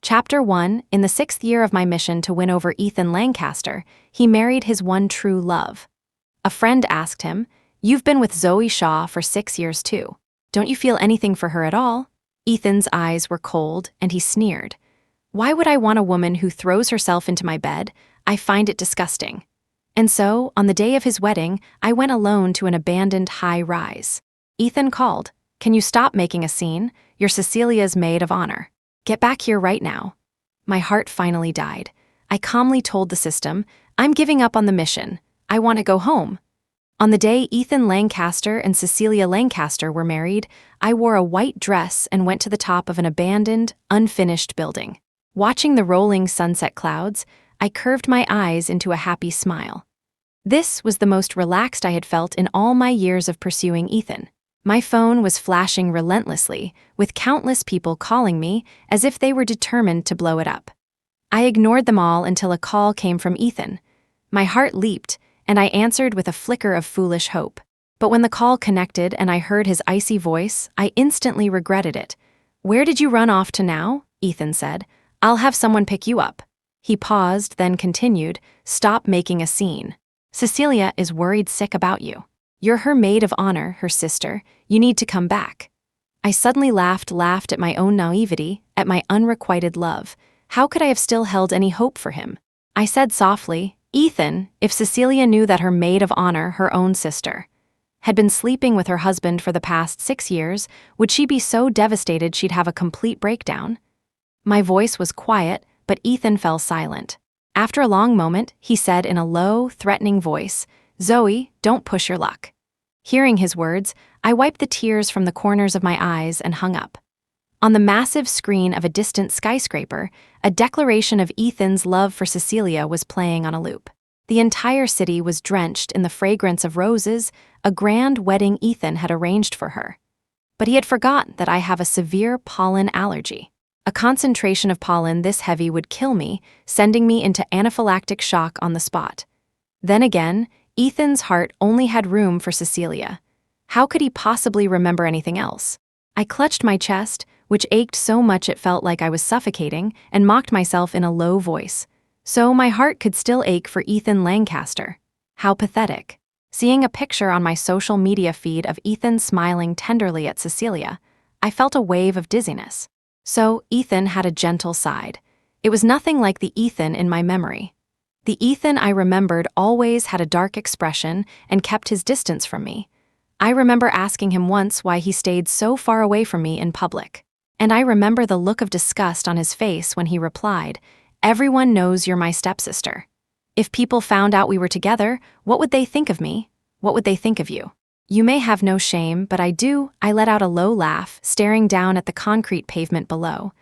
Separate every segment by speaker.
Speaker 1: Chapter 1. In the 6th year of my mission to win over Ethan Lancaster, he married his one true love. A friend asked him, "You've been with Zoey Shaw for 6 years too. Don't you feel anything for her at all?" Ethan's eyes were cold, and he sneered. "Why would I want a woman who throws herself into my bed? I find it disgusting." And so, on the day of his wedding, I went alone to an abandoned high-rise. Ethan called, "Can you stop making a scene? You're Cecilia's maid of honor. Get back here right now." My heart finally died. I calmly told the system, "I'm giving up on the mission. I want to go home." On the day Ethan Lancaster and Cecilia Lancaster were married, I wore a white dress and went to the top of an abandoned, unfinished building. Watching the rolling sunset clouds, I curved my eyes into a happy smile. This was the most relaxed I had felt in all my years of pursuing Ethan. My phone was flashing relentlessly, with countless people calling me as if they were determined to blow it up. I ignored them all until a call came from Ethan. My heart leaped, and I answered with a flicker of foolish hope. But when the call connected and I heard his icy voice, I instantly regretted it. "Where did you run off to now?" Ethan said. "I'll have someone pick you up." He paused, then continued, "Stop making a scene. Cecilia is worried sick about you. You're her maid of honor, her sister. You need to come back." I suddenly laughed at my own naivety, at my unrequited love. How could I have still held any hope for him? I said softly, "Ethan, if Cecilia knew that her maid of honor, her own sister, had been sleeping with her husband for the past 6 years, would she be so devastated she'd have a complete breakdown?" My voice was quiet, but Ethan fell silent. After a long moment, he said in a low, threatening voice, "Zoey, don't push your luck." Hearing his words, I wiped the tears from the corners of my eyes and hung up. On the massive screen of a distant skyscraper, a declaration of Ethan's love for Cecilia was playing on a loop. The entire city was drenched in the fragrance of roses, a grand wedding Ethan had arranged for her. But he had forgotten that I have a severe pollen allergy. A concentration of pollen this heavy would kill me, sending me into anaphylactic shock on the spot. Then again, Ethan's heart only had room for Cecilia. How could he possibly remember anything else? I clutched my chest, which ached so much it felt like I was suffocating, and mocked myself in a low voice. So my heart could still ache for Ethan Lancaster. How pathetic. Seeing a picture on my social media feed of Ethan smiling tenderly at Cecilia, I felt a wave of dizziness. So Ethan had a gentle side. It was nothing like the Ethan in my memory. The Ethan I remembered always had a dark expression and kept his distance from me. I remember asking him once why he stayed so far away from me in public. And I remember the look of disgust on his face when he replied, "Everyone knows you're my stepsister. If people found out we were together, what would they think of me? What would they think of you?" You may have no shame, but I do. I let out a low laugh, staring down at the concrete pavement below.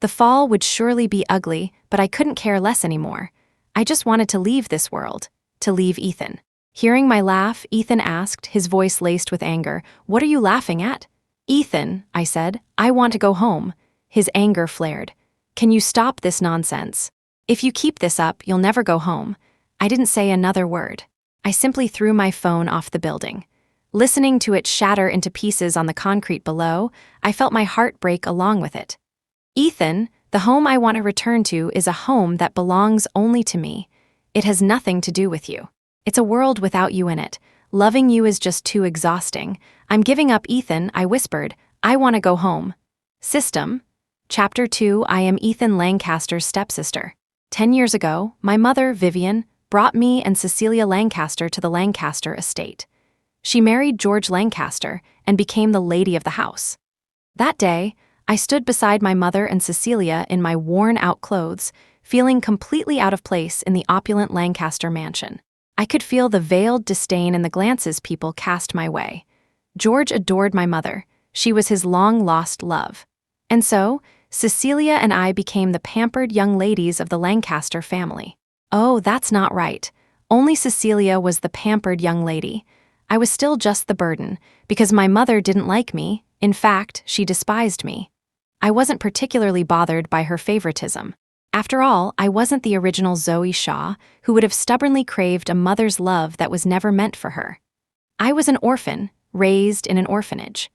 Speaker 1: The fall would surely be ugly, but I couldn't care less anymore. I just wanted to leave this world, to leave Ethan. Hearing my laugh, Ethan asked, his voice laced with anger, "What are you laughing at?" "Ethan," I said, "I want to go home." His anger flared. "Can you stop this nonsense? If you keep this up, you'll never go home." I didn't say another word. I simply threw my phone off the building. Listening to it shatter into pieces on the concrete below, I felt my heart break along with it. "Ethan, the home I want to return to is a home that belongs only to me. It has nothing to do with you. It's a world without you in it. Loving you is just too exhausting. I'm giving up, Ethan," I whispered. "I want to go home." System. Chapter 2. I am Ethan Lancaster's stepsister. 10 years ago, my mother, Vivian, brought me and Cecilia Lancaster to the Lancaster estate. She married George Lancaster and became the lady of the house. That day, I stood beside my mother and Cecilia in my worn-out clothes, feeling completely out of place in the opulent Lancaster mansion. I could feel the veiled disdain in the glances people cast my way. George adored my mother. She was his long-lost love. And so, Cecilia and I became the pampered young ladies of the Lancaster family. Oh, that's not right. Only Cecilia was the pampered young lady. I was still just the burden, because my mother didn't like me. In fact, she despised me. I wasn't particularly bothered by her favoritism. After all, I wasn't the original Zoey Shaw, who would have stubbornly craved a mother's love that was never meant for her. I was an orphan, raised in an orphanage.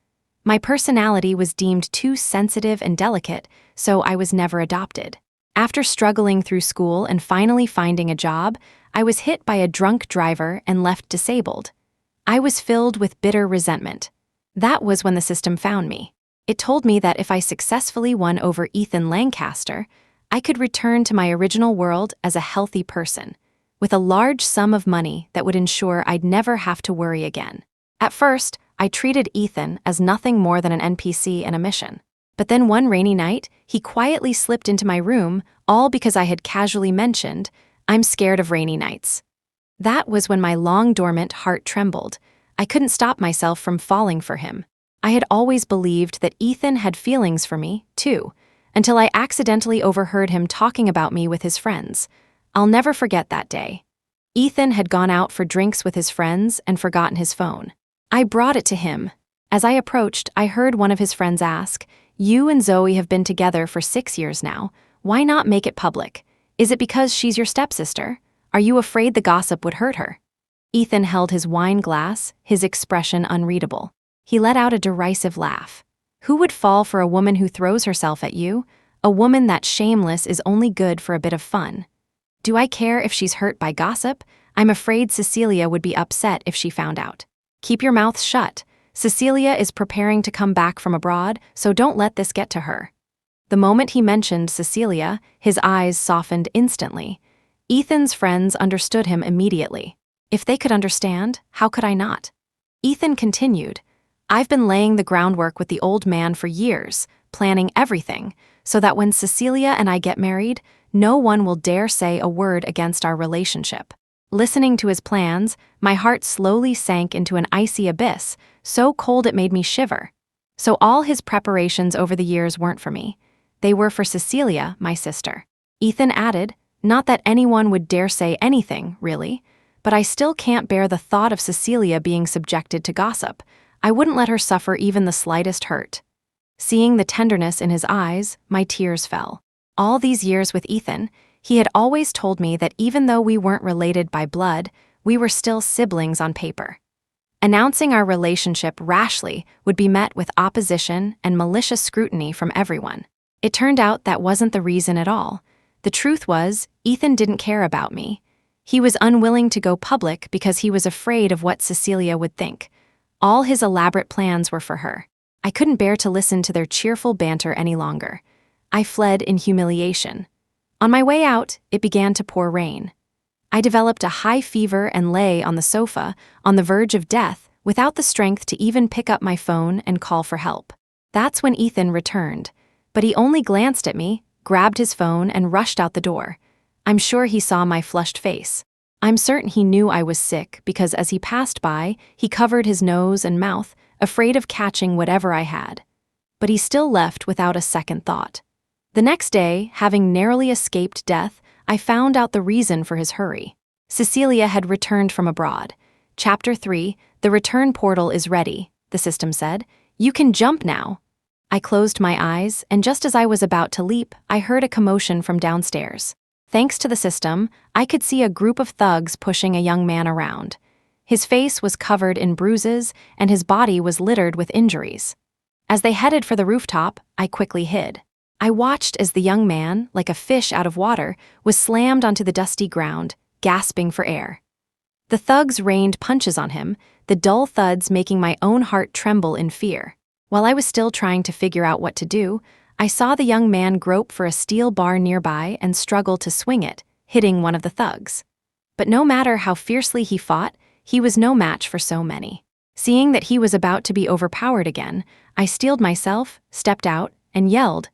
Speaker 1: My personality was deemed too sensitive and delicate, so I was never adopted. After struggling through school and finally finding a job, I was hit by a drunk driver and left disabled. I was filled with bitter resentment. That was when the system found me. It told me that if I successfully won over Ethan Lancaster, I could return to my original world as a healthy person, with a large sum of money that would ensure I'd never have to worry again. At first, I treated Ethan as nothing more than an NPC and a mission. But then one rainy night, he quietly slipped into my room, all because I had casually mentioned, "I'm scared of rainy nights." That was when my long-dormant heart trembled. I couldn't stop myself from falling for him. I had always believed that Ethan had feelings for me, too, until I accidentally overheard him talking about me with his friends. I'll never forget that day. Ethan had gone out for drinks with his friends and forgotten his phone. I brought it to him. As I approached, I heard one of his friends ask, "You and Zoey have been together for 6 years now. Why not make it public? Is it because she's your stepsister? Are you afraid the gossip would hurt her?" Ethan held his wine glass, his expression unreadable. He let out a derisive laugh. "Who would fall for a woman who throws herself at you? A woman that's shameless is only good for a bit of fun. Do I care if she's hurt by gossip? I'm afraid Cecilia would be upset if she found out. Keep your mouth shut. Cecilia is preparing to come back from abroad, so don't let this get to her." The moment he mentioned Cecilia, his eyes softened instantly. Ethan's friends understood him immediately. If they could understand, how could I not? Ethan continued, "I've been laying the groundwork with the old man for years, planning everything, so that when Cecilia and I get married, no one will dare say a word against our relationship." Listening to his plans, my heart slowly sank into an icy abyss, so cold it made me shiver. So all his preparations over the years weren't for me. They were for Cecilia, my sister. Ethan added, "Not that anyone would dare say anything, really, but I still can't bear the thought of Cecilia being subjected to gossip. I wouldn't let her suffer even the slightest hurt." Seeing the tenderness in his eyes, my tears fell. All these years with Ethan, he had always told me that even though we weren't related by blood, we were still siblings on paper. Announcing our relationship rashly would be met with opposition and malicious scrutiny from everyone. It turned out that wasn't the reason at all. The truth was, Ethan didn't care about me. He was unwilling to go public because he was afraid of what Cecilia would think. All his elaborate plans were for her. I couldn't bear to listen to their cheerful banter any longer. I fled in humiliation. On my way out, it began to pour rain. I developed a high fever and lay on the sofa, on the verge of death, without the strength to even pick up my phone and call for help. That's when Ethan returned, but he only glanced at me, grabbed his phone, and rushed out the door. I'm sure he saw my flushed face. I'm certain he knew I was sick because as he passed by, he covered his nose and mouth, afraid of catching whatever I had. But he still left without a second thought. The next day, having narrowly escaped death, I found out the reason for his hurry. Cecilia had returned from abroad. Chapter 3, "The return portal is ready," the system said. "You can jump now." I closed my eyes, and just as I was about to leap, I heard a commotion from downstairs. Thanks to the system, I could see a group of thugs pushing a young man around. His face was covered in bruises, and his body was littered with injuries. As they headed for the rooftop, I quickly hid. I watched as the young man, like a fish out of water, was slammed onto the dusty ground, gasping for air. The thugs rained punches on him, the dull thuds making my own heart tremble in fear. While I was still trying to figure out what to do, I saw the young man grope for a steel bar nearby and struggle to swing it, hitting one of the thugs. But no matter how fiercely he fought, he was no match for so many. Seeing that he was about to be overpowered again, I steeled myself, stepped out, and yelled,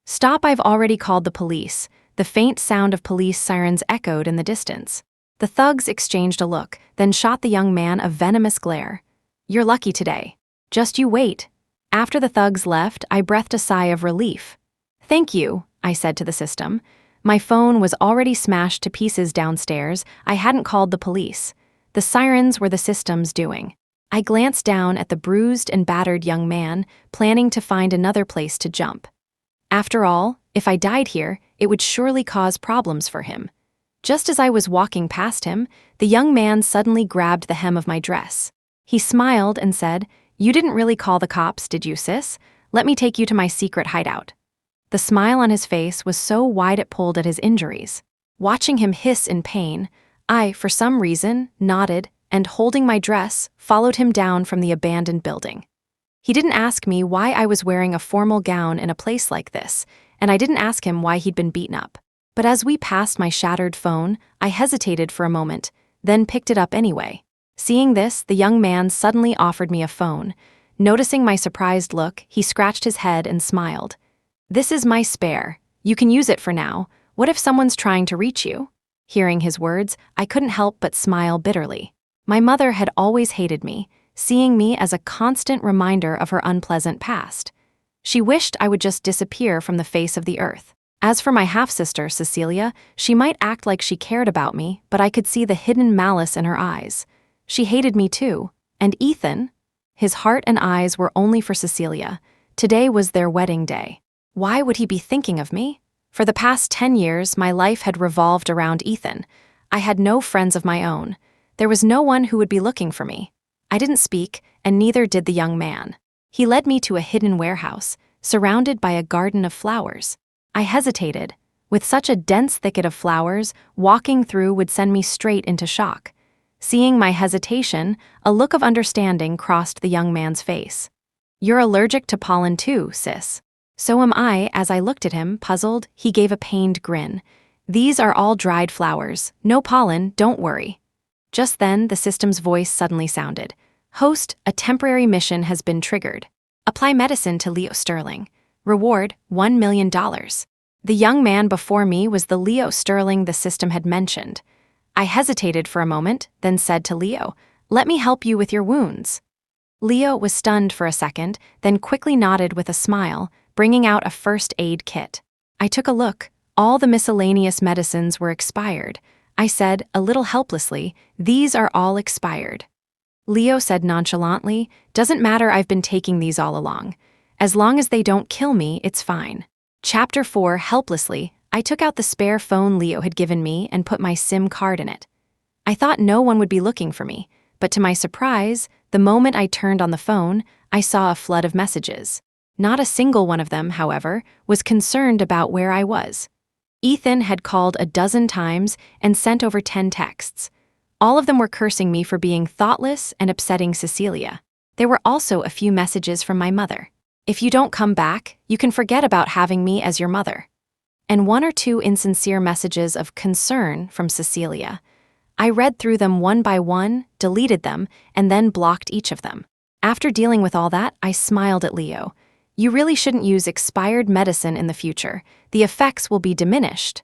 Speaker 1: "Stop, I've already called the police." The faint sound of police sirens echoed in the distance. The thugs exchanged a look, then shot the young man a venomous glare. "You're lucky today. Just you wait." After the thugs left, I breathed a sigh of relief. "Thank you," I said to the system. My phone was already smashed to pieces downstairs. I hadn't called the police. The sirens were the system's doing. I glanced down at the bruised and battered young man, planning to find another place to jump. After all, if I died here, it would surely cause problems for him. Just as I was walking past him, the young man suddenly grabbed the hem of my dress. He smiled and said, You didn't really call the cops, did you, sis? Let me take you to my secret hideout. The smile on his face was so wide it pulled at his injuries. Watching him hiss in pain, I, for some reason, nodded and, holding my dress, followed him down from the abandoned building. He didn't ask me why I was wearing a formal gown in a place like this, and I didn't ask him why he'd been beaten up. But as we passed my shattered phone, I hesitated for a moment, then picked it up anyway. Seeing this, the young man suddenly offered me a phone. Noticing my surprised look, he scratched his head and smiled. "This is my spare. You can use it for now. What if someone's trying to reach you?" Hearing his words, I couldn't help but smile bitterly. My mother had always hated me, seeing me as a constant reminder of her unpleasant past. She wished I would just disappear from the face of the earth. As for my half-sister, Cecilia, she might act like she cared about me, but I could see the hidden malice in her eyes. She hated me too. And Ethan? His heart and eyes were only for Cecilia. Today was their wedding day. Why would he be thinking of me? For the past 10 years, my life had revolved around Ethan. I had no friends of my own. There was no one who would be looking for me. I didn't speak, and neither did the young man. He led me to a hidden warehouse, surrounded by a garden of flowers. I hesitated. With such a dense thicket of flowers, walking through would send me straight into shock. Seeing my hesitation, a look of understanding crossed the young man's face. "You're allergic to pollen too, sis." "So am I." As I looked at him, puzzled, he gave a pained grin. "These are all dried flowers. No pollen, don't worry." Just then, the system's voice suddenly sounded. "Host, a temporary mission has been triggered. Apply medicine to Leo Sterling. Reward, $1 million. The young man before me was the Leo Sterling the system had mentioned. I hesitated for a moment, then said to Leo, "Let me help you with your wounds." Leo was stunned for a second, then quickly nodded with a smile, bringing out a first aid kit. I took a look. All the miscellaneous medicines were expired. I said, a little helplessly, "These are all expired." Leo said nonchalantly, "Doesn't matter, I've been taking these all along. As long as they don't kill me, it's fine." Chapter 4. Helplessly, I took out the spare phone Leo had given me and put my SIM card in it. I thought no one would be looking for me, but to my surprise, the moment I turned on the phone, I saw a flood of messages. Not a single one of them, however, was concerned about where I was. Ethan had called a dozen times and sent over 10 texts. All of them were cursing me for being thoughtless and upsetting Cecilia. There were also a few messages from my mother. "If you don't come back, you can forget about having me as your mother." And 1 or 2 insincere messages of concern from Cecilia. I read through them one by one, deleted them, and then blocked each of them. After dealing with all that, I smiled at Leo. "You really shouldn't use expired medicine in the future. The effects will be diminished."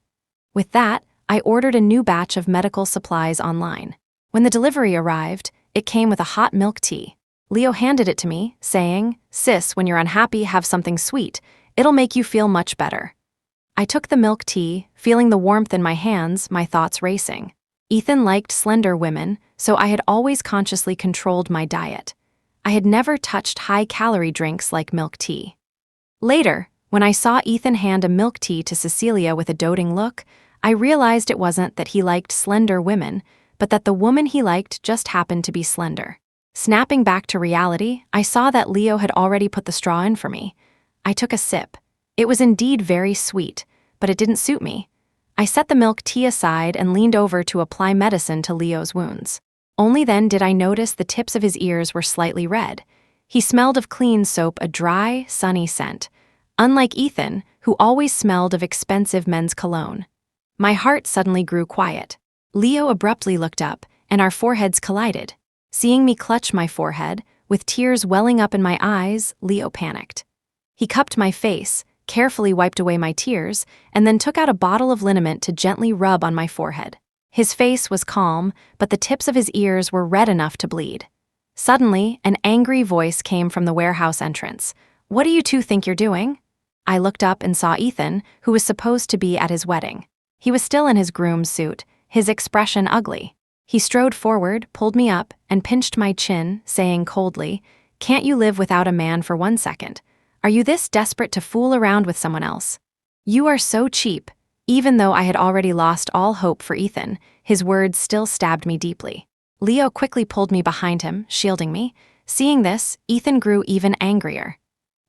Speaker 1: With that, I ordered a new batch of medical supplies online. When the delivery arrived, it came with a hot milk tea. Leo handed it to me, saying, "Sis, when you're unhappy, have something sweet. It'll make you feel much better." I took the milk tea, feeling the warmth in my hands, my thoughts racing. Ethan liked slender women, so I had always consciously controlled my diet. I had never touched high-calorie drinks like milk tea. Later, when I saw Ethan hand a milk tea to Cecilia with a doting look, I realized it wasn't that he liked slender women, but that the woman he liked just happened to be slender. Snapping back to reality, I saw that Leo had already put the straw in for me. I took a sip. It was indeed very sweet, but it didn't suit me. I set the milk tea aside and leaned over to apply medicine to Leo's wounds. Only then did I notice the tips of his ears were slightly red. He smelled of clean soap, a dry, sunny scent. Unlike Ethan, who always smelled of expensive men's cologne. My heart suddenly grew quiet. Leo abruptly looked up, and our foreheads collided. Seeing me clutch my forehead, with tears welling up in my eyes, Leo panicked. He cupped my face, carefully wiped away my tears, and then took out a bottle of liniment to gently rub on my forehead. His face was calm, but the tips of his ears were red enough to bleed. Suddenly, an angry voice came from the warehouse entrance. "What do you two think you're doing?" I looked up and saw Ethan, who was supposed to be at his wedding. He was still in his groom's suit, his expression ugly. He strode forward, pulled me up, and pinched my chin, saying coldly, "Can't you live without a man for 1 second? Are you this desperate to fool around with someone else? You are so cheap." Even though I had already lost all hope for Ethan, his words still stabbed me deeply. Leo quickly pulled me behind him, shielding me. Seeing this, Ethan grew even angrier.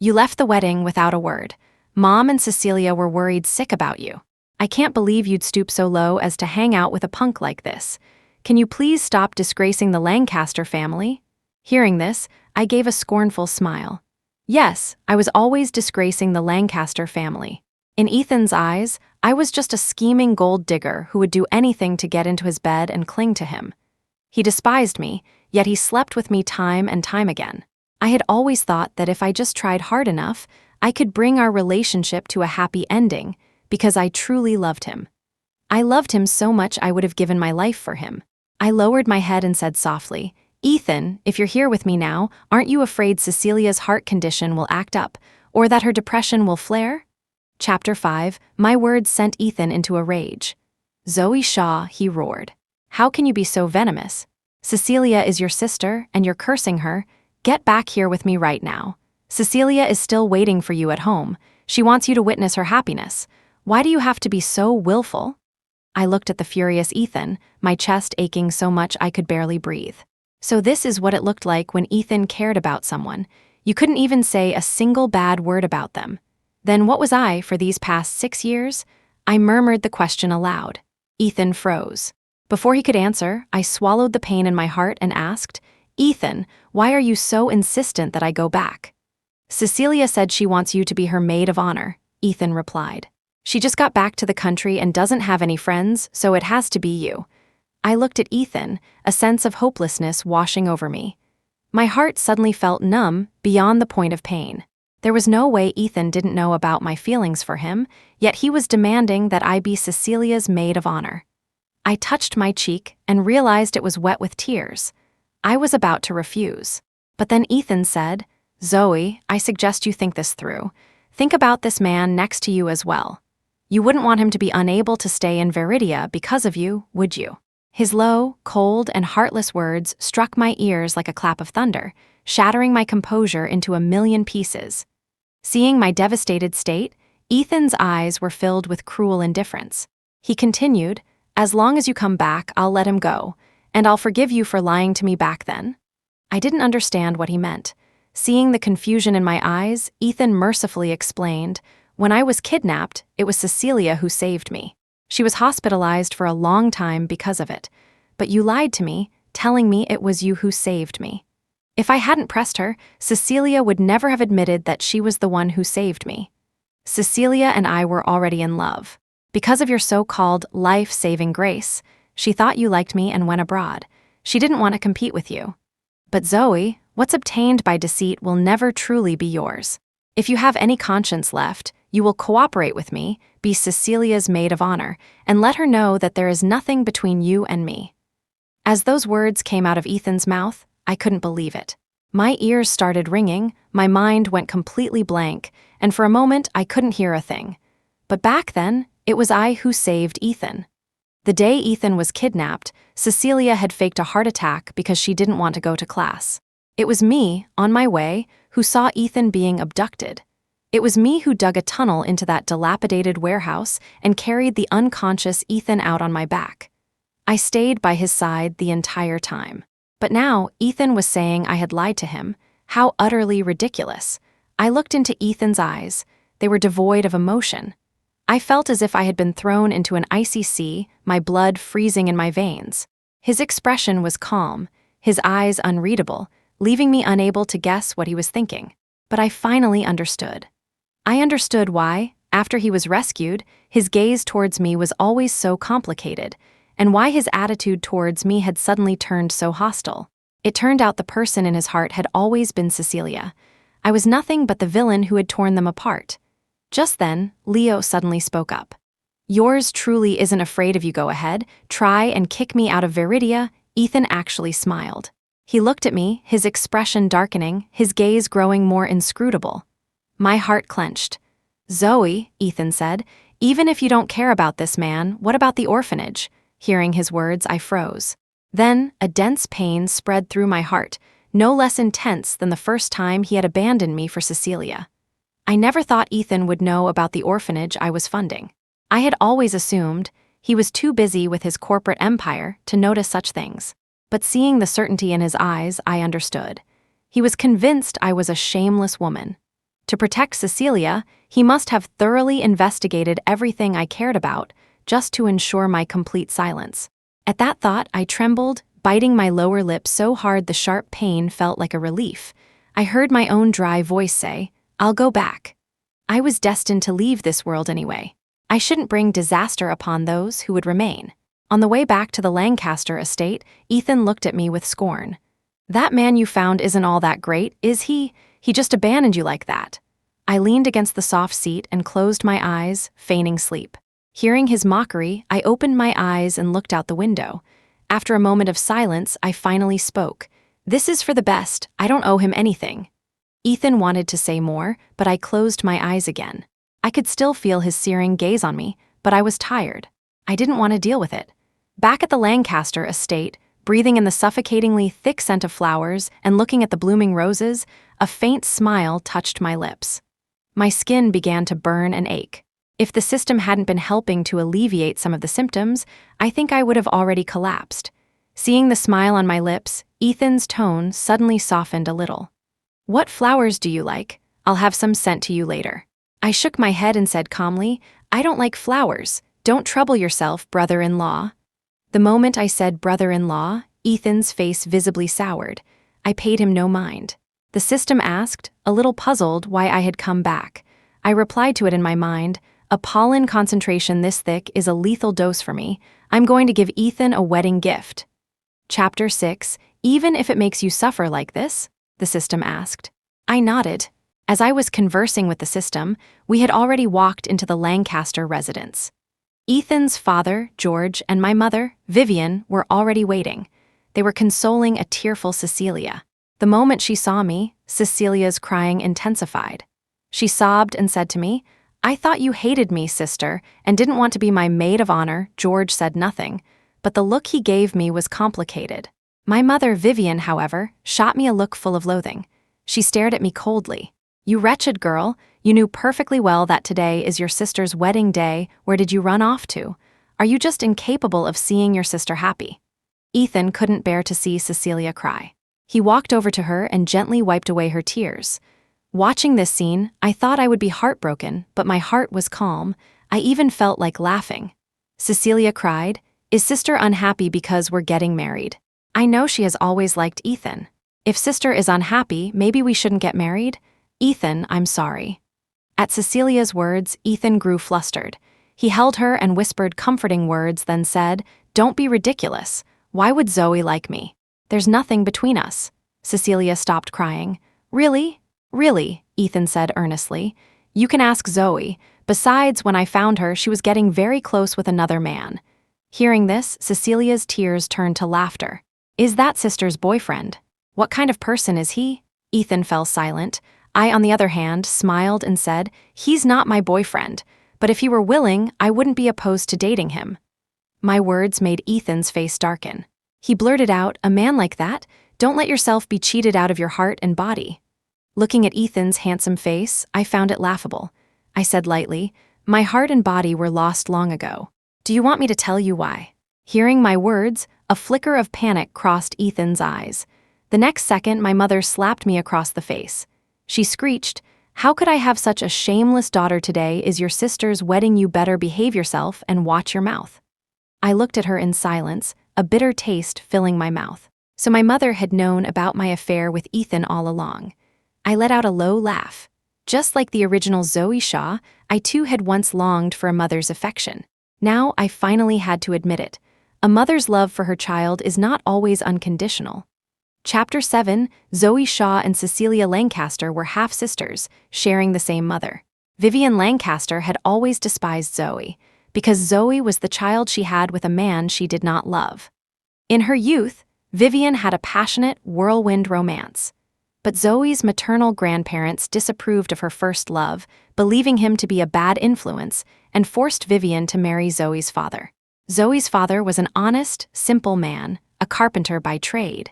Speaker 1: You left the wedding without a word. Mom and Cecilia were worried sick about you. I can't believe you'd stoop so low as to hang out with a punk like this. Can you please stop disgracing the Lancaster family? Hearing this, I gave a scornful smile. Yes, I was always disgracing the Lancaster family. In Ethan's eyes, I was just a scheming gold digger who would do anything to get into his bed and cling to him. He despised me, yet he slept with me time and time again. I had always thought that if I just tried hard enough, I could bring our relationship to a happy ending, because I truly loved him. I loved him so much I would have given my life for him. I lowered my head and said softly, Ethan, if you're here with me now, aren't you afraid Cecilia's heart condition will act up, or that her depression will flare? Chapter 5, my words sent Ethan into a rage. Zoey Shaw, he roared. How can you be so venomous? Cecilia is your sister, and you're cursing her. Get back here with me right now. Cecilia is still waiting for you at home. She wants you to witness her happiness. Why do you have to be so willful? I looked at the furious Ethan, my chest aching so much I could barely breathe. So this is what it looked like when Ethan cared about someone. You couldn't even say a single bad word about them. Then what was I for these past 6 years? I murmured the question aloud. Ethan froze. Before he could answer, I swallowed the pain in my heart and asked, Ethan, why are you so insistent that I go back? Cecilia said she wants you to be her maid of honor, Ethan replied. She just got back to the country and doesn't have any friends, so it has to be you. I looked at Ethan, a sense of hopelessness washing over me. My heart suddenly felt numb beyond the point of pain. There was no way Ethan didn't know about my feelings for him, yet he was demanding that I be Cecilia's maid of honor. I touched my cheek and realized it was wet with tears. I was about to refuse. But then Ethan said, Zoey, I suggest you think this through. Think about this man next to you as well. You wouldn't want him to be unable to stay in Viridia because of you, would you? His low, cold, and heartless words struck my ears like a clap of thunder, shattering my composure into a million pieces. Seeing my devastated state, Ethan's eyes were filled with cruel indifference. He continued, As long as you come back, I'll let him go, and I'll forgive you for lying to me back then. I didn't understand what he meant. Seeing the confusion in my eyes, Ethan mercifully explained, When I was kidnapped, it was Cecilia who saved me. She was hospitalized for a long time because of it. But you lied to me, telling me it was you who saved me. If I hadn't pressed her, Cecilia would never have admitted that she was the one who saved me. Cecilia and I were already in love. Because of your so-called life-saving grace, she thought you liked me and went abroad. She didn't want to compete with you. But Zoey, what's obtained by deceit will never truly be yours. If you have any conscience left, you will cooperate with me, be Cecilia's maid of honor, and let her know that there is nothing between you and me. As those words came out of Ethan's mouth, I couldn't believe it. My ears started ringing, my mind went completely blank, and for a moment I couldn't hear a thing. But back then, it was I who saved Ethan. The day Ethan was kidnapped, Cecilia had faked a heart attack because she didn't want to go to class. It was me, on my way, who saw Ethan being abducted. It was me who dug a tunnel into that dilapidated warehouse and carried the unconscious Ethan out on my back. I stayed by his side the entire time. But now, Ethan was saying I had lied to him. How utterly ridiculous. I looked into Ethan's eyes. They were devoid of emotion. I felt as if I had been thrown into an icy sea, my blood freezing in my veins. His expression was calm, his eyes unreadable, leaving me unable to guess what he was thinking. But I finally understood. I understood why, after he was rescued, his gaze towards me was always so complicated, and why his attitude towards me had suddenly turned so hostile. It turned out the person in his heart had always been Cecilia. I was nothing but the villain who had torn them apart. Just then, Leo suddenly spoke up. Yours truly isn't afraid of you. Go ahead, try and kick me out of Viridia. Ethan actually smiled. He looked at me, his expression darkening, his gaze growing more inscrutable. My heart clenched. Zoey, Ethan said, even if you don't care about this man, what about the orphanage? Hearing his words, I froze. Then, a dense pain spread through my heart, no less intense than the first time he had abandoned me for Cecilia. I never thought Ethan would know about the orphanage I was funding. I had always assumed he was too busy with his corporate empire to notice such things. But seeing the certainty in his eyes, I understood. He was convinced I was a shameless woman. To protect Cecilia, he must have thoroughly investigated everything I cared about, just to ensure my complete silence. At that thought, I trembled, biting my lower lip so hard the sharp pain felt like a relief. I heard my own dry voice say, "I'll go back." I was destined to leave this world anyway. I shouldn't bring disaster upon those who would remain. On the way back to the Lancaster estate, Ethan looked at me with scorn. "That man you found isn't all that great, is he? He just abandoned you like that." I leaned against the soft seat and closed my eyes, feigning sleep. Hearing his mockery, I opened my eyes and looked out the window. After a moment of silence, I finally spoke. "This is for the best. I don't owe him anything." Ethan wanted to say more, but I closed my eyes again. I could still feel his searing gaze on me, but I was tired. I didn't want to deal with it. Back at the Lancaster estate, breathing in the suffocatingly thick scent of flowers and looking at the blooming roses, a faint smile touched my lips. My skin began to burn and ache. If the system hadn't been helping to alleviate some of the symptoms, I think I would have already collapsed. Seeing the smile on my lips, Ethan's tone suddenly softened a little. "What flowers do you like? I'll have some sent to you later." I shook my head and said calmly, "I don't like flowers. Don't trouble yourself, brother-in-law." The moment I said brother-in-law, Ethan's face visibly soured. I paid him no mind. The system asked, a little puzzled, why I had come back. I replied to it in my mind, "A pollen concentration this thick is a lethal dose for me. I'm going to give Ethan a wedding gift." Chapter 6, "Even if it makes you suffer like this?" the system asked. I nodded. As I was conversing with the system, we had already walked into the Lancaster residence. Ethan's father, George, and my mother, Vivian, were already waiting. They were consoling a tearful Cecilia. The moment she saw me, Cecilia's crying intensified. She sobbed and said to me, "I thought you hated me, sister, and didn't want to be my maid of honor." George said nothing, but the look he gave me was complicated. My mother, Vivian, however, shot me a look full of loathing. She stared at me coldly. "You wretched girl, you knew perfectly well that today is your sister's wedding day. Where did you run off to? Are you just incapable of seeing your sister happy?" Ethan couldn't bear to see Cecilia cry. He walked over to her and gently wiped away her tears. Watching this scene, I thought I would be heartbroken, but my heart was calm. I even felt like laughing. Cecilia cried, "Is sister unhappy because we're getting married? I know she has always liked Ethan. If sister is unhappy, maybe we shouldn't get married? Ethan, I'm sorry." At Cecilia's words, Ethan grew flustered. He held her and whispered comforting words, then said, "Don't be ridiculous. Why would Zoey like me? There's nothing between us." Cecilia stopped crying. "Really? Really?" Ethan said earnestly. "You can ask Zoey. Besides, when I found her, she was getting very close with another man." Hearing this, Cecilia's tears turned to laughter. "Is that sister's boyfriend? What kind of person is he?" Ethan fell silent. I, on the other hand, smiled and said, "He's not my boyfriend, but if he were willing, I wouldn't be opposed to dating him." My words made Ethan's face darken. He blurted out, "A man like that? Don't let yourself be cheated out of your heart and body." Looking at Ethan's handsome face, I found it laughable. I said lightly, "My heart and body were lost long ago. Do you want me to tell you why?" Hearing my words, a flicker of panic crossed Ethan's eyes. The next second, my mother slapped me across the face. She screeched, "How could I have such a shameless daughter? Today is your sister's wedding. You better behave yourself and watch your mouth." I looked at her in silence, a bitter taste filling my mouth. So my mother had known about my affair with Ethan all along. I let out a low laugh. Just like the original Zoey Shaw, I too had once longed for a mother's affection. Now I finally had to admit it. A mother's love for her child is not always unconditional. Chapter 7, Zoey Shaw and Cecilia Lancaster were half-sisters, sharing the same mother. Vivian Lancaster had always despised Zoey, because Zoey was the child she had with a man she did not love. In her youth, Vivian had a passionate, whirlwind romance. But Zoey's maternal grandparents disapproved of her first love, believing him to be a bad influence, and forced Vivian to marry Zoey's father. Zoey's father was an honest, simple man, a carpenter by trade.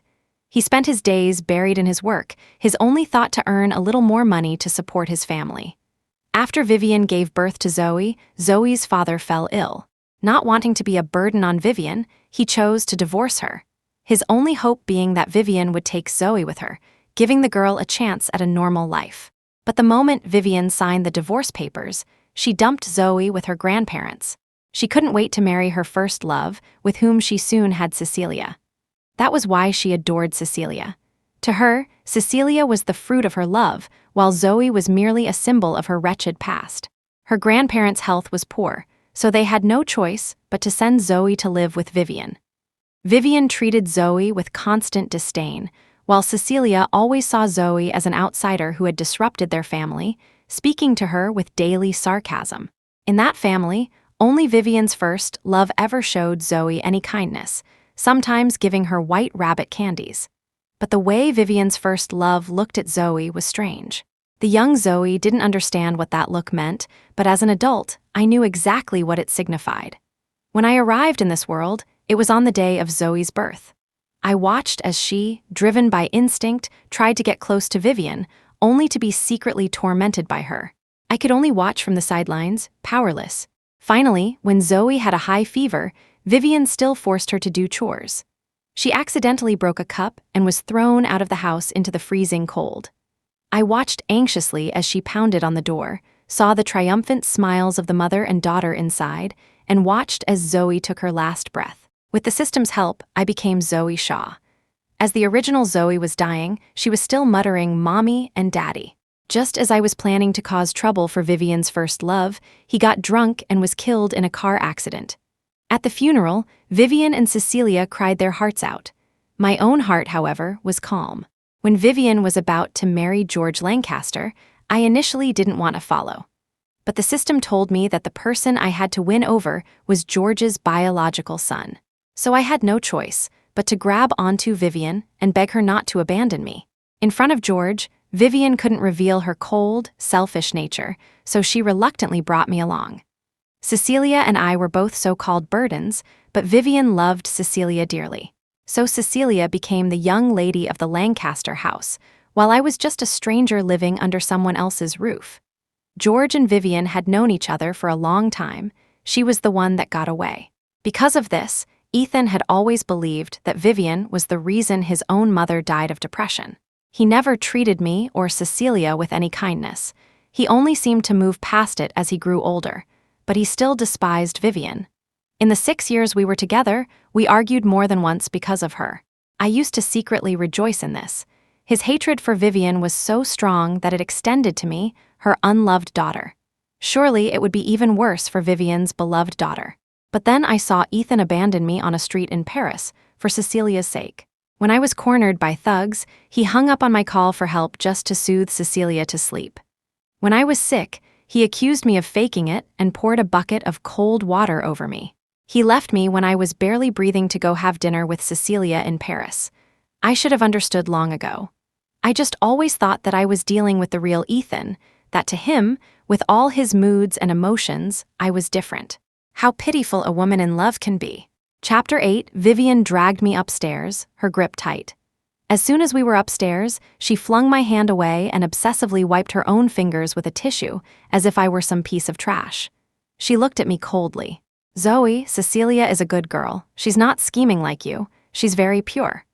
Speaker 1: He spent his days buried in his work, his only thought to earn a little more money to support his family. After Vivian gave birth to Zoey, Zoey's father fell ill. Not wanting to be a burden on Vivian, he chose to divorce her. His only hope being that Vivian would take Zoey with her, giving the girl a chance at a normal life. But the moment Vivian signed the divorce papers, she dumped Zoey with her grandparents. She couldn't wait to marry her first love, with whom she soon had Cecilia. That was why she adored Cecilia. To her, Cecilia was the fruit of her love, while Zoey was merely a symbol of her wretched past. Her grandparents' health was poor, so they had no choice but to send Zoey to live with Vivian. Vivian treated Zoey with constant disdain, while Cecilia always saw Zoey as an outsider who had disrupted their family, speaking to her with daily sarcasm. In that family, only Vivian's first love ever showed Zoey any kindness, sometimes giving her white rabbit candies. But the way Vivian's first love looked at Zoey was strange. The young Zoey didn't understand what that look meant, but as an adult, I knew exactly what it signified. When I arrived in this world, it was on the day of Zoey's birth. I watched as she, driven by instinct, tried to get close to Vivian, only to be secretly tormented by her. I could only watch from the sidelines, powerless. Finally, when Zoey had a high fever, Vivian still forced her to do chores. She accidentally broke a cup and was thrown out of the house into the freezing cold. I watched anxiously as she pounded on the door, saw the triumphant smiles of the mother and daughter inside, and watched as Zoey took her last breath. With the system's help, I became Zoey Shaw. As the original Zoey was dying, she was still muttering "Mommy" and "Daddy." Just as I was planning to cause trouble for Vivian's first love, he got drunk and was killed in a car accident. At the funeral, Vivian and Cecilia cried their hearts out. My own heart, however, was calm. When Vivian was about to marry George Lancaster, I initially didn't want to follow. But the system told me that the person I had to win over was George's biological son. So I had no choice but to grab onto Vivian and beg her not to abandon me. In front of George, Vivian couldn't reveal her cold, selfish nature, so she reluctantly brought me along. Cecilia and I were both so-called burdens, but Vivian loved Cecilia dearly. So Cecilia became the young lady of the Lancaster house, while I was just a stranger living under someone else's roof. George and Vivian had known each other for a long time. She was the one that got away. Because of this, Ethan had always believed that Vivian was the reason his own mother died of depression. He never treated me or Cecilia with any kindness. He only seemed to move past it as he grew older, but he still despised Vivian. In the 6 years we were together, we argued more than once because of her. I used to secretly rejoice in this. His hatred for Vivian was so strong that it extended to me, her unloved daughter. Surely it would be even worse for Vivian's beloved daughter. But then I saw Ethan abandon me on a street in Paris for Cecilia's sake. When I was cornered by thugs, he hung up on my call for help just to soothe Cecilia to sleep. When I was sick, he accused me of faking it and poured a bucket of cold water over me. He left me when I was barely breathing to go have dinner with Cecilia in Paris. I should have understood long ago. I just always thought that I was dealing with the real Ethan, that to him, with all his moods and emotions, I was different. How pitiful a woman in love can be. Chapter 8, Vivian dragged me upstairs, her grip tight. As soon as we were upstairs, she flung my hand away and obsessively wiped her own fingers with a tissue, as if I were some piece of trash. She looked at me coldly. "Zoey, Cecilia is a good girl. She's not scheming like you. She's very pure.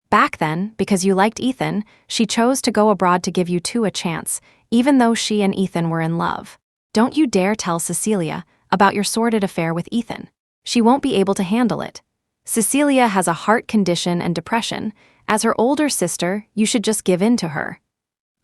Speaker 1: Back then, because you liked Ethan, she chose to go abroad to give you two a chance, even though she and Ethan were in love. Don't you dare tell Cecilia about your sordid affair with Ethan. She won't be able to handle it. Cecilia has a heart condition and depression. As her older sister, you should just give in to her."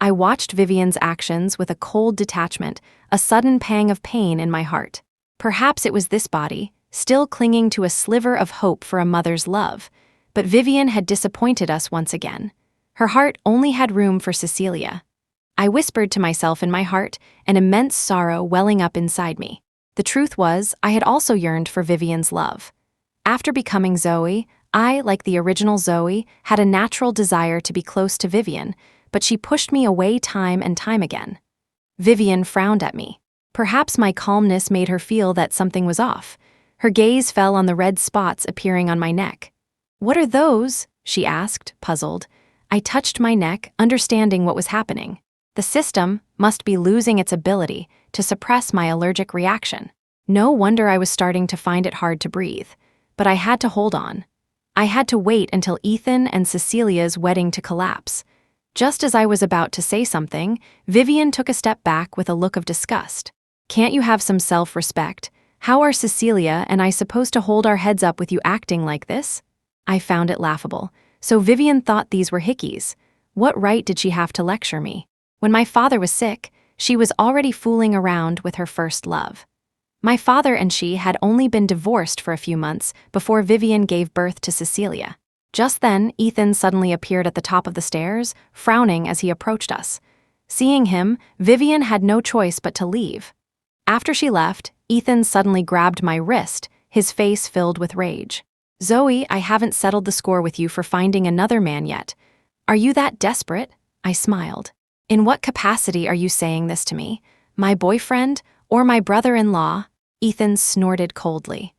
Speaker 1: I watched Vivian's actions with a cold detachment, a sudden pang of pain in my heart. Perhaps it was this body, still clinging to a sliver of hope for a mother's love, but Vivian had disappointed us once again. Her heart only had room for Cecilia. I whispered to myself in my heart, an immense sorrow welling up inside me. The truth was, I had also yearned for Vivian's love. After becoming Zoey, I, like the original Zoey, had a natural desire to be close to Vivian, but she pushed me away time and time again. Vivian frowned at me. Perhaps my calmness made her feel that something was off. Her gaze fell on the red spots appearing on my neck. "What are those?" she asked, puzzled. I touched my neck, understanding what was happening. The system must be losing its ability to suppress my allergic reaction. No wonder I was starting to find it hard to breathe. But I had to hold on. I had to wait until Ethan and Cecilia's wedding to collapse. Just as I was about to say something, Vivian took a step back with a look of disgust. Can't you have some self-respect? How are Cecilia and I supposed to hold our heads up with you acting like this? I found it laughable. So Vivian thought these were hickeys. What right did she have to lecture me? When my father was sick, she was already fooling around with her first love. My father and she had only been divorced for a few months before Vivian gave birth to Cecilia. Just then, Ethan suddenly appeared at the top of the stairs, frowning as he approached us. Seeing him, Vivian had no choice but to leave. After she left, Ethan suddenly grabbed my wrist, his face filled with rage. Zoey, I haven't settled the score with you for finding another man yet. Are you that desperate? I smiled. In what capacity are you saying this to me? My boyfriend or my brother-in-law? Ethan snorted coldly.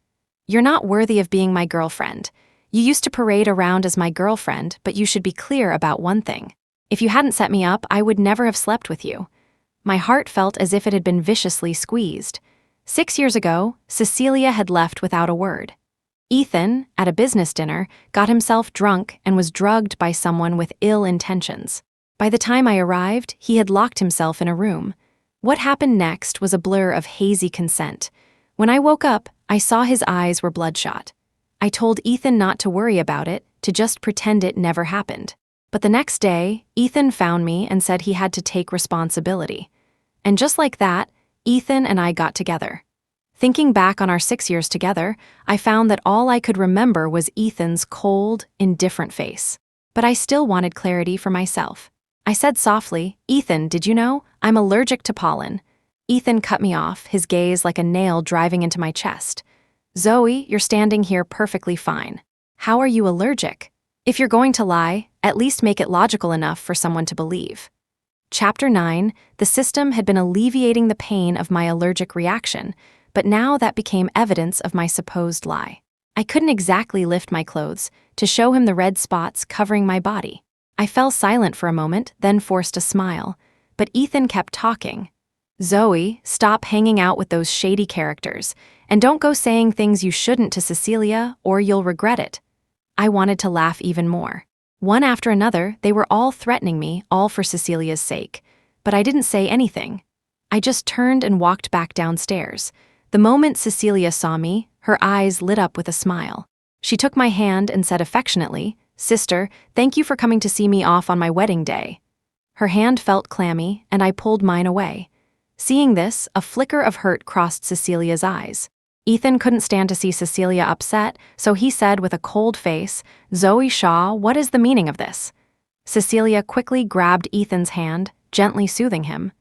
Speaker 1: You're not worthy of being my girlfriend. You used to parade around as my girlfriend, but you should be clear about one thing. If you hadn't set me up, I would never have slept with you. My heart felt as if it had been viciously squeezed. 6 years ago, Cecilia had left without a word. Ethan, at a business dinner, got himself drunk and was drugged by someone with ill intentions. By the time I arrived, he had locked himself in a room. What happened next was a blur of hazy consent. When I woke up, I saw his eyes were bloodshot. I told Ethan not to worry about it, to just pretend it never happened. But the next day, Ethan found me and said he had to take responsibility. And just like that, Ethan and I got together. Thinking back on our 6 years together, I found that all I could remember was Ethan's cold, indifferent face. But I still wanted clarity for myself. I said softly, Ethan, did you know? I'm allergic to pollen. Ethan cut me off, his gaze like a nail driving into my chest. Zoey, you're standing here perfectly fine. How are you allergic? If you're going to lie, at least make it logical enough for someone to believe. Chapter 9, the system had been alleviating the pain of my allergic reaction, but now that became evidence of my supposed lie. I couldn't exactly lift my clothes to show him the red spots covering my body. I fell silent for a moment, then forced a smile, but Ethan kept talking. Zoey, stop hanging out with those shady characters, and don't go saying things you shouldn't to Cecilia, or you'll regret it. I wanted to laugh even more. One after another, they were all threatening me, all for Cecilia's sake. But I didn't say anything. I just turned and walked back downstairs. The moment Cecilia saw me, her eyes lit up with a smile. She took my hand and said affectionately, Sister, thank you for coming to see me off on my wedding day. Her hand felt clammy, and I pulled mine away. Seeing this, a flicker of hurt crossed Cecilia's eyes. Ethan couldn't stand to see Cecilia upset, so he said with a cold face, Zoey Shaw, what is the meaning of this? Cecilia quickly grabbed Ethan's hand, gently soothing him.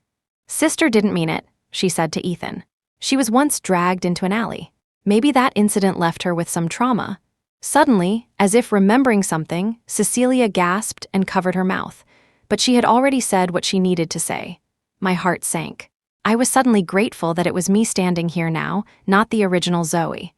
Speaker 1: Sister didn't mean it, she said to Ethan. She was once dragged into an alley. Maybe that incident left her with some trauma. Suddenly, as if remembering something, Cecilia gasped and covered her mouth. But she had already said what she needed to say. My heart sank. I was suddenly grateful that it was me standing here now, not the original Zoey.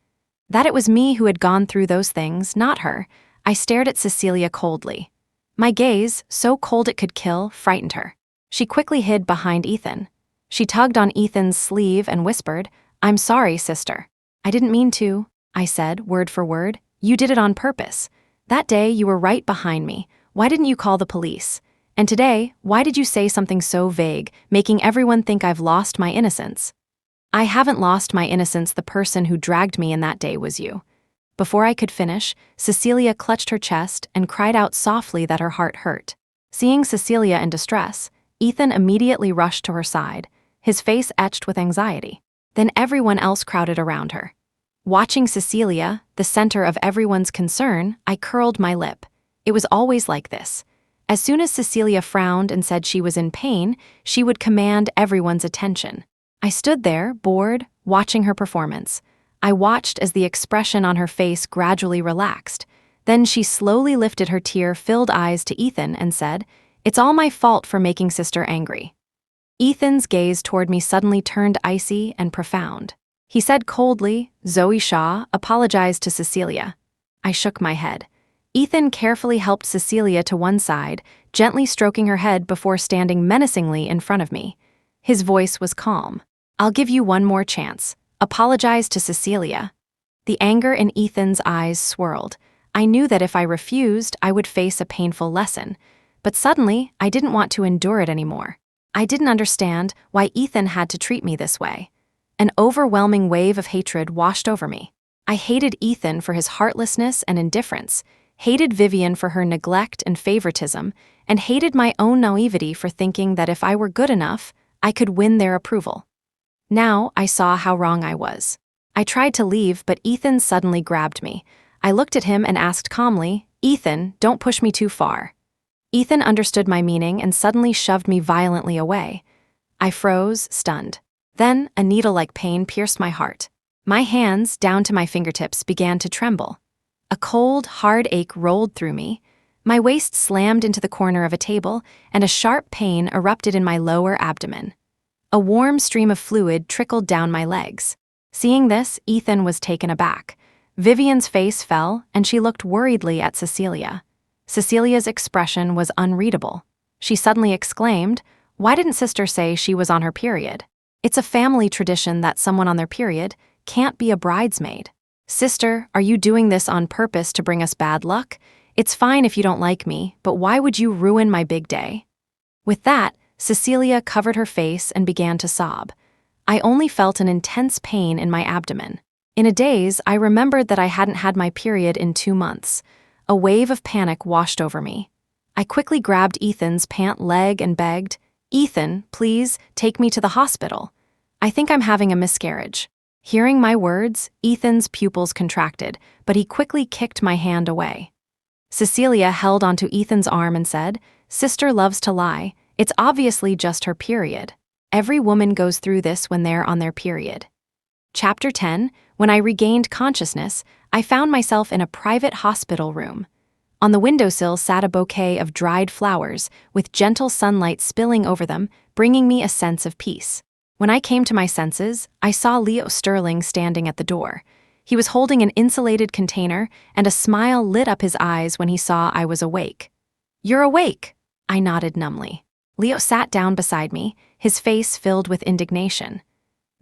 Speaker 1: That it was me who had gone through those things, not her. I stared at Cecilia coldly. My gaze, so cold it could kill, frightened her. She quickly hid behind Ethan. She tugged on Ethan's sleeve and whispered, I'm sorry, sister. I didn't mean to, I said, word for word. You did it on purpose. That day, you were right behind me. Why didn't you call the police? And today, why did you say something so vague, making everyone think I've lost my innocence? I haven't lost my innocence. The person who dragged me in that day was you. Before I could finish, Cecilia clutched her chest and cried out softly that her heart hurt. Seeing Cecilia in distress, Ethan immediately rushed to her side, his face etched with anxiety. Then everyone else crowded around her. Watching Cecilia, the center of everyone's concern, I curled my lip. It was always like this. As soon as Cecilia frowned and said she was in pain, she would command everyone's attention. I stood there, bored, watching her performance. I watched as the expression on her face gradually relaxed. Then she slowly lifted her tear-filled eyes to Ethan and said, It's all my fault for making sister angry. Ethan's gaze toward me suddenly turned icy and profound. He said coldly, Zoey Shaw, apologized to Cecilia. I shook my head. Ethan carefully helped Cecilia to one side, gently stroking her head before standing menacingly in front of me. His voice was calm. I'll give you one more chance. Apologize to Cecilia. The anger in Ethan's eyes swirled. I knew that if I refused, I would face a painful lesson. But suddenly, I didn't want to endure it anymore. I didn't understand why Ethan had to treat me this way. An overwhelming wave of hatred washed over me. I hated Ethan for his heartlessness and indifference, hated Vivian for her neglect and favoritism, and hated my own naivety for thinking that if I were good enough, I could win their approval. Now I saw how wrong I was. I tried to leave, but Ethan suddenly grabbed me. I looked at him and asked calmly, "Ethan, don't push me too far." Ethan understood my meaning and suddenly shoved me violently away. I froze, stunned. Then, a needle-like pain pierced my heart. My hands, down to my fingertips, began to tremble. A cold, hard ache rolled through me. My waist slammed into the corner of a table, and a sharp pain erupted in my lower abdomen. A warm stream of fluid trickled down my legs. Seeing this, Ethan was taken aback. Vivian's face fell, and she looked worriedly at Cecilia. Cecilia's expression was unreadable. She suddenly exclaimed, "Why didn't sister say she was on her period? It's a family tradition that someone on their period can't be a bridesmaid. Sister, are you doing this on purpose to bring us bad luck? It's fine if you don't like me, but why would you ruin my big day?" With that, Cecilia covered her face and began to sob. I only felt an intense pain in my abdomen. In a daze, I remembered that I hadn't had my period in 2 months. A wave of panic washed over me. I quickly grabbed Ethan's pant leg and begged, "Ethan, please, take me to the hospital. I think I'm having a miscarriage." Hearing my words, Ethan's pupils contracted, but he quickly kicked my hand away. Cecilia held onto Ethan's arm and said, "Sister loves to lie. It's obviously just her period. Every woman goes through this when they're on their period." Chapter 10. When I regained consciousness, I found myself in a private hospital room. On the windowsill sat a bouquet of dried flowers, with gentle sunlight spilling over them, bringing me a sense of peace. When I came to my senses, I saw Leo Sterling standing at the door. He was holding an insulated container, and a smile lit up his eyes when he saw I was awake. "You're awake," I nodded numbly. Leo sat down beside me, his face filled with indignation.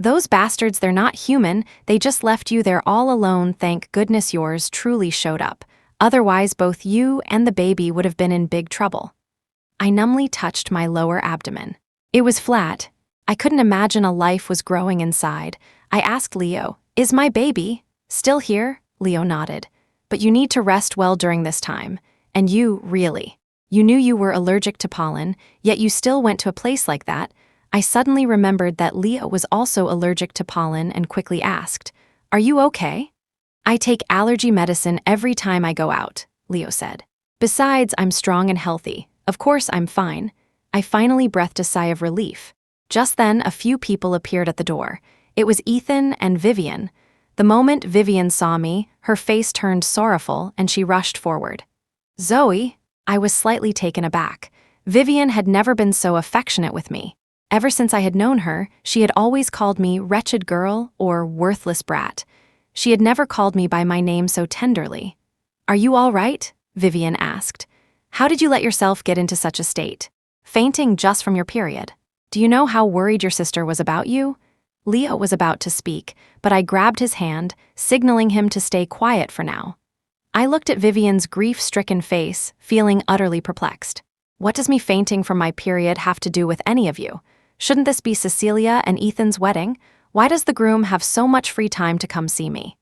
Speaker 1: "Those bastards, they're not human, they just left you there all alone. Thank goodness yours truly showed up. Otherwise, both you and the baby would have been in big trouble." I numbly touched my lower abdomen. It was flat. I couldn't imagine a life was growing inside. I asked Leo, "Is my baby still here?" Leo nodded. "But you need to rest well during this time. And you, really. You knew you were allergic to pollen, yet you still went to a place like that." I suddenly remembered that Leo was also allergic to pollen and quickly asked, "Are you okay?" "I take allergy medicine every time I go out," Leo said. "Besides, I'm strong and healthy. Of course I'm fine." I finally breathed a sigh of relief. Just then, a few people appeared at the door. It was Ethan and Vivian. The moment Vivian saw me, her face turned sorrowful and she rushed forward. "Zoey?" I was slightly taken aback. Vivian had never been so affectionate with me. Ever since I had known her, she had always called me wretched girl or worthless brat. She had never called me by my name so tenderly. "Are you all right?" Vivian asked. "How did you let yourself get into such a state? Fainting just from your period. Do you know how worried your sister was about you?" Leo was about to speak, but I grabbed his hand, signaling him to stay quiet for now. I looked at Vivian's grief-stricken face, feeling utterly perplexed. What does me fainting from my period have to do with any of you? Shouldn't this be Cecilia and Ethan's wedding? Why does the groom have so much free time to come see me?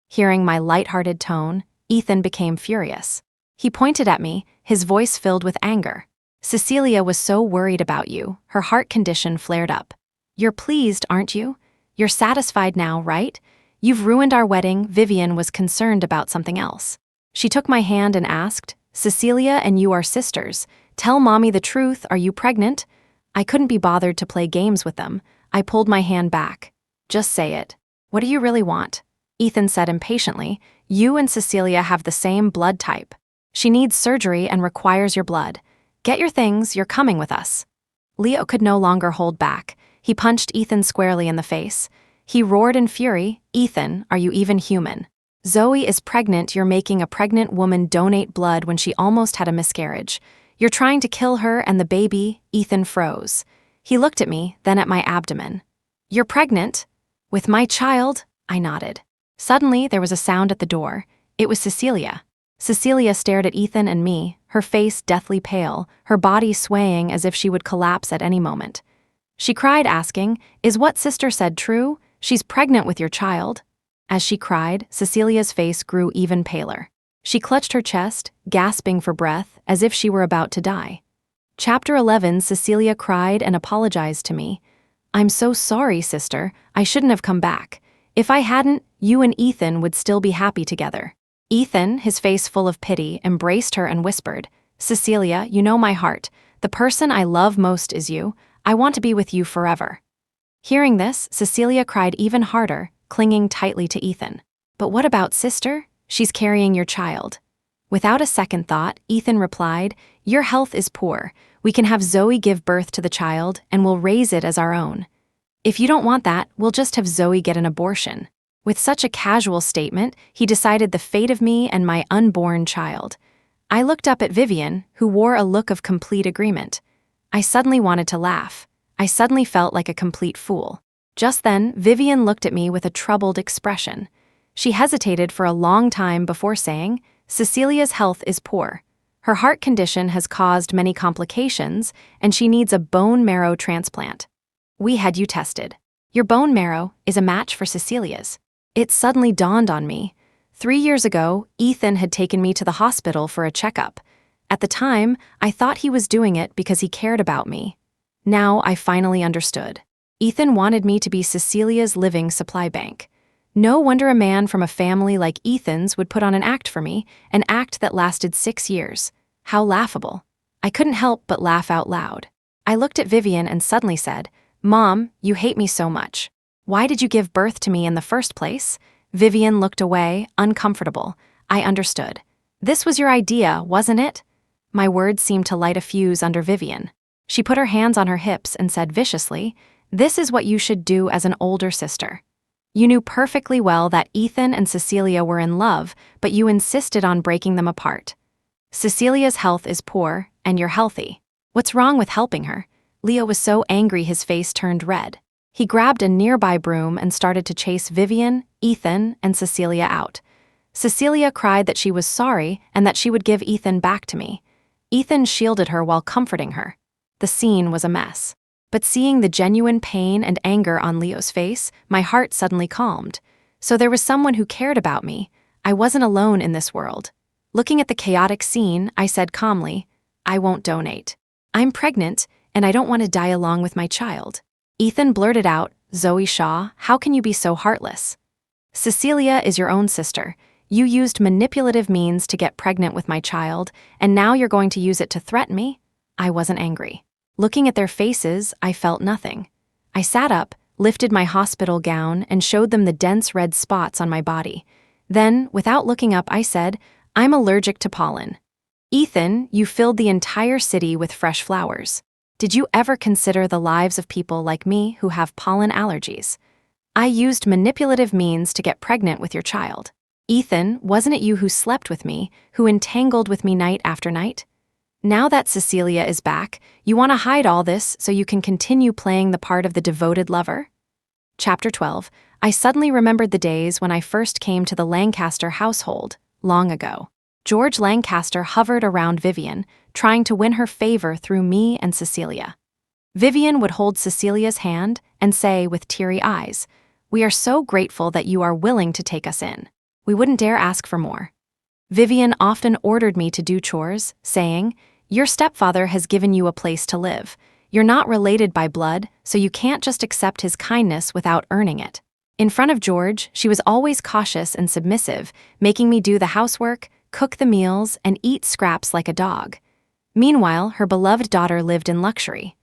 Speaker 1: Hearing my light-hearted tone, Ethan became furious. He pointed at me, his voice filled with anger. "Cecilia was so worried about you, her heart condition flared up. You're pleased, aren't you? You're satisfied now, right? You've ruined our wedding." Vivian was concerned about something else. She took my hand and asked, "Cecilia and you are sisters. Tell mommy the truth, are you pregnant?" I couldn't be bothered to play games with them. I pulled my hand back. "Just say it. What do you really want?" Ethan said impatiently, "You and Cecilia have the same blood type. She needs surgery and requires your blood. Get your things, you're coming with us." Leo could no longer hold back. He punched Ethan squarely in the face. He roared in fury, "Ethan, are you even human? Zoey is pregnant. You're making a pregnant woman donate blood when she almost had a miscarriage. You're trying to kill her and the baby." Ethan froze. He looked at me, then at my abdomen. "You're pregnant? With my child?" I nodded. Suddenly, there was a sound at the door. It was Cecilia. Cecilia stared at Ethan and me, her face deathly pale, her body swaying as if she would collapse at any moment. She cried, asking, "Is what sister said true? She's pregnant with your child." As she cried, Cecilia's face grew even paler. She clutched her chest, gasping for breath, as if she were about to die. Chapter 11. Cecilia cried and apologized to me. "I'm so sorry, sister. I shouldn't have come back. If I hadn't, you and Ethan would still be happy together." Ethan, his face full of pity, embraced her and whispered, "Cecilia, you know my heart. The person I love most is you. I want to be with you forever." Hearing this, Cecilia cried even harder, clinging tightly to Ethan. "But what about sister? She's carrying your child." Without a second thought, Ethan replied, "Your health is poor. We can have Zoey give birth to the child, and we'll raise it as our own. If you don't want that, we'll just have Zoey get an abortion." With such a casual statement, he decided the fate of me and my unborn child. I looked up at Vivian, who wore a look of complete agreement. I suddenly wanted to laugh. I suddenly felt like a complete fool. Just then, Vivian looked at me with a troubled expression. She hesitated for a long time before saying, "Cecilia's health is poor. Her heart condition has caused many complications, and she needs a bone marrow transplant. We had you tested. Your bone marrow is a match for Cecilia's." It suddenly dawned on me. 3 years ago, Ethan had taken me to the hospital for a checkup. At the time, I thought he was doing it because he cared about me. Now I finally understood. Ethan wanted me to be Cecilia's living supply bank. No wonder a man from a family like Ethan's would put on an act for me, an act that lasted 6 years. How laughable. I couldn't help but laugh out loud. I looked at Vivian and suddenly said, "Mom, you hate me so much. Why did you give birth to me in the first place?" Vivian looked away, uncomfortable. I understood. "This was your idea, wasn't it?" My words seemed to light a fuse under Vivian. She put her hands on her hips and said viciously, "This is what you should do as an older sister. You knew perfectly well that Ethan and Cecilia were in love, but you insisted on breaking them apart. Cecilia's health is poor, and you're healthy. What's wrong with helping her?" Leo was so angry his face turned red. He grabbed a nearby broom and started to chase Vivian, Ethan, and Cecilia out. Cecilia cried that she was sorry and that she would give Ethan back to me. Ethan shielded her while comforting her. The scene was a mess. But seeing the genuine pain and anger on Leo's face, my heart suddenly calmed. So there was someone who cared about me. I wasn't alone in this world. Looking at the chaotic scene, I said calmly, "I won't donate. I'm pregnant, and I don't want to die along with my child." Ethan blurted out, "Zoey Shaw, how can you be so heartless? Cecilia is your own sister. You used manipulative means to get pregnant with my child, and now you're going to use it to threaten me?" I wasn't angry. Looking at their faces, I felt nothing. I sat up, lifted my hospital gown, and showed them the dense red spots on my body. Then, without looking up, I said, "I'm allergic to pollen. Ethan, you filled the entire city with fresh flowers. Did you ever consider the lives of people like me who have pollen allergies? I used manipulative means to get pregnant with your child. Ethan, wasn't it you who slept with me, who entangled with me night after night? Now that Cecilia is back, you want to hide all this so you can continue playing the part of the devoted lover?" Chapter 12. I suddenly remembered the days when I first came to the Lancaster household, long ago. George Lancaster hovered around Vivian, trying to win her favor through me and Cecilia. Vivian would hold Cecilia's hand and say with teary eyes, "We are so grateful that you are willing to take us in. We wouldn't dare ask for more." Vivian often ordered me to do chores, saying, "Your stepfather has given you a place to live. You're not related by blood, so you can't just accept his kindness without earning it." In front of George, she was always cautious and submissive, making me do the housework, cook the meals, and eat scraps like a dog. Meanwhile, her beloved daughter lived in luxury.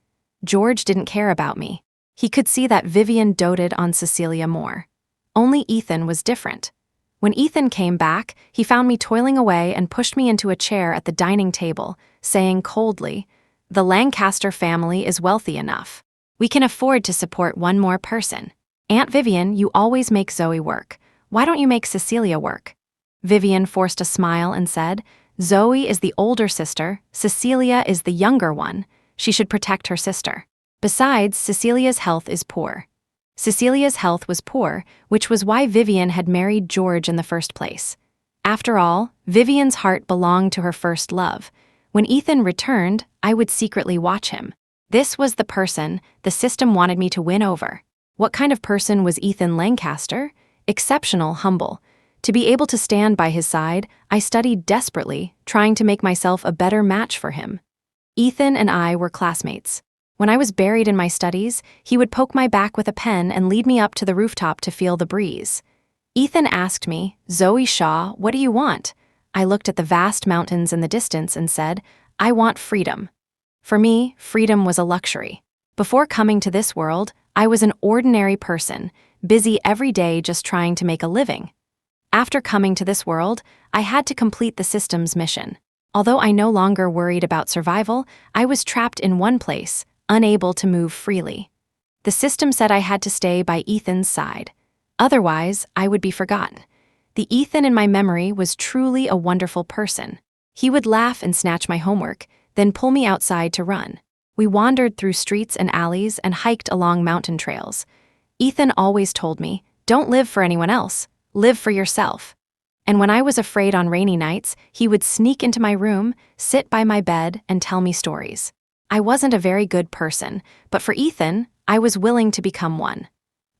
Speaker 1: George didn't care about me. He could see that Vivian doted on Cecilia more. Only Ethan was different. When Ethan came back, he found me toiling away and pushed me into a chair at the dining table, saying coldly, "The Lancaster family is wealthy enough. We can afford to support one more person. Aunt Vivian, you always make Zoey work. Why don't you make Cecilia work?" Vivian forced a smile and said, "Zoey is the older sister, Cecilia is the younger one. She should protect her sister. Besides, Cecilia's health is poor." Cecilia's health was poor, which was why Vivian had married George in the first place. After all, Vivian's heart belonged to her first love. When Ethan returned, I would secretly watch him. This was the person the system wanted me to win over. What kind of person was Ethan Lancaster? Exceptional, humble. To be able to stand by his side, I studied desperately, trying to make myself a better match for him. Ethan and I were classmates. When I was buried in my studies, he would poke my back with a pen and lead me up to the rooftop to feel the breeze. Ethan asked me, "Zoey Shaw, what do you want?" I looked at the vast mountains in the distance and said, "I want freedom." For me, freedom was a luxury. Before coming to this world, I was an ordinary person, busy every day just trying to make a living. After coming to this world, I had to complete the system's mission. Although I no longer worried about survival, I was trapped in one place, unable to move freely. The system said I had to stay by Ethan's side. Otherwise, I would be forgotten. The Ethan in my memory was truly a wonderful person. He would laugh and snatch my homework, then pull me outside to run. We wandered through streets and alleys and hiked along mountain trails. Ethan always told me, "Don't live for anyone else, live for yourself." And when I was afraid on rainy nights, he would sneak into my room, sit by my bed, and tell me stories. I wasn't a very good person, but for Ethan, I was willing to become one.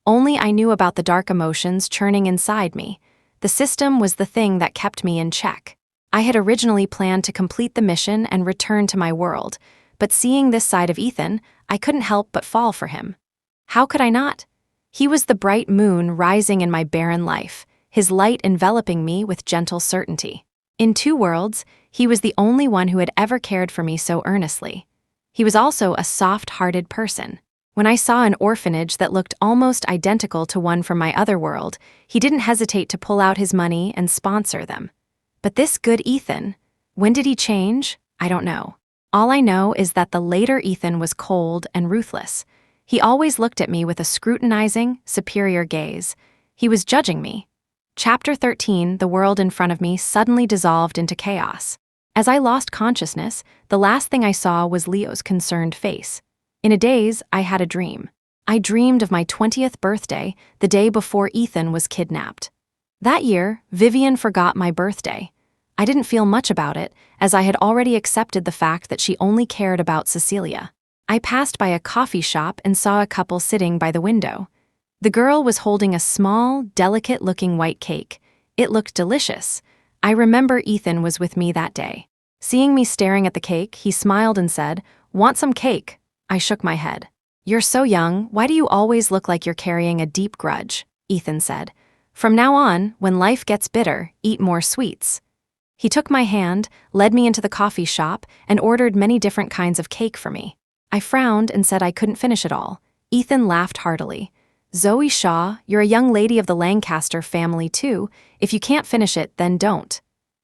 Speaker 1: Only I knew about the dark emotions churning inside me. The system was the thing that kept me in check. I had originally planned to complete the mission and return to my world, but seeing this side of Ethan, I couldn't help but fall for him. How could I not? He was the bright moon rising in my barren life, his light enveloping me with gentle certainty. In two worlds, he was the only one who had ever cared for me so earnestly. He was also a soft-hearted person. When I saw an orphanage that looked almost identical to one from my other world, he didn't hesitate to pull out his money and sponsor them. But this good Ethan, when did he change? I don't know. All I know is that the later Ethan was cold and ruthless. He always looked at me with a scrutinizing, superior gaze. He was judging me. Chapter 13, the world in front of me suddenly dissolved into chaos. As I lost consciousness, the last thing I saw was Leo's concerned face. In a daze, I had a dream. I dreamed of my 20th birthday, the day before Ethan was kidnapped. That year, Vivian forgot my birthday. I didn't feel much about it, as I had already accepted the fact that she only cared about Cecilia. I passed by a coffee shop and saw a couple sitting by the window. The girl was holding a small, delicate-looking white cake. It looked delicious. I remember Ethan was with me that day. Seeing me staring at the cake, he smiled and said, "Want some cake?" I shook my head. "You're so young, why do you always look like you're carrying a deep grudge?" Ethan said. "From now on, when life gets bitter, eat more sweets." He took my hand, led me into the coffee shop, and ordered many different kinds of cake for me. I frowned and said I couldn't finish it all. Ethan laughed heartily. "Zoey Shaw, you're a young lady of the Lancaster family too. If you can't finish it, then don't."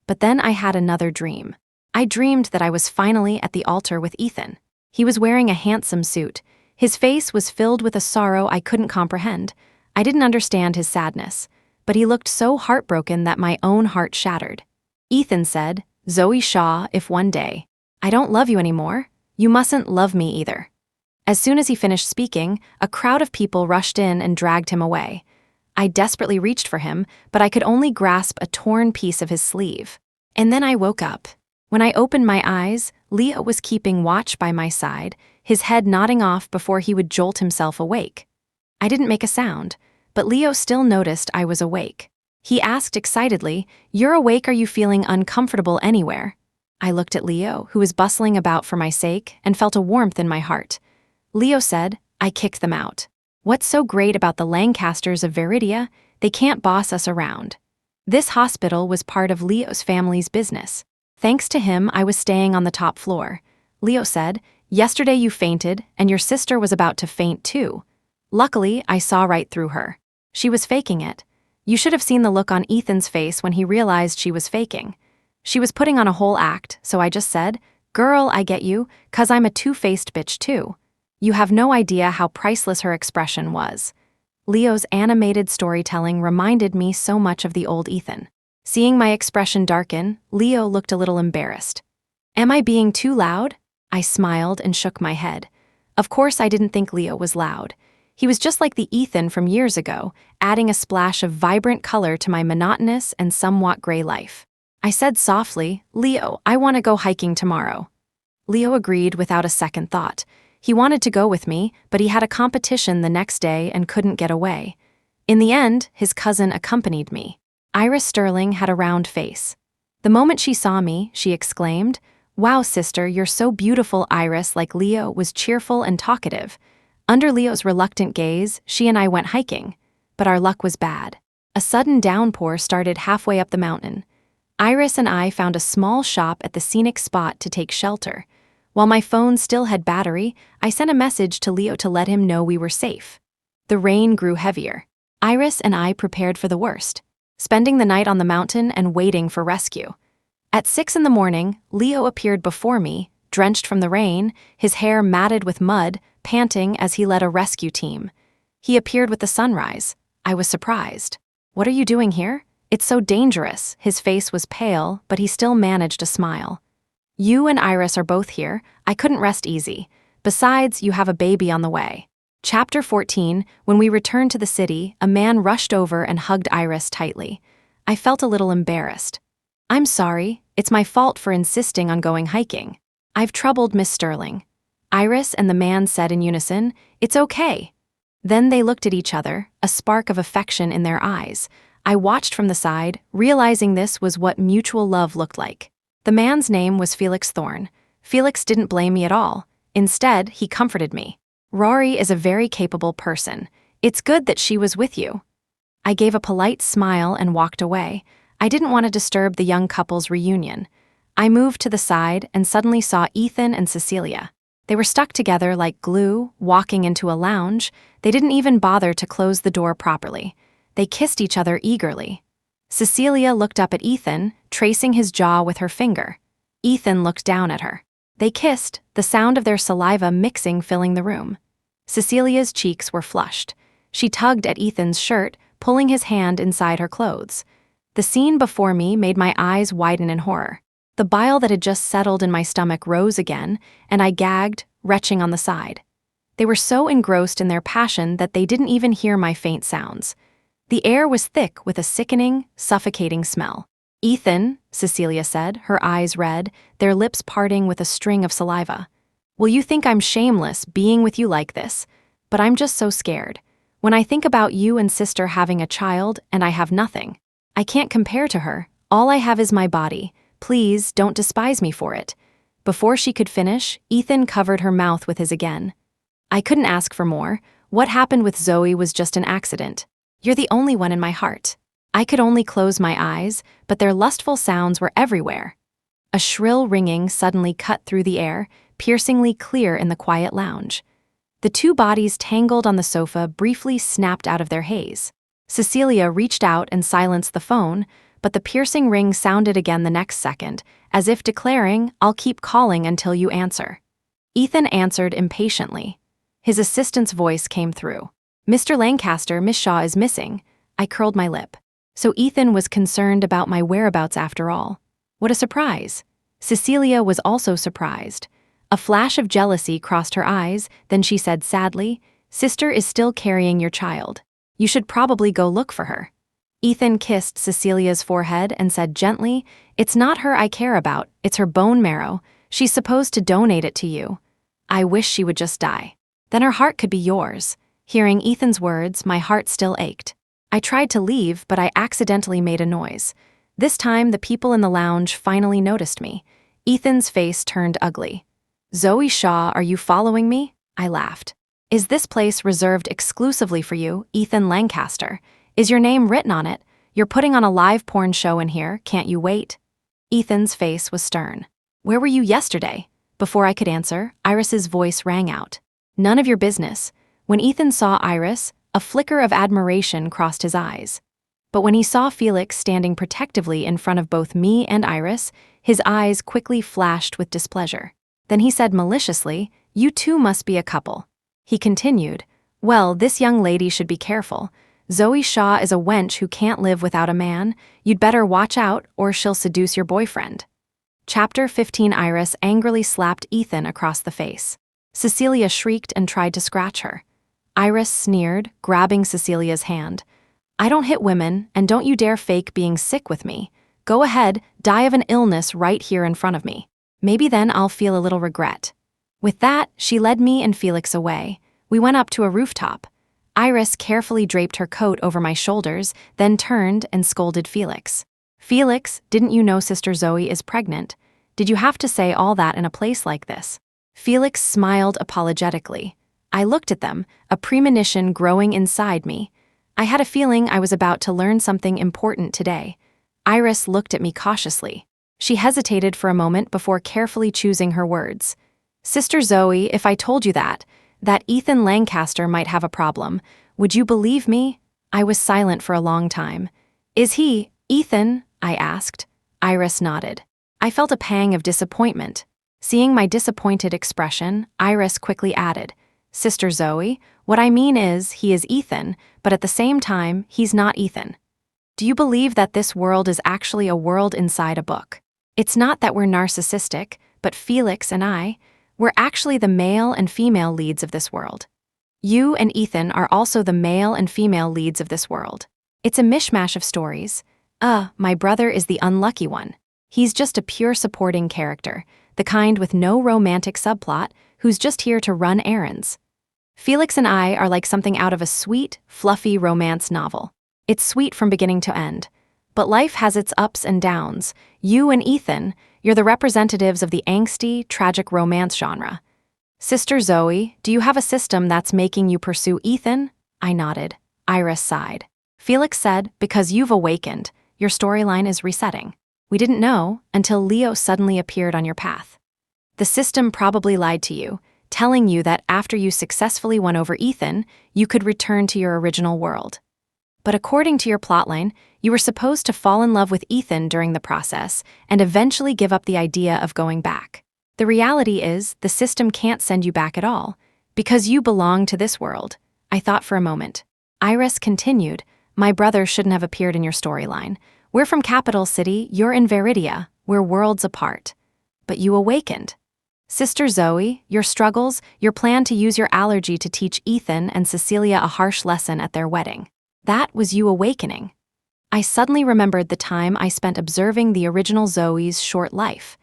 Speaker 1: But then I had another dream. I dreamed that I was finally at the altar with Ethan. He was wearing a handsome suit. His face was filled with a sorrow I couldn't comprehend. I didn't understand his sadness, but he looked so heartbroken that my own heart shattered. Ethan said, "Zoey Shaw, if one day I don't love you anymore, you mustn't love me either." As soon as he finished speaking, a crowd of people rushed in and dragged him away. I desperately reached for him, but I could only grasp a torn piece of his sleeve. And then I woke up. When I opened my eyes, Leo was keeping watch by my side, his head nodding off before he would jolt himself awake. I didn't make a sound, but Leo still noticed I was awake. He asked excitedly, "You're awake, are you feeling uncomfortable anywhere?" I looked at Leo, who was bustling about for my sake, and felt a warmth in my heart. Leo said, "I kicked them out. What's so great about the Lancasters of Veridia? They can't boss us around." This hospital was part of Leo's family's business. Thanks to him, I was staying on the top floor. Leo said, "Yesterday you fainted, and your sister was about to faint too." Luckily, I saw right through her. She was faking it. You should have seen the look on Ethan's face when he realized she was faking. She was putting on a whole act, so I just said, "Girl, I get you, 'cause I'm a two-faced bitch too." You have no idea how priceless her expression was. Leo's animated storytelling reminded me so much of the old Ethan. Seeing my expression darken, Leo looked a little embarrassed. "Am I being too loud?" I smiled and shook my head. Of course I didn't think Leo was loud. He was just like the Ethan from years ago, adding a splash of vibrant color to my monotonous and somewhat gray life. I said softly, "Leo, I want to go hiking tomorrow." Leo agreed without a second thought. He wanted to go with me, but he had a competition the next day and couldn't get away. In the end, his cousin accompanied me. Iris Sterling had a round face. The moment she saw me, she exclaimed, "Wow, sister, you're so beautiful." Iris, like Leo, was cheerful and talkative. Under Leo's reluctant gaze, she and I went hiking. But our luck was bad. A sudden downpour started halfway up the mountain. Iris and I found a small shop at the scenic spot to take shelter. While my phone still had battery, I sent a message to Leo to let him know we were safe. The rain grew heavier. Iris and I prepared for the worst, spending the night on the mountain and waiting for rescue. At 6 in the morning, Leo appeared before me, drenched from the rain, his hair matted with mud, panting as he led a rescue team. He appeared with the sunrise. I was surprised. "What are you doing here? It's so dangerous." His face was pale, but he still managed a smile. "You and Iris are both here. I couldn't rest easy. Besides, you have a baby on the way." Chapter 14. When we returned to the city, a man rushed over and hugged Iris tightly. I felt a little embarrassed. "I'm sorry. It's my fault for insisting on going hiking. I've troubled Miss Sterling." Iris and the man said in unison, "It's okay." Then they looked at each other, a spark of affection in their eyes. I watched from the side, realizing this was what mutual love looked like. The man's name was Felix Thorne. Felix didn't blame me at all. Instead, he comforted me. "Rory is a very capable person. It's good that she was with you." I gave a polite smile and walked away. I didn't want to disturb the young couple's reunion. I moved to the side and suddenly saw Ethan and Cecilia. They were stuck together like glue, walking into a lounge. They didn't even bother to close the door properly. They kissed each other eagerly. Cecilia looked up at Ethan, tracing his jaw with her finger. Ethan looked down at her. They kissed, the sound of their saliva mixing filling the room. Cecilia's cheeks were flushed. She tugged at Ethan's shirt, pulling his hand inside her clothes. The scene before me made my eyes widen in horror. The bile that had just settled in my stomach rose again, and I gagged, retching on the side. They were so engrossed in their passion that they didn't even hear my faint sounds. The air was thick with a sickening, suffocating smell. "Ethan," Cecilia said, her eyes red, their lips parting with a string of saliva. "Well, you think I'm shameless being with you like this, but I'm just so scared. When I think about you and sister having a child and I have nothing. I can't compare to her. All I have is my body. Please, don't despise me for it." Before she could finish, Ethan covered her mouth with his again. I couldn't ask for more. What happened with Zoey was just an accident. You're the only one in my heart. I could only close my eyes, but their lustful sounds were everywhere. A shrill ringing suddenly cut through the air, piercingly clear in the quiet lounge. The two bodies tangled on the sofa briefly snapped out of their haze. Cecilia reached out and silenced the phone, but the piercing ring sounded again the next second, as if declaring, "I'll keep calling until you answer." Ethan answered impatiently. His assistant's voice came through. "Mr. Lancaster, Miss Shaw is missing." I curled my lip. So Ethan was concerned about my whereabouts after all. What a surprise. Cecilia was also surprised. A flash of jealousy crossed her eyes, then she said sadly, "Sister is still carrying your child. You should probably go look for her." Ethan kissed Cecilia's forehead and said gently, "It's not her I care about, it's her bone marrow. She's supposed to donate it to you. I wish she would just die. Then her heart could be yours." Hearing Ethan's words, my heart still ached. I tried to leave, but I accidentally made a noise. This time, the people in the lounge finally noticed me. Ethan's face turned ugly. "Zoey Shaw, are you following me?" I laughed. "Is this place reserved exclusively for you, Ethan Lancaster? Is your name written on it? You're putting on a live porn show in here, can't you wait?" Ethan's face was stern. "Where were you yesterday?" Before I could answer, Iris's voice rang out. "None of your business." When Ethan saw Iris, a flicker of admiration crossed his eyes. But when he saw Felix standing protectively in front of both me and Iris, his eyes quickly flashed with displeasure. Then he said maliciously, "You two must be a couple." He continued, "Well, this young lady should be careful. Zoey Shaw is a wench who can't live without a man. You'd better watch out or she'll seduce your boyfriend." Chapter 15. Iris angrily slapped Ethan across the face. Cecilia shrieked and tried to scratch her. Iris sneered, grabbing Cecilia's hand. I don't hit women, and don't you dare fake being sick with me. Go ahead, die of an illness right here in front of me. Maybe then I'll feel a little regret. With that, she led me and Felix away. We went up to a rooftop. Iris carefully draped her coat over my shoulders, then turned and scolded Felix. Felix, didn't you know Sister Zoey is pregnant? Did you have to say all that in a place like this? Felix smiled apologetically. I looked at them, a premonition growing inside me. I had a feeling I was about to learn something important today. Iris looked at me cautiously. She hesitated for a moment before carefully choosing her words. Sister Zoey, if I told you that Ethan Lancaster might have a problem, would you believe me? I was silent for a long time. Is he, Ethan? I asked. Iris nodded. I felt a pang of disappointment. Seeing my disappointed expression, Iris quickly added, Sister Zoey, what I mean is he is Ethan, but at the same time, he's not Ethan. Do you believe that this world is actually a world inside a book? It's not that we're narcissistic, but Felix and I, we're actually the male and female leads of this world. You and Ethan are also the male and female leads of this world. It's a mishmash of stories. My brother is the unlucky one. He's just a pure supporting character, the kind with no romantic subplot, who's just here to run errands. Felix and I are like something out of a sweet, fluffy romance novel. It's sweet from beginning to end. But life has its ups and downs. You and Ethan, you're the representatives of the angsty, tragic romance genre. Sister Zoey, do you have a system that's making you pursue Ethan? I nodded. Iris sighed. Felix said, because you've awakened, your storyline is resetting. We didn't know until Leo suddenly appeared on your path. The system probably lied to you, telling you that after you successfully won over Ethan, you could return to your original world. But according to your plotline, you were supposed to fall in love with Ethan during the process and eventually give up the idea of going back. The reality is, the system can't send you back at all, because you belong to this world. I thought for a moment. Iris continued, my brother shouldn't have appeared in your storyline. We're from Capital City, you're in Veridia, we're worlds apart. But you awakened. Sister Zoey, your struggles, your plan to use your allergy to teach Ethan and Cecilia a harsh lesson at their wedding. That was you awakening. I suddenly remembered the time I spent observing the original Zoey's short life.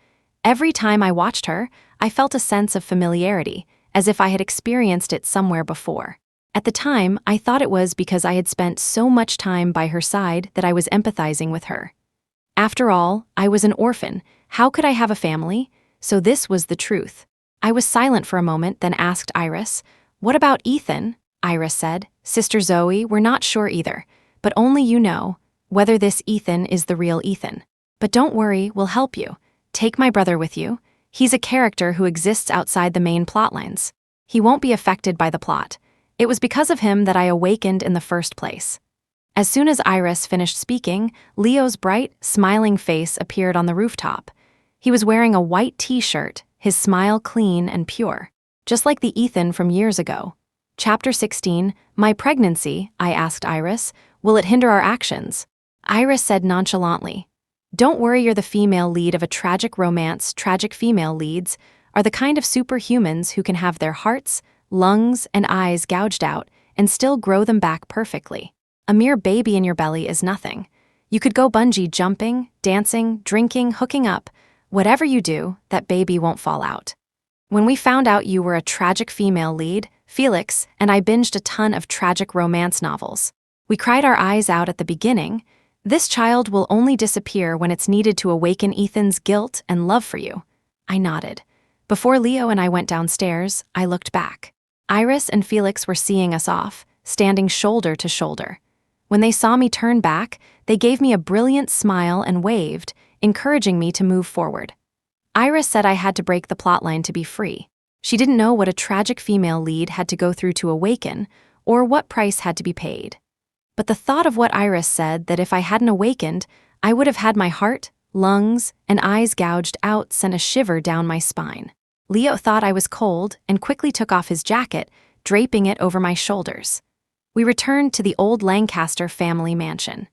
Speaker 1: Every time I watched her, I felt a sense of familiarity, as if I had experienced it somewhere before. At the time, I thought it was because I had spent so much time by her side that I was empathizing with her. After all, I was an orphan. How could I have a family? So this was the truth. I was silent for a moment, then asked Iris, what about Ethan? Iris said, Sister Zoey, we're not sure either, but only you know whether this Ethan is the real Ethan. But don't worry, we'll help you. Take my brother with you. He's a character who exists outside the main plotlines. He won't be affected by the plot. It was because of him that I awakened in the first place. As soon as Iris finished speaking, Leo's bright, smiling face appeared on the rooftop. He was wearing a white t-shirt, his smile clean and pure, just like the Ethan from years ago. Chapter 16, My Pregnancy, I asked Iris, will it hinder our actions? Iris said nonchalantly, don't worry, you're the female lead of a tragic romance. Tragic female leads are the kind of superhumans who can have their hearts, lungs, and eyes gouged out and still grow them back perfectly. A mere baby in your belly is nothing. You could go bungee jumping, dancing, drinking, hooking up. Whatever you do, that baby won't fall out. When we found out you were a tragic female lead, Felix and I binged a ton of tragic romance novels. We cried our eyes out at the beginning. This child will only disappear when it's needed to awaken Ethan's guilt and love for you. I nodded. Before Leo and I went downstairs, I looked back. Iris and Felix were seeing us off, standing shoulder to shoulder. When they saw me turn back, they gave me a brilliant smile and waved, encouraging me to move forward. Iris said I had to break the plotline to be free. She didn't know what a tragic female lead had to go through to awaken, or what price had to be paid. But the thought of what Iris said, that if I hadn't awakened, I would have had my heart, lungs, and eyes gouged out, sent a shiver down my spine. Leo thought I was cold and quickly took off his jacket, draping it over my shoulders. We returned to the old Lancaster family mansion.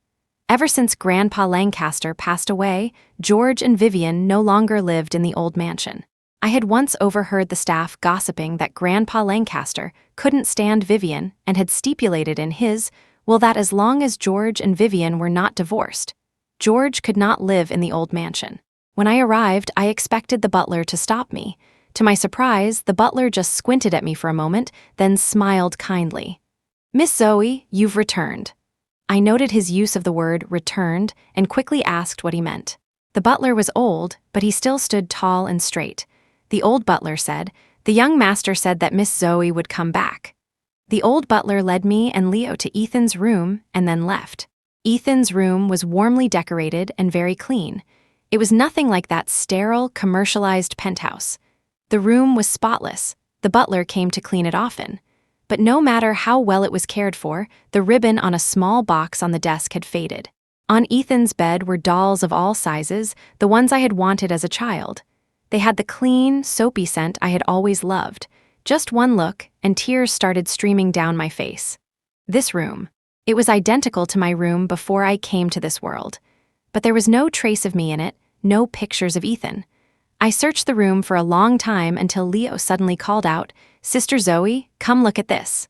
Speaker 1: Ever since Grandpa Lancaster passed away, George and Vivian no longer lived in the old mansion. I had once overheard the staff gossiping that Grandpa Lancaster couldn't stand Vivian and had stipulated in his will that as long as George and Vivian were not divorced, George could not live in the old mansion. When I arrived, I expected the butler to stop me. To my surprise, the butler just squinted at me for a moment, then smiled kindly. "Miss Zoey, you've returned." I noted his use of the word returned and quickly asked what he meant. The butler was old, but he still stood tall and straight. The old butler said, "The young master said that Miss Zoey would come back." The old butler led me and Leo to Ethan's room and then left. Ethan's room was warmly decorated and very clean. It was nothing like that sterile, commercialized penthouse. The room was spotless. The butler came to clean it often. But no matter how well it was cared for, the ribbon on a small box on the desk had faded. On Ethan's bed were dolls of all sizes, the ones I had wanted as a child. They had the clean, soapy scent I had always loved. Just one look, and tears started streaming down my face. This room. It was identical to my room before I came to this world. But there was no trace of me in it, no pictures of Ethan. I searched the room for a long time until Leo suddenly called out, "Sister Zoey, come look at this."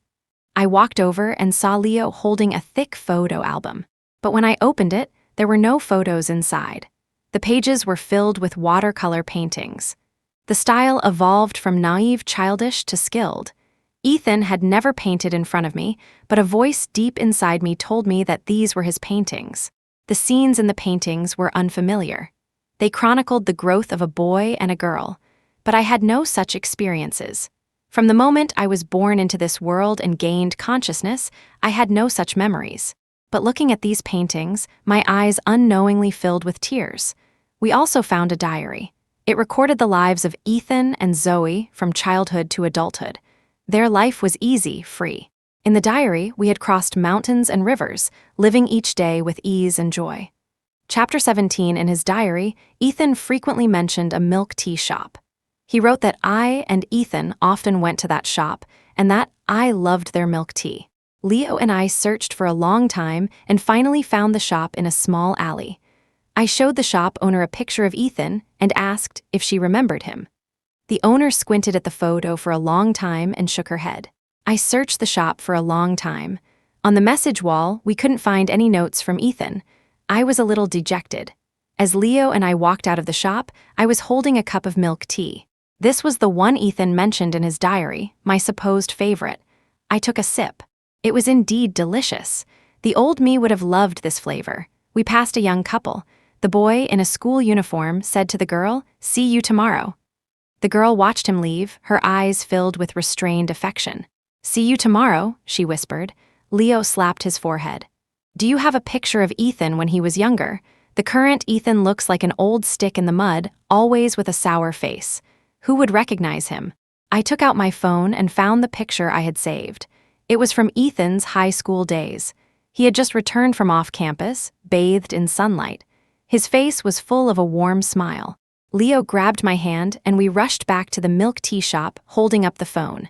Speaker 1: I walked over and saw Leo holding a thick photo album. But when I opened it, there were no photos inside. The pages were filled with watercolor paintings. The style evolved from naive childish to skilled. Ethan had never painted in front of me, but a voice deep inside me told me that these were his paintings. The scenes in the paintings were unfamiliar. They chronicled the growth of a boy and a girl, but I had no such experiences. From the moment I was born into this world and gained consciousness, I had no such memories. But looking at these paintings, my eyes unknowingly filled with tears. We also found a diary. It recorded the lives of Ethan and Zoey from childhood to adulthood. Their life was easy, free. In the diary, we had crossed mountains and rivers, living each day with ease and joy. Chapter 17 in his diary, Ethan frequently mentioned a milk tea shop. He wrote that I and Ethan often went to that shop, and that I loved their milk tea. Leo and I searched for a long time and finally found the shop in a small alley. I showed the shop owner a picture of Ethan and asked if she remembered him. The owner squinted at the photo for a long time and shook her head. I searched the shop for a long time. On the message wall, we couldn't find any notes from Ethan. I was a little dejected. As Leo and I walked out of the shop, I was holding a cup of milk tea. This was the one Ethan mentioned in his diary, my supposed favorite. I took a sip. It was indeed delicious. The old me would have loved this flavor. We passed a young couple. The boy, in a school uniform, said to the girl, "See you tomorrow." The girl watched him leave, her eyes filled with restrained affection. "See you tomorrow," she whispered. Leo slapped his forehead. "Do you have a picture of Ethan when he was younger? The current Ethan looks like an old stick in the mud, always with a sour face. Who would recognize him?" I took out my phone and found the picture I had saved. It was from Ethan's high school days. He had just returned from off campus, bathed in sunlight. His face was full of a warm smile. Leo grabbed my hand and we rushed back to the milk tea shop, holding up the phone.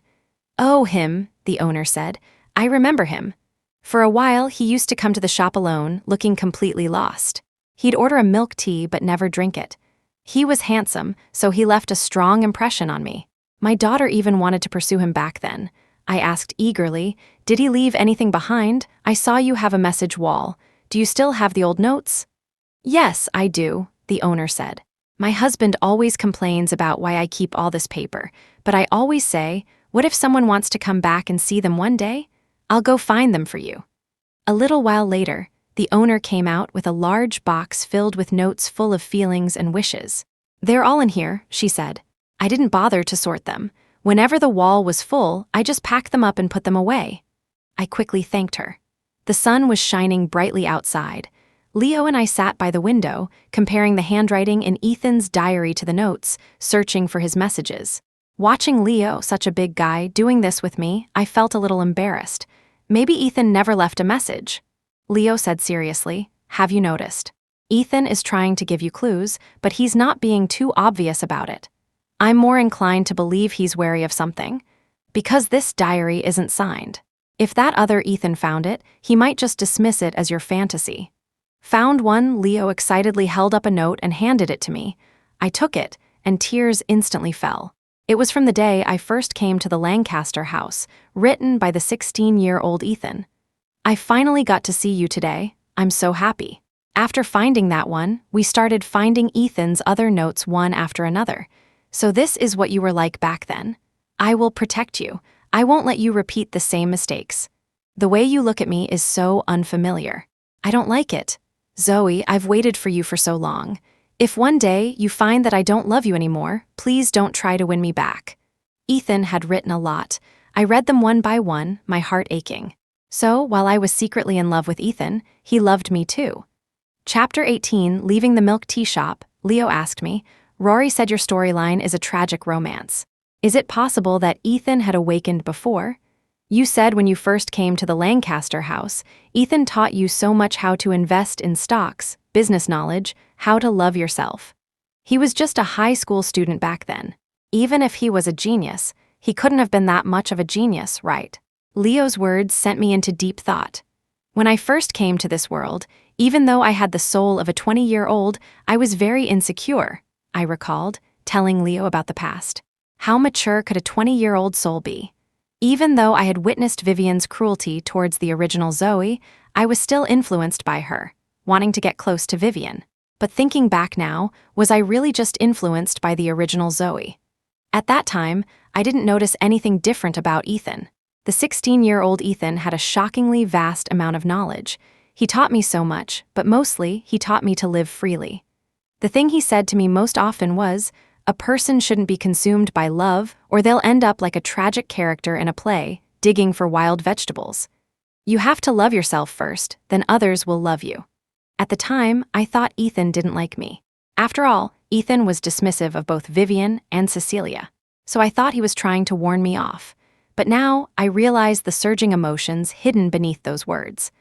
Speaker 1: "Oh, him," the owner said. "I remember him. For a while, he used to come to the shop alone, looking completely lost. He'd order a milk tea but never drink it. He was handsome, so he left a strong impression on me. My daughter even wanted to pursue him back then." I asked eagerly, "Did he leave anything behind? I saw you have a message wall. Do you still have the old notes?" "Yes, I do," the owner said. "My husband always complains about why I keep all this paper, but I always say, what if someone wants to come back and see them one day? I'll go find them for you." A little while later, the owner came out with a large box filled with notes full of feelings and wishes. "They're all in here," she said. "I didn't bother to sort them. Whenever the wall was full, I just packed them up and put them away." I quickly thanked her. The sun was shining brightly outside. Leo and I sat by the window, comparing the handwriting in Ethan's diary to the notes, searching for his messages. Watching Leo, such a big guy, doing this with me, I felt a little embarrassed. Maybe Ethan never left a message. Leo said seriously, "Have you noticed? Ethan is trying to give you clues, but he's not being too obvious about it. I'm more inclined to believe he's wary of something. Because this diary isn't signed. If that other Ethan found it, he might just dismiss it as your fantasy." "Found one," Leo excitedly held up a note and handed it to me. I took it, and tears instantly fell. It was from the day I first came to the Lancaster house, written by the 16-year-old Ethan. I finally got to see you today. I'm so happy. After finding that one, we started finding Ethan's other notes one after another. So this is what you were like back then. I will protect you. I won't let you repeat the same mistakes. The way you look at me is so unfamiliar. I don't like it. Zoey, I've waited for you for so long. If one day you find that I don't love you anymore, please don't try to win me back. Ethan had written a lot. I read them one by one, my heart aching. So, while I was secretly in love with Ethan, he loved me too. Chapter 18, Leaving the Milk Tea Shop, Leo asked me, Rory said your storyline is a tragic romance. Is it possible that Ethan had awakened before? You said when you first came to the Lancaster house, Ethan taught you so much how to invest in stocks, business knowledge, how to love yourself. He was just a high school student back then. Even if he was a genius, he couldn't have been that much of a genius, right? Leo's words sent me into deep thought. When I first came to this world, even though I had the soul of a 20-year-old, I was very insecure, I recalled, telling Leo about the past. How mature could a 20-year-old soul be? Even though I had witnessed Vivian's cruelty towards the original Zoey, I was still influenced by her, wanting to get close to Vivian. But thinking back now, was I really just influenced by the original Zoey? At that time, I didn't notice anything different about Ethan. The 16-year-old Ethan had a shockingly vast amount of knowledge. He taught me so much, but mostly he taught me to live freely. The thing he said to me most often was, a person shouldn't be consumed by love, or they'll end up like a tragic character in a play, digging for wild vegetables. You have to love yourself first, then others will love you. At the time, I thought Ethan didn't like me. After all, Ethan was dismissive of both Vivian and Cecilia, so I thought he was trying to warn me off. But now, I realize the surging emotions hidden beneath those words.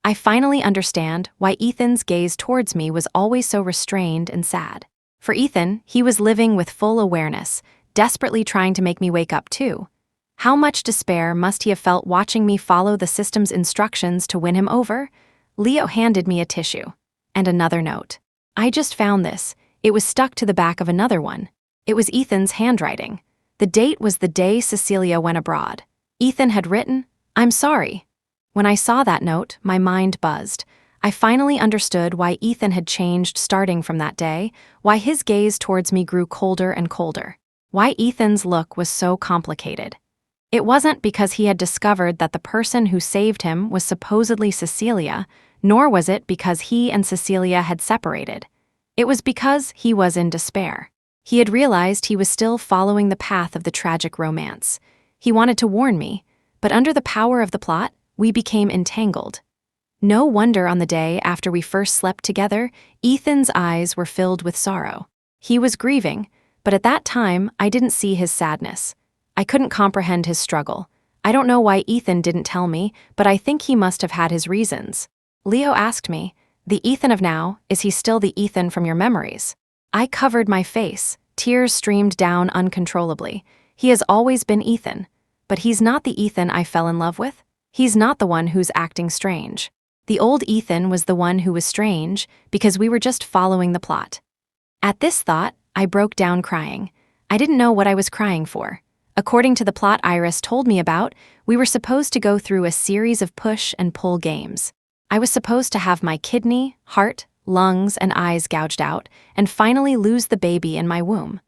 Speaker 1: I finally understand why Ethan's gaze towards me was always so restrained and sad. For Ethan, he was living with full awareness, desperately trying to make me wake up too. How much despair must he have felt watching me follow the system's instructions to win him over? Leo handed me a tissue. And another note. I just found this. It was stuck to the back of another one. It was Ethan's handwriting. The date was the day Cecilia went abroad. Ethan had written, "I'm sorry." When I saw that note, my mind buzzed. I finally understood why Ethan had changed starting from that day, why his gaze towards me grew colder and colder, why Ethan's look was so complicated. It wasn't because he had discovered that the person who saved him was supposedly Cecilia, nor was it because he and Cecilia had separated. It was because he was in despair. He had realized he was still following the path of the tragic romance. He wanted to warn me, but under the power of the plot, we became entangled. No wonder on the day after we first slept together, Ethan's eyes were filled with sorrow. He was grieving, but at that time, I didn't see his sadness. I couldn't comprehend his struggle. I don't know why Ethan didn't tell me, but I think he must have had his reasons. Leo asked me, "The Ethan of now, is he still the Ethan from your memories?" I covered my face. Tears streamed down uncontrollably. He has always been Ethan, but he's not the Ethan I fell in love with. He's not the one who's acting strange. The old Ethan was the one who was strange because we were just following the plot. At this thought, I broke down crying. I didn't know what I was crying for. According to the plot Iris told me about, we were supposed to go through a series of push and pull games. I was supposed to have my kidney, heart, lungs, and eyes gouged out, and finally lose the baby in my womb.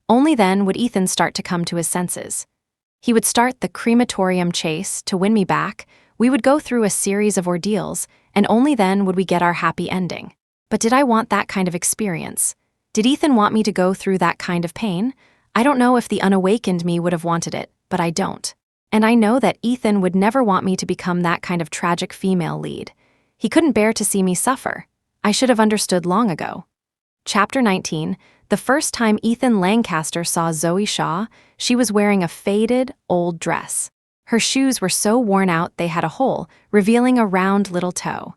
Speaker 1: Only then would Ethan start to come to his senses. He would start the crematorium chase to win me back. We would go through a series of ordeals, and only then would we get our happy ending. But did I want that kind of experience? Did Ethan want me to go through that kind of pain? I don't know if the unawakened me would have wanted it, but I don't. And I know that Ethan would never want me to become that kind of tragic female lead. He couldn't bear to see me suffer. I should have understood long ago. Chapter 19, the first time Ethan Lancaster saw Zoey Shaw, she was wearing a faded, old dress. Her shoes were so worn out they had a hole, revealing a round little toe.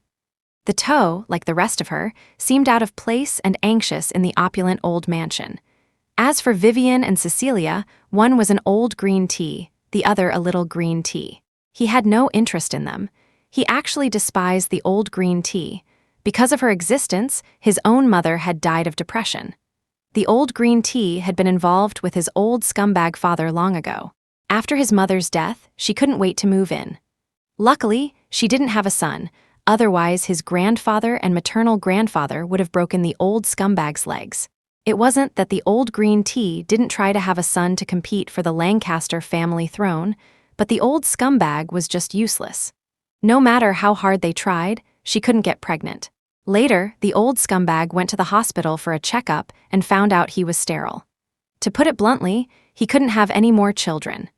Speaker 1: The toe, like the rest of her, seemed out of place and anxious in the opulent old mansion. As for Vivian and Cecilia, one was an old green tea, the other a little green tea. He had no interest in them. He actually despised the old green tea. Because of her existence, his own mother had died of depression. The old green tea had been involved with his old scumbag father long ago. After his mother's death, she couldn't wait to move in. Luckily, she didn't have a son, otherwise his grandfather and maternal grandfather would have broken the old scumbag's legs. It wasn't that the old green tea didn't try to have a son to compete for the Lancaster family throne, but the old scumbag was just useless. No matter how hard they tried, she couldn't get pregnant. Later, the old scumbag went to the hospital for a checkup and found out he was sterile. To put it bluntly, he couldn't have any more children.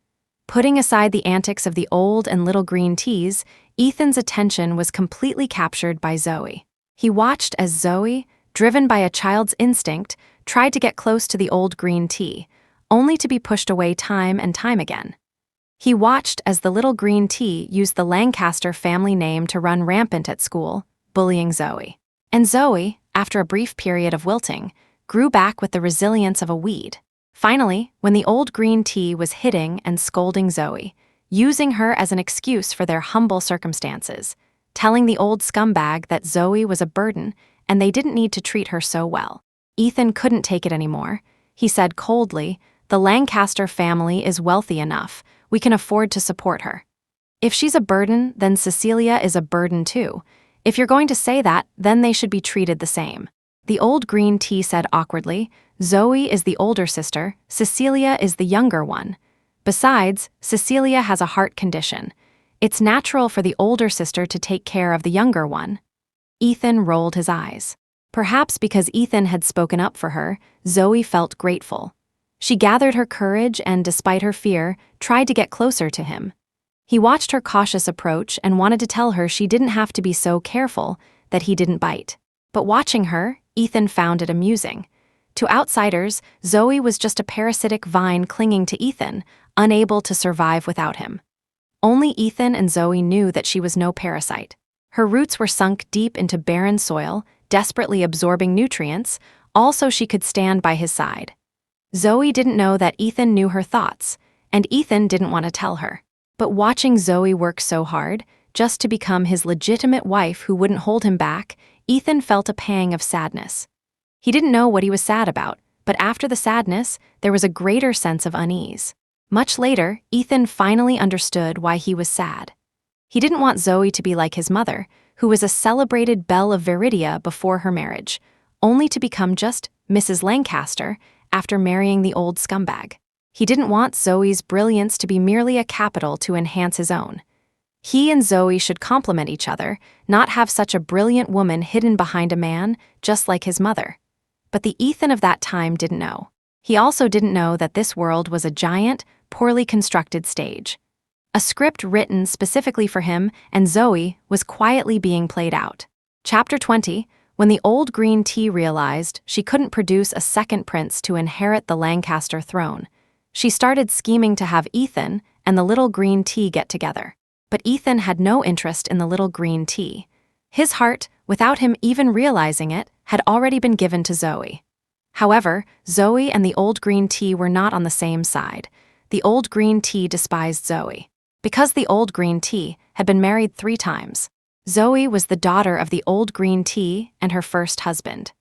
Speaker 1: Putting aside the antics of the old and little green teas, Ethan's attention was completely captured by Zoey. He watched as Zoey, driven by a child's instinct, tried to get close to the old green tea, only to be pushed away time and time again. He watched as the little green tea used the Lancaster family name to run rampant at school, bullying Zoey. And Zoey, after a brief period of wilting, grew back with the resilience of a weed. Finally, when the old green tea was hitting and scolding Zoey, using her as an excuse for their humble circumstances, telling the old scumbag that Zoey was a burden and they didn't need to treat her so well, Ethan couldn't take it anymore. He said coldly, "The Lancaster family is wealthy enough. We can afford to support her. If she's a burden, then Cecilia is a burden too. If you're going to say that, then they should be treated the same." The old green tea said awkwardly, "Zoey is the older sister, Cecilia is the younger one. Besides, Cecilia has a heart condition. It's natural for the older sister to take care of the younger one." Ethan rolled his eyes. Perhaps because Ethan had spoken up for her, Zoey felt grateful. She gathered her courage and, despite her fear, tried to get closer to him. He watched her cautious approach and wanted to tell her she didn't have to be so careful, that he didn't bite. But watching her, Ethan found it amusing. To outsiders, Zoey was just a parasitic vine clinging to Ethan, unable to survive without him. Only Ethan and Zoey knew that she was no parasite. Her roots were sunk deep into barren soil, desperately absorbing nutrients, all so she could stand by his side. Zoey didn't know that Ethan knew her thoughts, and Ethan didn't want to tell her. But watching Zoey work so hard, just to become his legitimate wife who wouldn't hold him back, Ethan felt a pang of sadness. He didn't know what he was sad about, but after the sadness, there was a greater sense of unease. Much later, Ethan finally understood why he was sad. He didn't want Zoey to be like his mother, who was a celebrated belle of Viridia before her marriage, only to become just Mrs. Lancaster after marrying the old scumbag. He didn't want Zoey's brilliance to be merely a capital to enhance his own. He and Zoey should complement each other, not have such a brilliant woman hidden behind a man, just like his mother. But the Ethan of that time didn't know. He also didn't know that this world was a giant, poorly constructed stage. A script written specifically for him and Zoey was quietly being played out. Chapter 20, when the old green tea realized she couldn't produce a second prince to inherit the Lancaster throne, she started scheming to have Ethan and the little green tea get together. But Ethan had no interest in the little green tea. His heart, without him even realizing it, had already been given to Zoey. However, Zoey and the old green tea were not on the same side. The old green tea despised Zoey. Because the old green tea had been married 3 times. Zoey was the daughter of the old green tea and her first husband.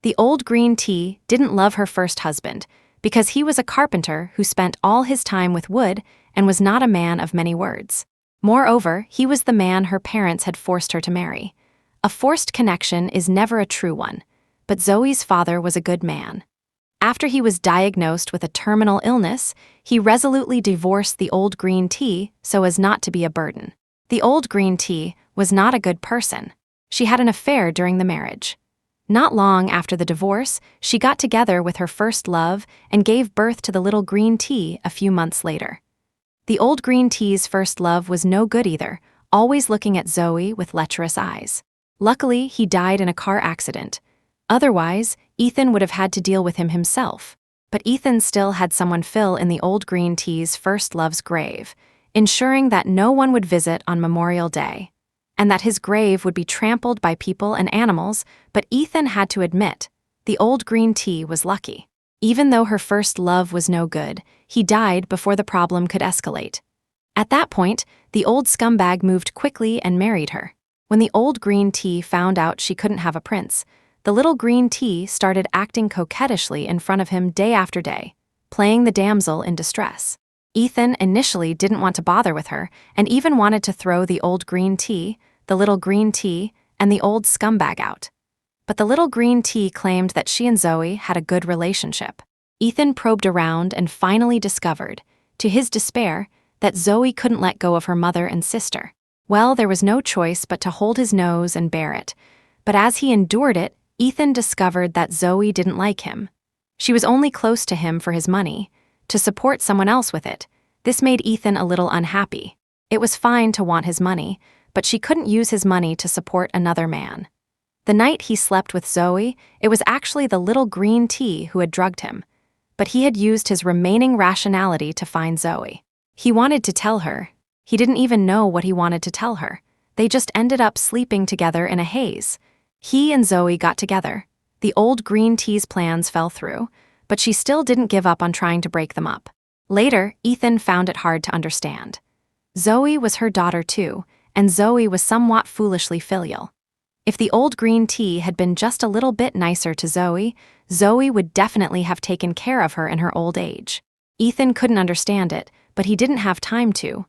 Speaker 1: The old green tea didn't love her first husband because he was a carpenter who spent all his time with wood and was not a man of many words. Moreover, he was the man her parents had forced her to marry. A forced connection is never a true one, but Zoey's father was a good man. After he was diagnosed with a terminal illness, he resolutely divorced the old green tea so as not to be a burden. The old green tea was not a good person. She had an affair during the marriage. Not long after the divorce, she got together with her first love and gave birth to the little green tea a few months later. The old green tea's first love was no good either, always looking at Zoey with lecherous eyes. Luckily, he died in a car accident. Otherwise, Ethan would have had to deal with him himself. But Ethan still had someone fill in the old green tea's first love's grave, ensuring that no one would visit on Memorial Day, and that his grave would be trampled by people and animals, but Ethan had to admit, the old green tea was lucky. Even though her first love was no good, he died before the problem could escalate. At that point, the old scumbag moved quickly and married her. When the old green tea found out she couldn't have a prince, The little green tea started acting coquettishly in front of him day after day, playing the damsel in distress. Ethan initially didn't want to bother with her and even wanted to throw the old green tea, the little green tea, and the old scumbag out. But the little green tea claimed that she and Zoey had a good relationship. Ethan probed around and finally discovered, to his despair, that Zoey couldn't let go of her mother and sister. Well, there was no choice but to hold his nose and bear it. But as he endured it, Ethan discovered that Zoey didn't like him. She was only close to him for his money, to support someone else with it. This made Ethan a little unhappy. It was fine to want his money, but she couldn't use his money to support another man. The night he slept with Zoey, it was actually the little green tea who had drugged him. But he had used his remaining rationality to find Zoey. He wanted to tell her. He didn't even know what he wanted to tell her. They just ended up sleeping together in a haze. He and Zoey got together. The old green tea's plans fell through, but she still didn't give up on trying to break them up. Later, Ethan found it hard to understand. Zoey was her daughter too, and Zoey was somewhat foolishly filial. If the old green tea had been just a little bit nicer to Zoey, Zoey would definitely have taken care of her in her old age. Ethan couldn't understand it, but he didn't have time to.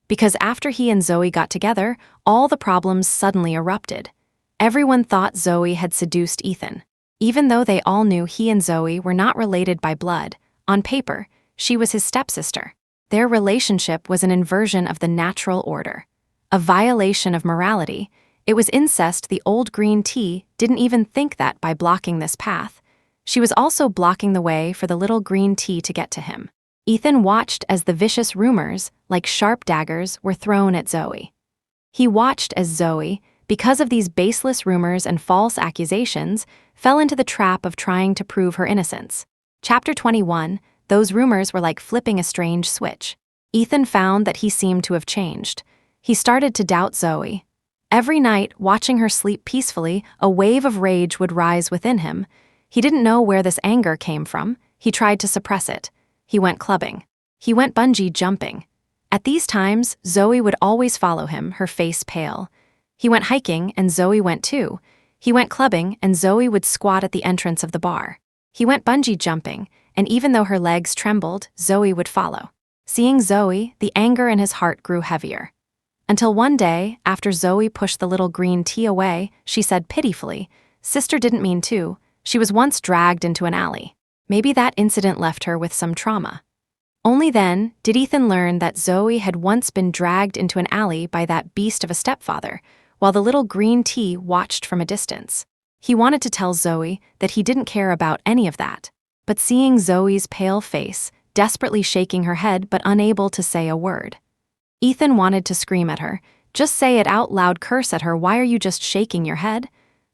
Speaker 1: Because after he and Zoey got together, all the problems suddenly erupted. Everyone thought Zoey had seduced Ethan. Even though they all knew he and Zoey were not related by blood, on paper, she was his stepsister. Their relationship was an inversion of the natural order. A violation of morality. It was incest. The old green tea didn't even think that by blocking this path. She was also blocking the way for the little green tea to get to him. Ethan watched as the vicious rumors, like sharp daggers, were thrown at Zoey. He watched as Zoey, because of these baseless rumors and false accusations, fell into the trap of trying to prove her innocence. Chapter 21, those rumors were like flipping a strange switch. Ethan found that he seemed to have changed. He started to doubt Zoey. Every night, watching her sleep peacefully, a wave of rage would rise within him. He didn't know where this anger came from. He tried to suppress it. He went clubbing. He went bungee jumping. At these times, Zoey would always follow him, her face pale. He went hiking, and Zoey went too. He went clubbing, and Zoey would squat at the entrance of the bar. He went bungee jumping, and even though her legs trembled, Zoey would follow. Seeing Zoey, the anger in his heart grew heavier. Until one day, after Zoey pushed the little green tea away, she said pitifully, "Sister didn't mean to. She was once dragged into an alley." Maybe that incident left her with some trauma. Only then did Ethan learn that Zoey had once been dragged into an alley by that beast of a stepfather, while the little green tea watched from a distance. He wanted to tell Zoey that he didn't care about any of that. But seeing Zoey's pale face, desperately shaking her head but unable to say a word. Ethan wanted to scream at her, just say it out loud, curse at her, "Why are you just shaking your head?"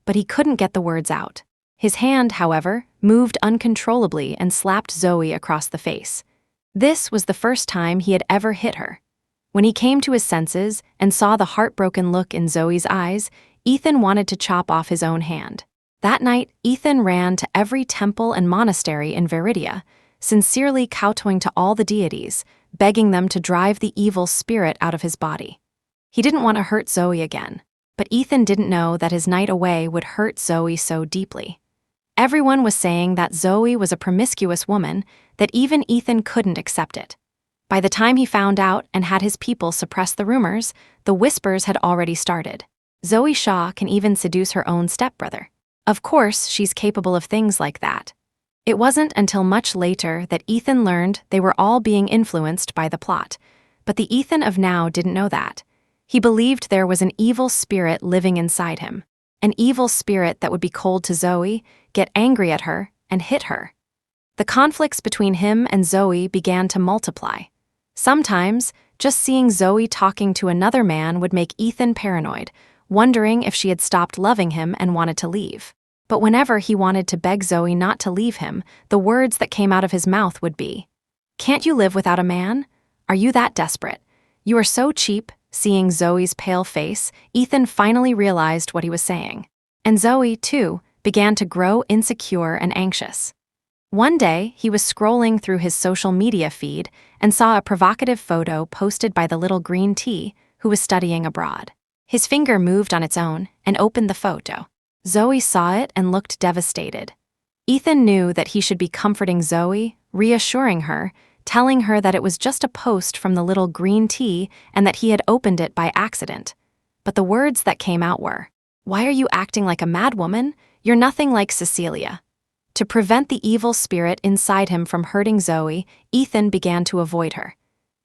Speaker 1: But he couldn't get the words out. His hand, however, moved uncontrollably and slapped Zoey across the face. This was the first time he had ever hit her. When he came to his senses and saw the heartbroken look in Zoey's eyes, Ethan wanted to chop off his own hand. That night, Ethan ran to every temple and monastery in Viridia, sincerely kowtowing to all the deities, begging them to drive the evil spirit out of his body. He didn't want to hurt Zoey again, but Ethan didn't know that his night away would hurt Zoey so deeply. Everyone was saying that Zoey was a promiscuous woman, that even Ethan couldn't accept it. By the time he found out and had his people suppress the rumors, the whispers had already started. Zoey Shaw can even seduce her own stepbrother. Of course, she's capable of things like that. It wasn't until much later that Ethan learned they were all being influenced by the plot, but the Ethan of now didn't know that. He believed there was an evil spirit living inside him, an evil spirit that would be cold to Zoey, get angry at her, and hit her. The conflicts between him and Zoey began to multiply. Sometimes, just seeing Zoey talking to another man would make Ethan paranoid, wondering if she had stopped loving him and wanted to leave. But whenever he wanted to beg Zoey not to leave him, the words that came out of his mouth would be, "Can't you live without a man? Are you that desperate? You are so cheap." Seeing Zoey's pale face, Ethan finally realized what he was saying. And Zoey, too, began to grow insecure and anxious. One day, he was scrolling through his social media feed and saw a provocative photo posted by the little green tea, who was studying abroad. His finger moved on its own and opened the photo. Zoey saw it and looked devastated. Ethan knew that he should be comforting Zoey, reassuring her, telling her that it was just a post from the little green tea and that he had opened it by accident. But the words that came out were, "Why are you acting like a madwoman? You're nothing like Cecilia." To prevent the evil spirit inside him from hurting Zoey, Ethan began to avoid her.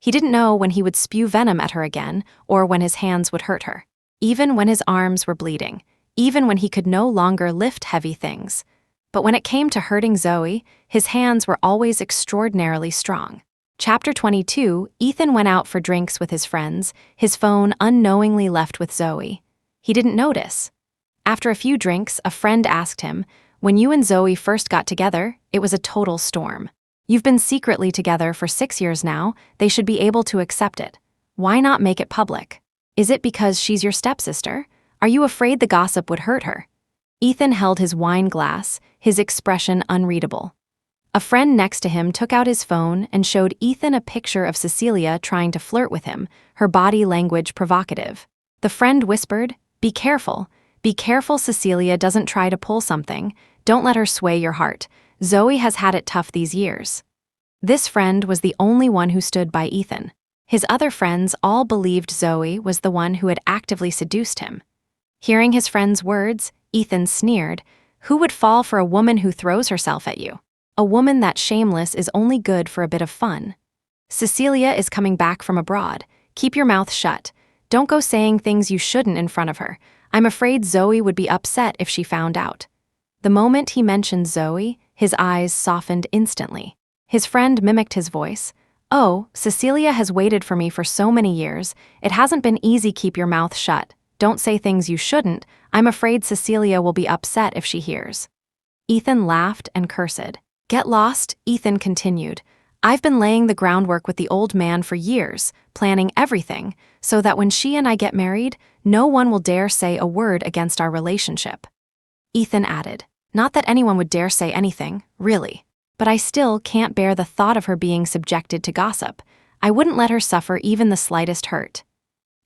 Speaker 1: He didn't know when he would spew venom at her again or when his hands would hurt her. Even when his arms were bleeding, even when he could no longer lift heavy things. But when it came to hurting Zoey, his hands were always extraordinarily strong. Chapter 22, Ethan went out for drinks with his friends, his phone unknowingly left with Zoey. He didn't notice. After a few drinks, a friend asked him, "When you and Zoey first got together, it was a total storm. You've been secretly together for 6 years now, they should be able to accept it. Why not make it public? Is it because she's your stepsister? Are you afraid the gossip would hurt her?" Ethan held his wine glass, his expression unreadable. A friend next to him took out his phone and showed Ethan a picture of Cecilia trying to flirt with him, her body language provocative. The friend whispered, "Be careful. Be careful Cecilia doesn't try to pull something. Don't let her sway your heart. Zoey has had it tough these years." This friend was the only one who stood by Ethan. His other friends all believed Zoey was the one who had actively seduced him. Hearing his friend's words, Ethan sneered, "Who would fall for a woman who throws herself at you? A woman that shameless is only good for a bit of fun. Cecilia is coming back from abroad. Keep your mouth shut. Don't go saying things you shouldn't in front of her. I'm afraid Zoey would be upset if she found out." The moment he mentioned Zoey, his eyes softened instantly. His friend mimicked his voice. "Oh, Cecilia has waited for me for so many years. It hasn't been easy. Keep your mouth shut. Don't say things you shouldn't. I'm afraid Cecilia will be upset if she hears." Ethan laughed and cursed. "Get lost," Ethan continued. "I've been laying the groundwork with the old man for years, planning everything, so that when she and I get married, no one will dare say a word against our relationship." Ethan added, "Not that anyone would dare say anything, really. But I still can't bear the thought of her being subjected to gossip. I wouldn't let her suffer even the slightest hurt."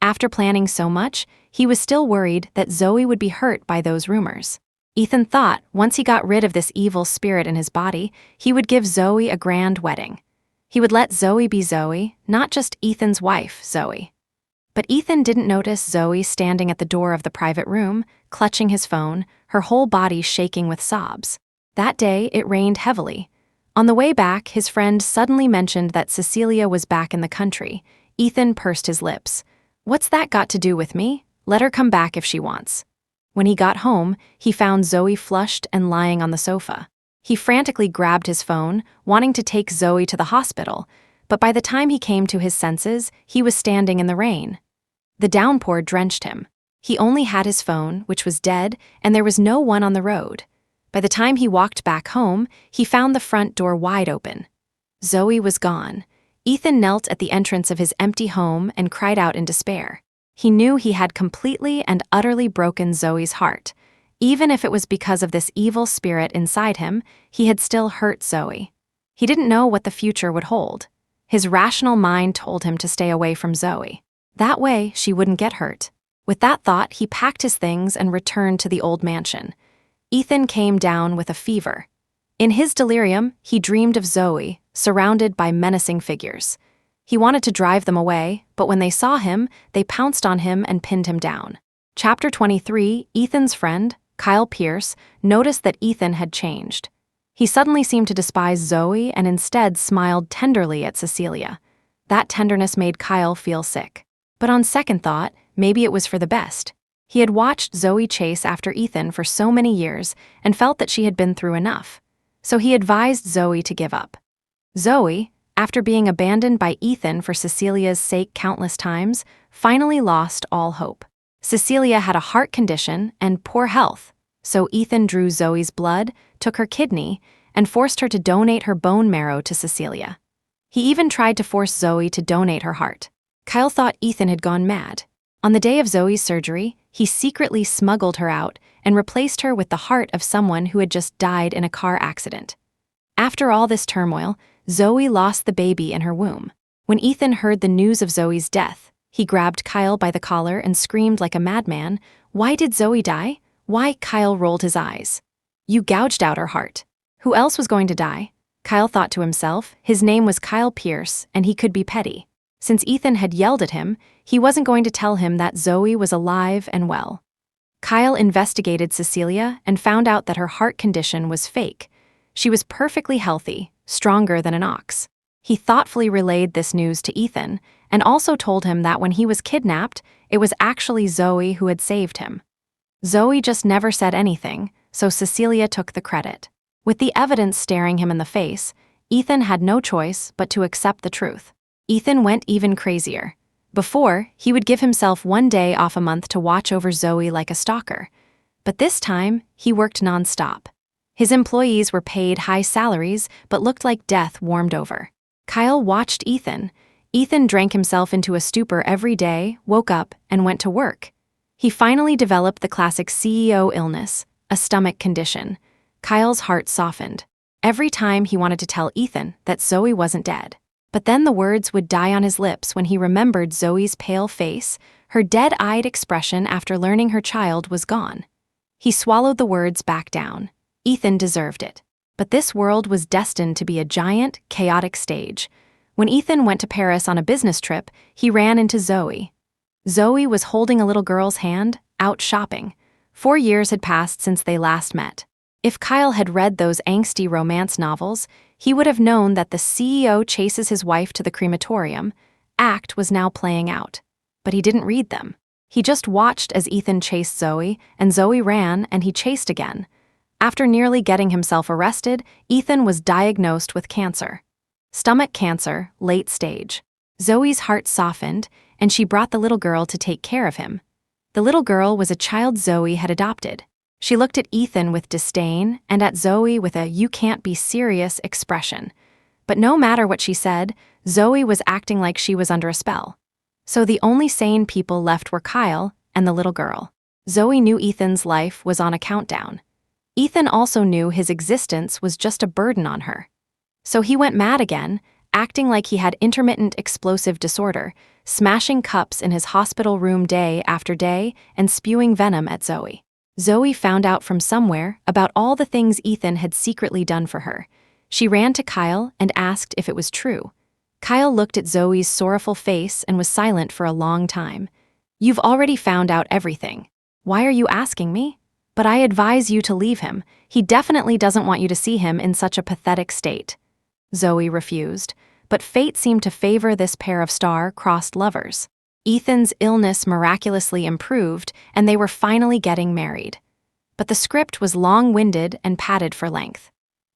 Speaker 1: After planning so much, he was still worried that Zoey would be hurt by those rumors. Ethan thought once he got rid of this evil spirit in his body, he would give Zoey a grand wedding. He would let Zoey be Zoey, not just Ethan's wife, Zoey. But Ethan didn't notice Zoey standing at the door of the private room, clutching his phone, her whole body shaking with sobs. That day, it rained heavily. On the way back, his friend suddenly mentioned that Cecilia was back in the country. Ethan pursed his lips. "What's that got to do with me? Let her come back if she wants." When he got home, he found Zoey flushed and lying on the sofa. He frantically grabbed his phone, wanting to take Zoey to the hospital, but by the time he came to his senses, he was standing in the rain. The downpour drenched him. He only had his phone, which was dead, and there was no one on the road. By the time he walked back home, he found the front door wide open. Zoey was gone. Ethan knelt at the entrance of his empty home and cried out in despair. He knew he had completely and utterly broken Zoey's heart. Even if it was because of this evil spirit inside him, he had still hurt Zoey. He didn't know what the future would hold. His rational mind told him to stay away from Zoey. That way, she wouldn't get hurt. With that thought, he packed his things and returned to the old mansion. Ethan came down with a fever. In his delirium, he dreamed of Zoey, surrounded by menacing figures. He wanted to drive them away, but when they saw him, they pounced on him and pinned him down. Chapter 23, Ethan's friend, Kyle Pierce, noticed that Ethan had changed. He suddenly seemed to despise Zoey and instead smiled tenderly at Cecilia. That tenderness made Kyle feel sick. But on second thought, maybe it was for the best. He had watched Zoey chase after Ethan for so many years and felt that she had been through enough. So he advised Zoey to give up. Zoey, after being abandoned by Ethan for Cecilia's sake countless times, finally lost all hope. Cecilia had a heart condition and poor health, so Ethan drew Zoey's blood, took her kidney, and forced her to donate her bone marrow to Cecilia. He even tried to force Zoey to donate her heart. Kyle thought Ethan had gone mad. On the day of Zoey's surgery, he secretly smuggled her out and replaced her with the heart of someone who had just died in a car accident. After all this turmoil, Zoey lost the baby in her womb. When Ethan heard the news of Zoey's death, he grabbed Kyle by the collar and screamed like a madman, "Why did Zoey die? Why? Kyle rolled his eyes. You gouged out her heart. Who else was going to die? Kyle thought to himself. His name was Kyle Pierce, and he could be petty. Since Ethan had yelled at him, he wasn't going to tell him that Zoey was alive and well. Kyle investigated Cecilia and found out that her heart condition was fake. She was perfectly healthy, stronger than an ox. He thoughtfully relayed this news to Ethan and also told him that when he was kidnapped, it was actually Zoey who had saved him. Zoey just never said anything, so Cecilia took the credit. With the evidence staring him in the face, Ethan had no choice but to accept the truth. Ethan went even crazier. Before, he would give himself one day off a month to watch over Zoey like a stalker. But this time, he worked nonstop. His employees were paid high salaries but looked like death warmed over. Kyle watched Ethan. Ethan drank himself into a stupor every day, woke up, and went to work. He finally developed the classic CEO illness, a stomach condition. Kyle's heart softened. Every time he wanted to tell Ethan that Zoey wasn't dead. But then the words would die on his lips when he remembered Zoey's pale face, her dead-eyed expression after learning her child was gone. He swallowed the words back down. Ethan deserved it. But this world was destined to be a giant, chaotic stage. When Ethan went to Paris on a business trip, he ran into Zoey. Zoey was holding a little girl's hand, out shopping. 4 years had passed since they last met. If Kyle had read those angsty romance novels, he would have known that the CEO chases his wife to the crematorium. Act was now playing out. But he didn't read them. He just watched as Ethan chased Zoey, and Zoey ran, and he chased again. After nearly getting himself arrested, Ethan was diagnosed with cancer. Stomach cancer, late stage. Zoey's heart softened, and she brought the little girl to take care of him. The little girl was a child Zoey had adopted. She looked at Ethan with disdain and at Zoey with a "you can't be serious" expression. But no matter what she said, Zoey was acting like she was under a spell. So the only sane people left were Kyle and the little girl. Zoey knew Ethan's life was on a countdown. Ethan also knew his existence was just a burden on her. So he went mad again, acting like he had intermittent explosive disorder, smashing cups in his hospital room day after day and spewing venom at Zoey. Zoey found out from somewhere about all the things Ethan had secretly done for her. She ran to Kyle and asked if it was true. Kyle looked at Zoey's sorrowful face and was silent for a long time. "You've already found out everything. Why are you asking me? But I advise you to leave him. He definitely doesn't want you to see him in such a pathetic state." Zoey refused, but fate seemed to favor this pair of star-crossed lovers. Ethan's illness miraculously improved, and they were finally getting married. But the script was long-winded and padded for length.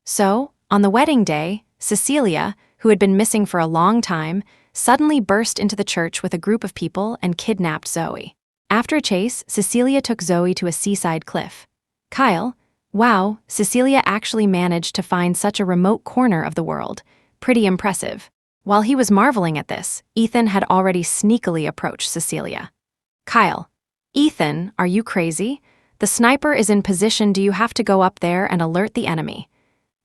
Speaker 1: So, on the wedding day, Cecilia, who had been missing for a long time, suddenly burst into the church with a group of people and kidnapped Zoey. After a chase, Cecilia took Zoey to a seaside cliff. Kyle, wow, Cecilia actually managed to find such a remote corner of the world. Pretty impressive. While he was marveling at this, Ethan had already sneakily approached Cecilia. Kyle, Ethan, are you crazy? The sniper is in position. Do you have to go up there and alert the enemy?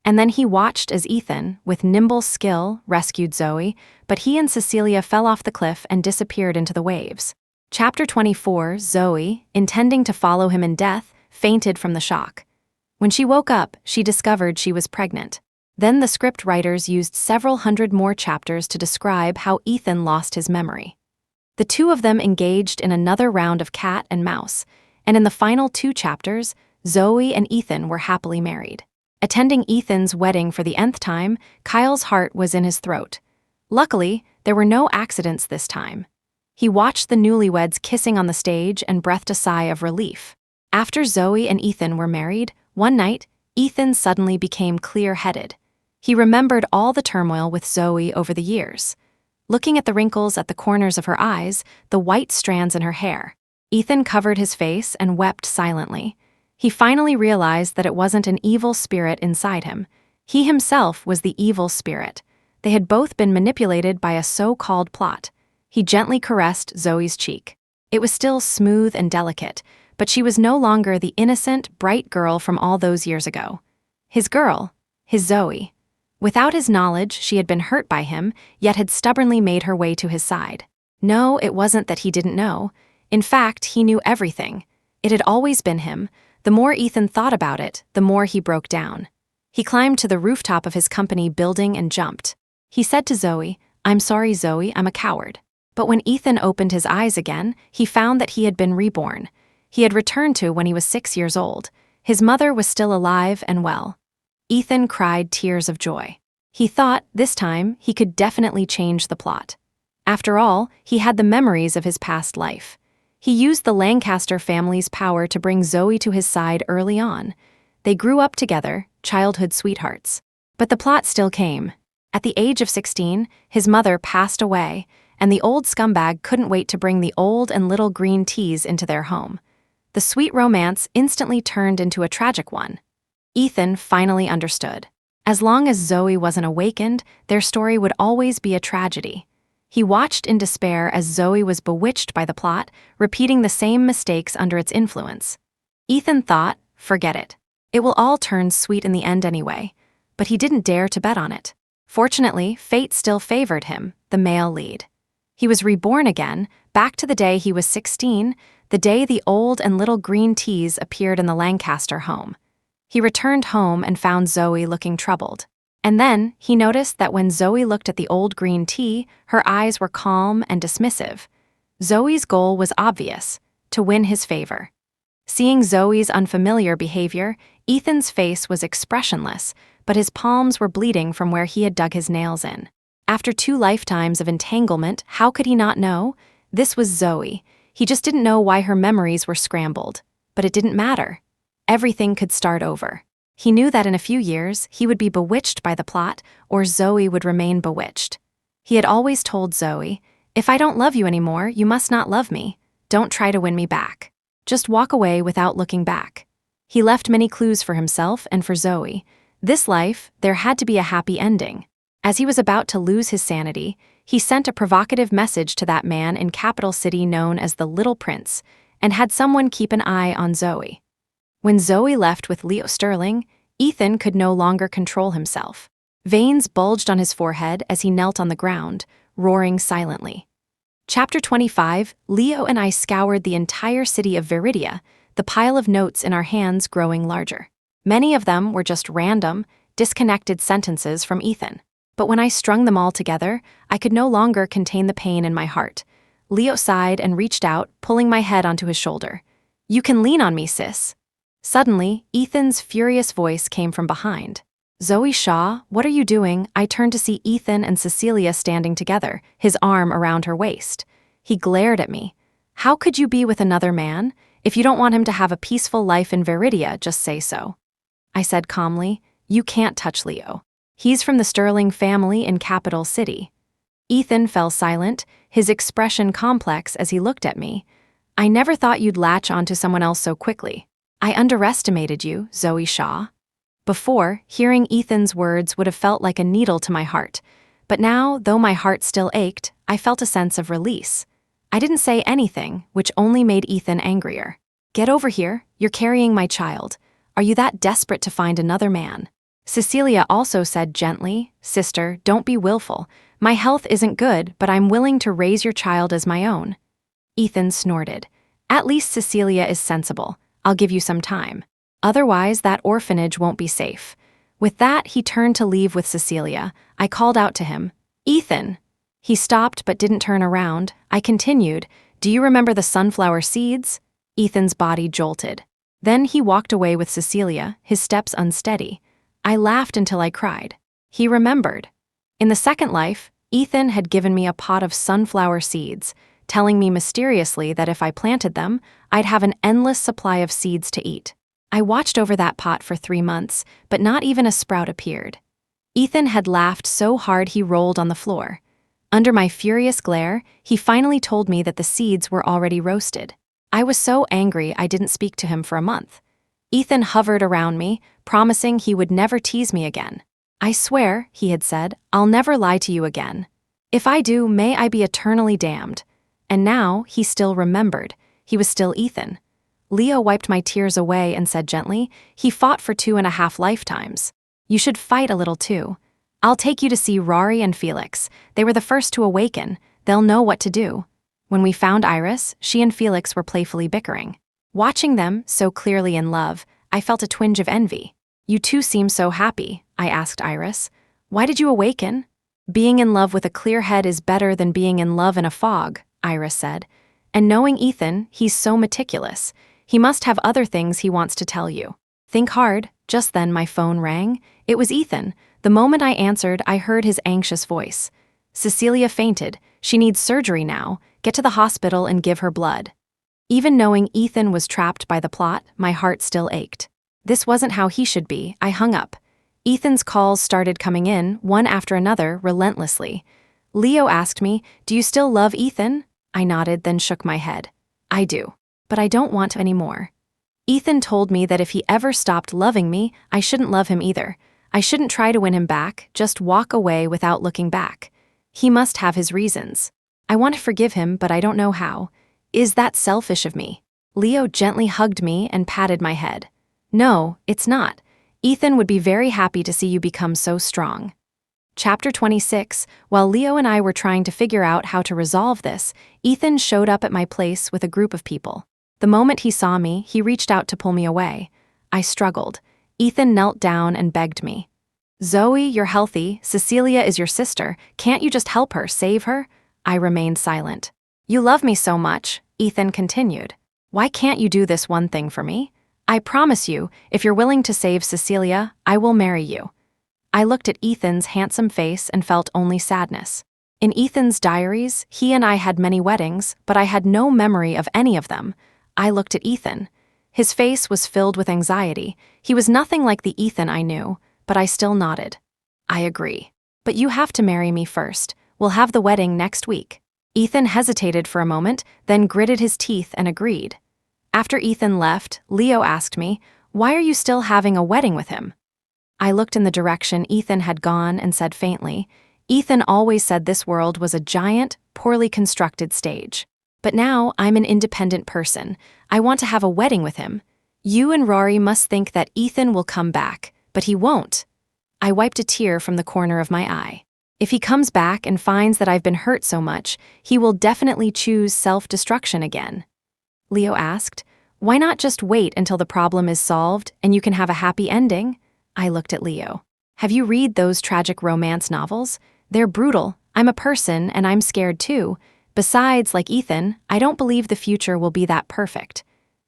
Speaker 1: And then he watched as Ethan, with nimble skill, rescued Zoey, but he and Cecilia fell off the cliff and disappeared into the waves. Chapter 24, Zoey, intending to follow him in death, fainted from the shock. When she woke up, she discovered she was pregnant. Then the script writers used several hundred more chapters to describe how Ethan lost his memory. The two of them engaged in another round of cat and mouse, and in the final 2 chapters, Zoey and Ethan were happily married. Attending Ethan's wedding for the nth time, Kyle's heart was in his throat. Luckily, there were no accidents this time. He watched the newlyweds kissing on the stage and breathed a sigh of relief. After Zoey and Ethan were married, one night, Ethan suddenly became clear-headed. He remembered all the turmoil with Zoey over the years. Looking at the wrinkles at the corners of her eyes, the white strands in her hair, Ethan covered his face and wept silently. He finally realized that it wasn't an evil spirit inside him. He himself was the evil spirit. They had both been manipulated by a so-called plot. He gently caressed Zoey's cheek. It was still smooth and delicate, but she was no longer the innocent, bright girl from all those years ago. His girl, his Zoey. Without his knowledge, she had been hurt by him, yet had stubbornly made her way to his side. No, it wasn't that he didn't know. In fact, he knew everything. It had always been him, The more Ethan thought about it, the more he broke down. He climbed to the rooftop of his company building and jumped. He said to Zoey, "I'm sorry, Zoey, I'm a coward." But when Ethan opened his eyes again, he found that he had been reborn. He had returned to when he was 6 years old. His mother was still alive and well. Ethan cried tears of joy. He thought, this time, he could definitely change the plot. After all, he had the memories of his past life. He used the Lancaster family's power to bring Zoey to his side early on. They grew up together, childhood sweethearts. But the plot still came. At the age of 16, his mother passed away, and the old scumbag couldn't wait to bring the old and little green teas into their home. The sweet romance instantly turned into a tragic one. Ethan finally understood. As long as Zoey wasn't awakened, their story would always be a tragedy. He watched in despair as Zoey was bewitched by the plot, repeating the same mistakes under its influence. Ethan thought, forget it. It will all turn sweet in the end anyway. But he didn't dare to bet on it. Fortunately, fate still favored him, the male lead. He was reborn again, back to the day he was 16, the day the old and little green teas appeared in the Lancaster home. He returned home and found Zoey looking troubled. And then, he noticed that when Zoey looked at the old green tea, her eyes were calm and dismissive. Zoey's goal was obvious, to win his favor. Seeing Zoey's unfamiliar behavior, Ethan's face was expressionless, but his palms were bleeding from where he had dug his nails in. After 2 lifetimes of entanglement, how could he not know? This was Zoey. He just didn't know why her memories were scrambled. But it didn't matter. Everything could start over. He knew that in a few years, he would be bewitched by the plot, or Zoey would remain bewitched. He had always told Zoey, "If I don't love you anymore, you must not love me. Don't try to win me back. Just walk away without looking back." He left many clues for himself and for Zoey. This life, there had to be a happy ending. As he was about to lose his sanity, he sent a provocative message to that man in capital city known as the Little Prince, and had someone keep an eye on Zoey. When Zoey left with Leo Sterling, Ethan could no longer control himself. Veins bulged on his forehead as he knelt on the ground, roaring silently. Chapter 25, Leo and I scoured the entire city of Viridia, the pile of notes in our hands growing larger. Many of them were just random, disconnected sentences from Ethan. But when I strung them all together, I could no longer contain the pain in my heart. Leo sighed and reached out, pulling my head onto his shoulder. "You can lean on me, sis." Suddenly, Ethan's furious voice came from behind. "Zoey Shaw, what are you doing?" I turned to see Ethan and Cecilia standing together, his arm around her waist. He glared at me. "How could you be with another man? If you don't want him to have a peaceful life in Viridia, just say so." I said calmly, "You can't touch Leo. He's from the Sterling family in Capital City." Ethan fell silent, his expression complex as he looked at me. "I never thought you'd latch onto someone else so quickly. I underestimated you, Zoey Shaw." Before, hearing Ethan's words would have felt like a needle to my heart. But now, though my heart still ached, I felt a sense of release. I didn't say anything, which only made Ethan angrier. "Get over here, you're carrying my child. Are you that desperate to find another man?" Cecilia also said gently, "Sister, don't be willful. My health isn't good, but I'm willing to raise your child as my own." Ethan snorted. "At least Cecilia is sensible. I'll give you some time. Otherwise, that orphanage won't be safe." With that, he turned to leave with Cecilia. I called out to him, "Ethan!" He stopped but didn't turn around. I continued, "Do you remember the sunflower seeds?" Ethan's body jolted. Then he walked away with Cecilia, his steps unsteady. I laughed until I cried. He remembered. In the second life, Ethan had given me a pot of sunflower seeds, telling me mysteriously that if I planted them, I'd have an endless supply of seeds to eat. I watched over that pot for 3 months, but not even a sprout appeared. Ethan had laughed so hard he rolled on the floor. Under my furious glare, he finally told me that the seeds were already roasted. I was so angry I didn't speak to him for a month. Ethan hovered around me, promising he would never tease me again. "I swear," he had said, "I'll never lie to you again. If I do, may I be eternally damned." And now, he still remembered. He was still Ethan. Leo wiped my tears away and said gently, "He fought for 2.5 lifetimes. You should fight a little too. I'll take you to see Rory and Felix. They were the first to awaken. They'll know what to do." When we found Iris, she and Felix were playfully bickering. Watching them, so clearly in love, I felt a twinge of envy. You two seem so happy, I asked Iris. Why did you awaken? Being in love with a clear head is better than being in love in a fog, Iris said. And knowing Ethan, he's so meticulous. He must have other things he wants to tell you. Think hard. Just then my phone rang. It was Ethan. The moment I answered, I heard his anxious voice. Cecilia fainted. She needs surgery now. Get to the hospital and give her blood. Even knowing Ethan was trapped by the plot, my heart still ached. This wasn't how he should be. I hung up. Ethan's calls started coming in, one after another, relentlessly. Leo asked me, "Do you still love Ethan?" I nodded, then shook my head. I do. But I don't want to anymore. Ethan told me that if he ever stopped loving me, I shouldn't love him either. I shouldn't try to win him back, just walk away without looking back. He must have his reasons. I want to forgive him, but I don't know how. Is that selfish of me? Leo gently hugged me and patted my head. No, it's not. Ethan would be very happy to see you become so strong. Chapter 26. While Leo and I were trying to figure out how to resolve this, Ethan showed up at my place with a group of people. The moment he saw me, he reached out to pull me away. I struggled. Ethan knelt down and begged me. Zoey, you're healthy. Cecilia is your sister. Can't you just help her, save her? I remained silent. You love me so much, Ethan continued. Why can't you do this one thing for me? I promise you, if you're willing to save Cecilia, I will marry you. I looked at Ethan's handsome face and felt only sadness. In Ethan's diaries, he and I had many weddings, but I had no memory of any of them. I looked at Ethan. His face was filled with anxiety. He was nothing like the Ethan I knew, but I still nodded. I agree. But you have to marry me first. We'll have the wedding next week. Ethan hesitated for a moment, then gritted his teeth and agreed. After Ethan left, Leo asked me, "Why are you still having a wedding with him?" I looked in the direction Ethan had gone and said faintly, "Ethan always said this world was a giant, poorly constructed stage. But now I'm an independent person. I want to have a wedding with him. You and Rory must think that Ethan will come back, but he won't." I wiped a tear from the corner of my eye. If he comes back and finds that I've been hurt so much, he will definitely choose self-destruction again. Leo asked, "Why not just wait until the problem is solved and you can have a happy ending?" I looked at Leo. "Have you read those tragic romance novels? They're brutal. I'm a person and I'm scared too. Besides, like Ethan, I don't believe the future will be that perfect.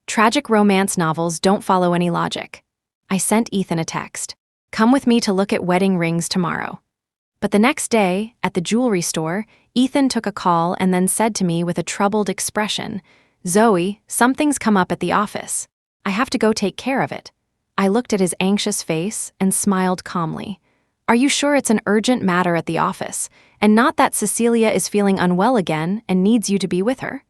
Speaker 1: Tragic romance novels don't follow any logic." I sent Ethan a text. "Come with me to look at wedding rings tomorrow." But the next day, at the jewelry store, Ethan took a call and then said to me with a troubled expression, "Zoey, something's come up at the office. I have to go take care of it." I looked at his anxious face and smiled calmly. "Are you sure it's an urgent matter at the office, and not that Cecilia is feeling unwell again and needs you to be with her?"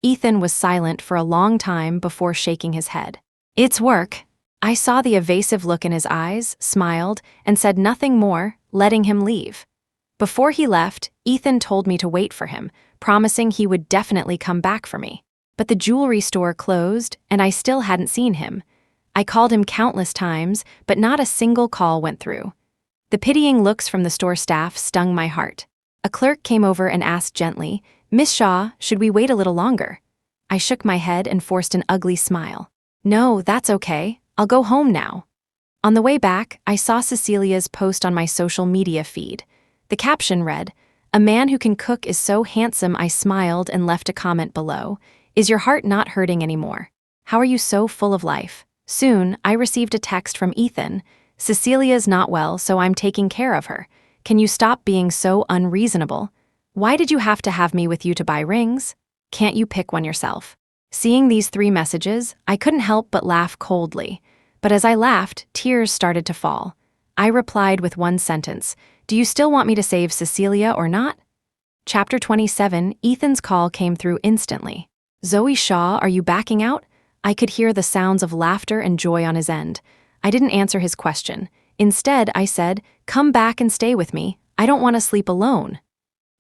Speaker 1: Ethan was silent for a long time before shaking his head. "It's work." I saw the evasive look in his eyes, smiled, and said nothing more, letting him leave. Before he left, Ethan told me to wait for him, promising he would definitely come back for me. But the jewelry store closed, and I still hadn't seen him. I called him countless times, but not a single call went through. The pitying looks from the store staff stung my heart. A clerk came over and asked gently, "Miss Shaw, should we wait a little longer?" I shook my head and forced an ugly smile. "No, that's okay. I'll go home now." On the way back, I saw Cecilia's post on my social media feed. The caption read, "A man who can cook is so handsome." I smiled and left a comment below. "Is your heart not hurting anymore? How are you so full of life?" Soon, I received a text from Ethan. "Cecilia's not well, so I'm taking care of her. Can you stop being so unreasonable? Why did you have to have me with you to buy rings? Can't you pick one yourself?" Seeing these 3 messages, I couldn't help but laugh coldly. But as I laughed, tears started to fall. I replied with one sentence, "Do you still want me to save Cecilia or not?" Chapter 27. Ethan's call came through instantly. "Zoey Shaw, are you backing out?" I could hear the sounds of laughter and joy on his end. I didn't answer his question. Instead, I said, "Come back and stay with me. I don't want to sleep alone."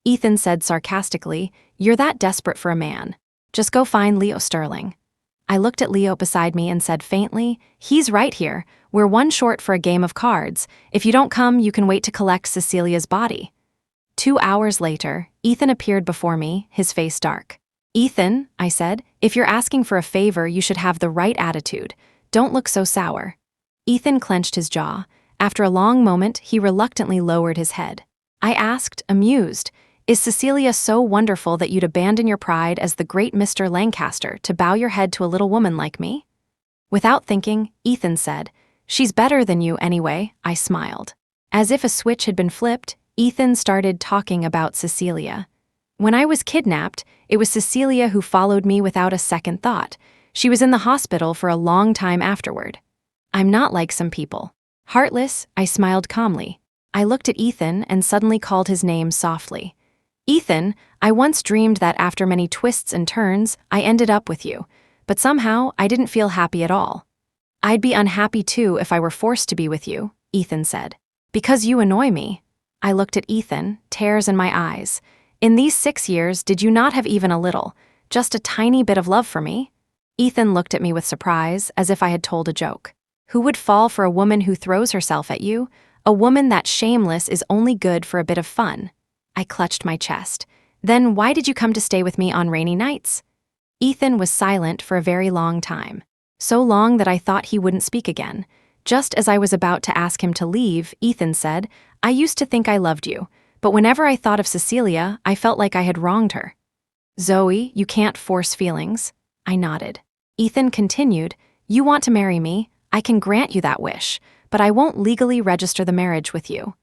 Speaker 1: Ethan said sarcastically, "You're that desperate for a man. Just go find Leo Sterling." I looked at Leo beside me and said faintly, "He's right here. We're one short for a game of cards. If you don't come, you can wait to collect Cecilia's body." 2 hours later, Ethan appeared before me, his face dark. Ethan, I said, if you're asking for a favor, you should have the right attitude. Don't look so sour. Ethan clenched his jaw. After a long moment, he reluctantly lowered his head. I asked, amused, is Cecilia so wonderful that you'd abandon your pride as the great Mr. Lancaster to bow your head to a little woman like me? Without thinking, Ethan said, she's better than you anyway, I smiled. As if a switch had been flipped, Ethan started talking about Cecilia. When I was kidnapped, it was Cecilia who followed me without a second thought. She was in the hospital for a long time afterward. I'm not like some people. Heartless, I smiled calmly. I looked at Ethan and suddenly called his name softly. Ethan, I once dreamed that after many twists and turns, I ended up with you, but somehow I didn't feel happy at all. I'd be unhappy too if I were forced to be with you, Ethan said. Because you annoy me. I looked at Ethan, tears in my eyes. In these 6 years, did you not have even a little, just a tiny bit of love for me? Ethan looked at me with surprise, as if I had told a joke. Who would fall for a woman who throws herself at you? A woman that shameless is only good for a bit of fun. I clutched my chest. Then why did you come to stay with me on rainy nights? Ethan was silent for a very long time. So long that I thought he wouldn't speak again. Just as I was about to ask him to leave, Ethan said, I used to think I loved you, but whenever I thought of Cecilia, I felt like I had wronged her. Zoey, you can't force feelings. I nodded. Ethan continued, you want to marry me? I can grant you that wish, but I won't legally register the marriage with you.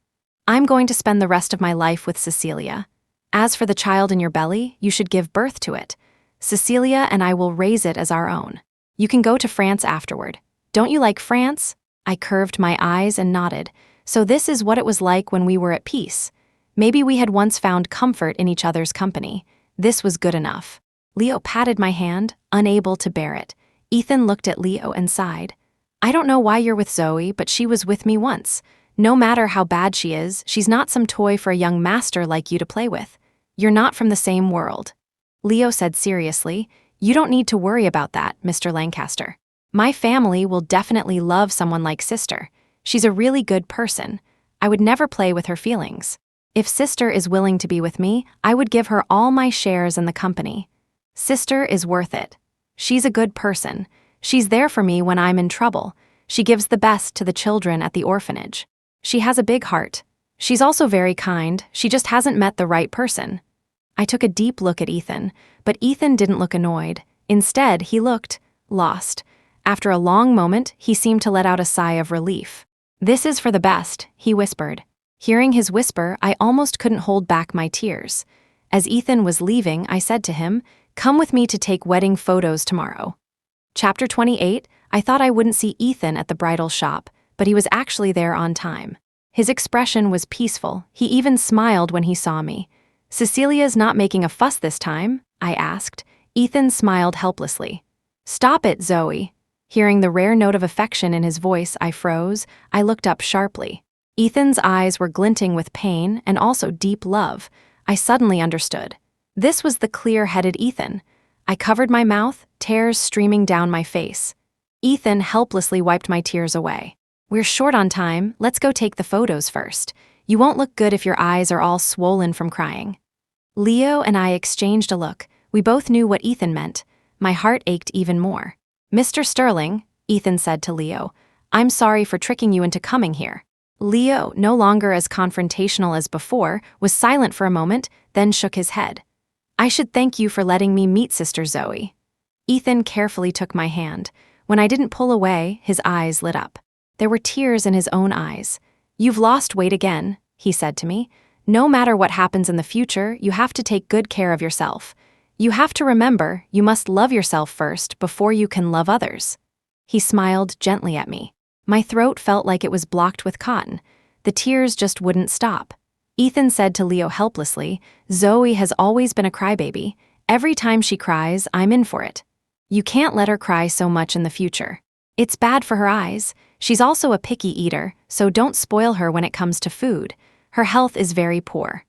Speaker 1: I'm going to spend the rest of my life with Cecilia. As for the child in your belly, you should give birth to it. Cecilia and I will raise it as our own. You can go to France afterward. Don't you like France? I curved my eyes and nodded. So this is what it was like when we were at peace. Maybe we had once found comfort in each other's company. This was good enough. Leo patted my hand, unable to bear it. Ethan looked at Leo and sighed. I don't know why you're with Zoey, but she was with me once. No matter how bad she is, she's not some toy for a young master like you to play with. You're not from the same world. Leo said seriously, you don't need to worry about that, Mr. Lancaster. My family will definitely love someone like Sister. She's a really good person. I would never play with her feelings. If Sister is willing to be with me, I would give her all my shares in the company. Sister is worth it. She's a good person. She's there for me when I'm in trouble. She gives the best to the children at the orphanage. She has a big heart. She's also very kind, she just hasn't met the right person. I took a deep look at Ethan, but Ethan didn't look annoyed. Instead, he looked lost. After a long moment, he seemed to let out a sigh of relief. This is for the best, he whispered. Hearing his whisper, I almost couldn't hold back my tears. As Ethan was leaving, I said to him, come with me to take wedding photos tomorrow. Chapter 28, I thought I wouldn't see Ethan at the bridal shop, but he was actually there on time. His expression was peaceful, he even smiled when he saw me. Cecilia's not making a fuss this time? I asked. Ethan smiled helplessly. Stop it, Zoey. Hearing the rare note of affection in his voice, I froze. I looked up sharply. Ethan's eyes were glinting with pain and also deep love. I suddenly understood. This was the clear-headed Ethan. I covered my mouth, tears streaming down my face. Ethan helplessly wiped my tears away. We're short on time, let's go take the photos first. You won't look good if your eyes are all swollen from crying. Leo and I exchanged a look. We both knew what Ethan meant. My heart ached even more. Mr. Sterling, Ethan said to Leo, I'm sorry for tricking you into coming here. Leo, no longer as confrontational as before, was silent for a moment, then shook his head. I should thank you for letting me meet Sister Zoey. Ethan carefully took my hand. When I didn't pull away, his eyes lit up. There were tears in his own eyes. You've lost weight again, he said to me. No matter what happens in the future, you have to take good care of yourself. You have to remember, you must love yourself first before you can love others. He smiled gently at me. My throat felt like it was blocked with cotton. The tears just wouldn't stop. Ethan said to Leo helplessly, Zoey has always been a crybaby. Every time she cries, I'm in for it. You can't let her cry so much in the future. It's bad for her eyes. She's also a picky eater, so don't spoil her when it comes to food. Her health is very poor.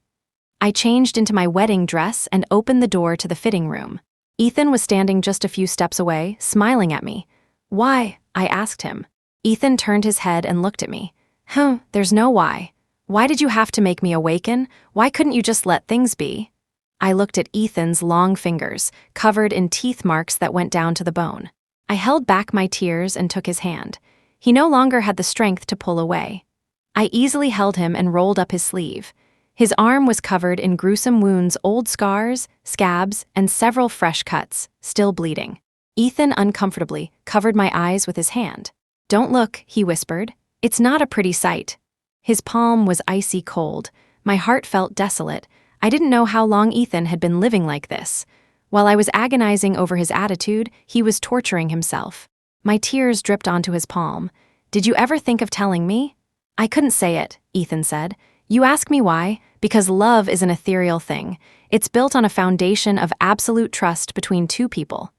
Speaker 1: I changed into my wedding dress and opened the door to the fitting room. Ethan was standing just a few steps away, smiling at me. Why? I asked him. Ethan turned his head and looked at me. There's no why. Why did you have to make me awaken? Why couldn't you just let things be? I looked at Ethan's long fingers, covered in teeth marks that went down to the bone. I held back my tears and took his hand. He no longer had the strength to pull away. I easily held him and rolled up his sleeve. His arm was covered in gruesome wounds, old scars, scabs, and several fresh cuts, still bleeding. Ethan uncomfortably covered my eyes with his hand. "Don't look," he whispered. "It's not a pretty sight." His palm was icy cold. My heart felt desolate. I didn't know how long Ethan had been living like this. While I was agonizing over his attitude, he was torturing himself. My tears dripped onto his palm. "Did you ever think of telling me?" "I couldn't say it," Ethan said. "You ask me why? Because love is an ethereal thing. It's built on a foundation of absolute trust between two people.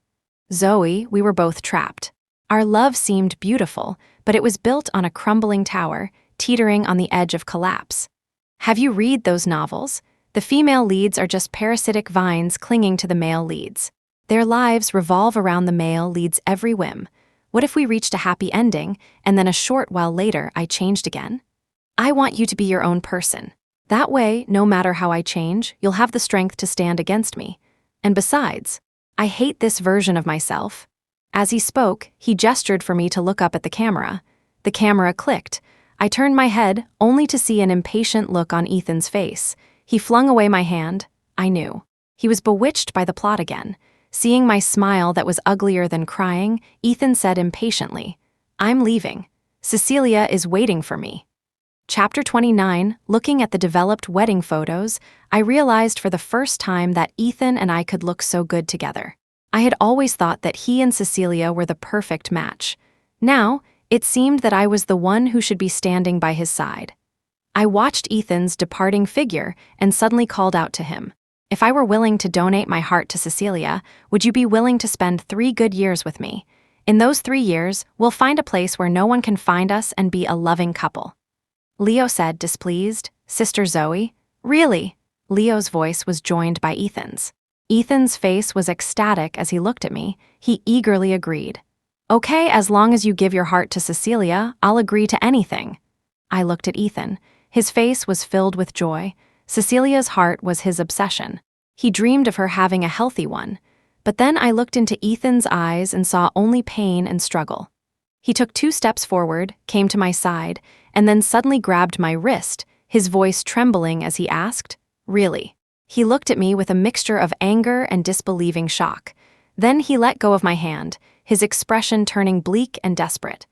Speaker 1: Zoey, we were both trapped. Our love seemed beautiful, but it was built on a crumbling tower, teetering on the edge of collapse. Have you read those novels? The female leads are just parasitic vines clinging to the male leads. Their lives revolve around the male lead's every whim. What if we reached a happy ending, and then a short while later I changed again? I want you to be your own person. That way, no matter how I change, you'll have the strength to stand against me. And besides, I hate this version of myself." As he spoke, he gestured for me to look up at the camera. The camera clicked. I turned my head, only to see an impatient look on Ethan's face. He flung away my hand. I knew. He was bewitched by the plot again. Seeing my smile that was uglier than crying, Ethan said impatiently, "I'm leaving. Cecilia is waiting for me." Chapter 29, looking at the developed wedding photos, I realized for the first time that Ethan and I could look so good together. I had always thought that he and Cecilia were the perfect match. Now, it seemed that I was the one who should be standing by his side. I watched Ethan's departing figure and suddenly called out to him, "If I were willing to donate my heart to Cecilia, would you be willing to spend 3 good years with me? In those 3 years, we'll find a place where no one can find us and be a loving couple." Leo said, displeased. "Sister Zoey?" "Really?" Leo's voice was joined by Ethan's. Ethan's face was ecstatic as he looked at me. He eagerly agreed. "Okay, as long as you give your heart to Cecilia, I'll agree to anything." I looked at Ethan. His face was filled with joy. Cecilia's heart was his obsession. He dreamed of her having a healthy one. But then I looked into Ethan's eyes and saw only pain and struggle. He took 2 steps forward, came to my side, and then suddenly grabbed my wrist, his voice trembling as he asked, "Really?" He looked at me with a mixture of anger and disbelieving shock. Then he let go of my hand, his expression turning bleak and desperate.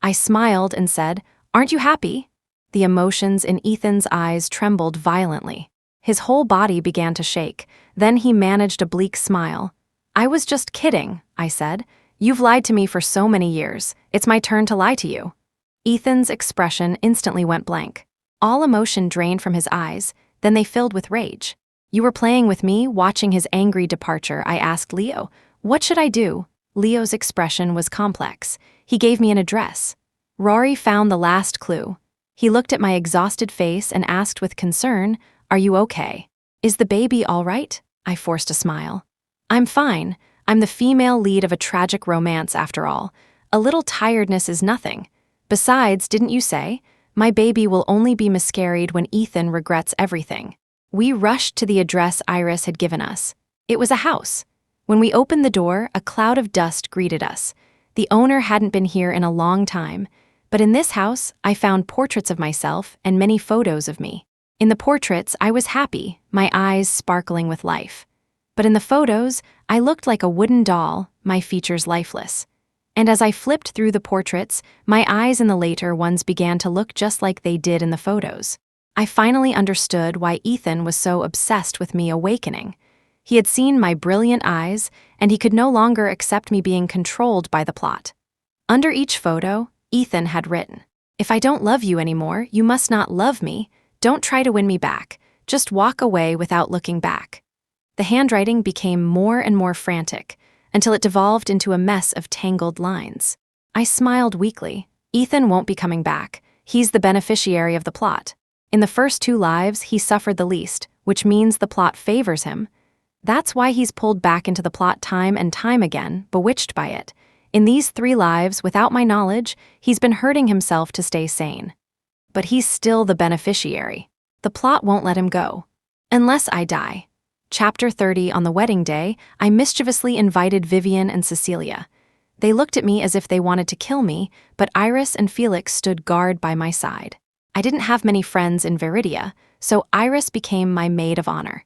Speaker 1: I smiled and said, "Aren't you happy?" The emotions in Ethan's eyes trembled violently. His whole body began to shake. Then he managed a bleak smile. "I was just kidding," I said. "You've lied to me for so many years. It's my turn to lie to you." Ethan's expression instantly went blank. All emotion drained from his eyes, then they filled with rage. "You were playing with me, watching his angry departure," I asked Leo. "What should I do?" Leo's expression was complex. He gave me an address. Rory found the last clue. He looked at my exhausted face and asked with concern, "Are you okay? Is the baby all right?" I forced a smile. "I'm fine. I'm the female lead of a tragic romance after all. A little tiredness is nothing. Besides, didn't you say? My baby will only be miscarried when Ethan regrets everything." We rushed to the address Iris had given us. It was a house. When we opened the door, a cloud of dust greeted us. The owner hadn't been here in a long time. But in this house, I found portraits of myself and many photos of me. In the portraits, I was happy, my eyes sparkling with life. But in the photos, I looked like a wooden doll, my features lifeless. And as I flipped through the portraits, my eyes in the later ones began to look just like they did in the photos. I finally understood why Ethan was so obsessed with me awakening. He had seen my brilliant eyes, and he could no longer accept me being controlled by the plot. Under each photo, Ethan had written, "If I don't love you anymore, you must not love me. Don't try to win me back. Just walk away without looking back." The handwriting became more and more frantic, until it devolved into a mess of tangled lines. I smiled weakly. Ethan won't be coming back. He's the beneficiary of the plot. In the first 2 lives, he suffered the least, which means the plot favors him. That's why he's pulled back into the plot time and time again, bewitched by it. In these 3 lives, without my knowledge, he's been hurting himself to stay sane. But he's still the beneficiary. The plot won't let him go. Unless I die. Chapter 30. On the wedding day, I mischievously invited Vivian and Cecilia. They looked at me as if they wanted to kill me, but Iris and Felix stood guard by my side. I didn't have many friends in Viridia, so Iris became my maid of honor.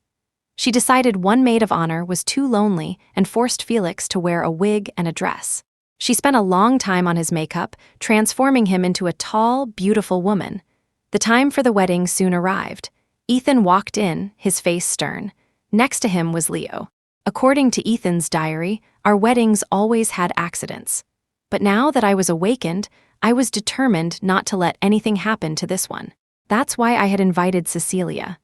Speaker 1: She decided one maid of honor was too lonely and forced Felix to wear a wig and a dress. She spent a long time on his makeup, transforming him into a tall, beautiful woman. The time for the wedding soon arrived. Ethan walked in, his face stern. Next to him was Leo. According to Ethan's diary, our weddings always had accidents. But now that I was awakened, I was determined not to let anything happen to this one. That's why I had invited Cecilia.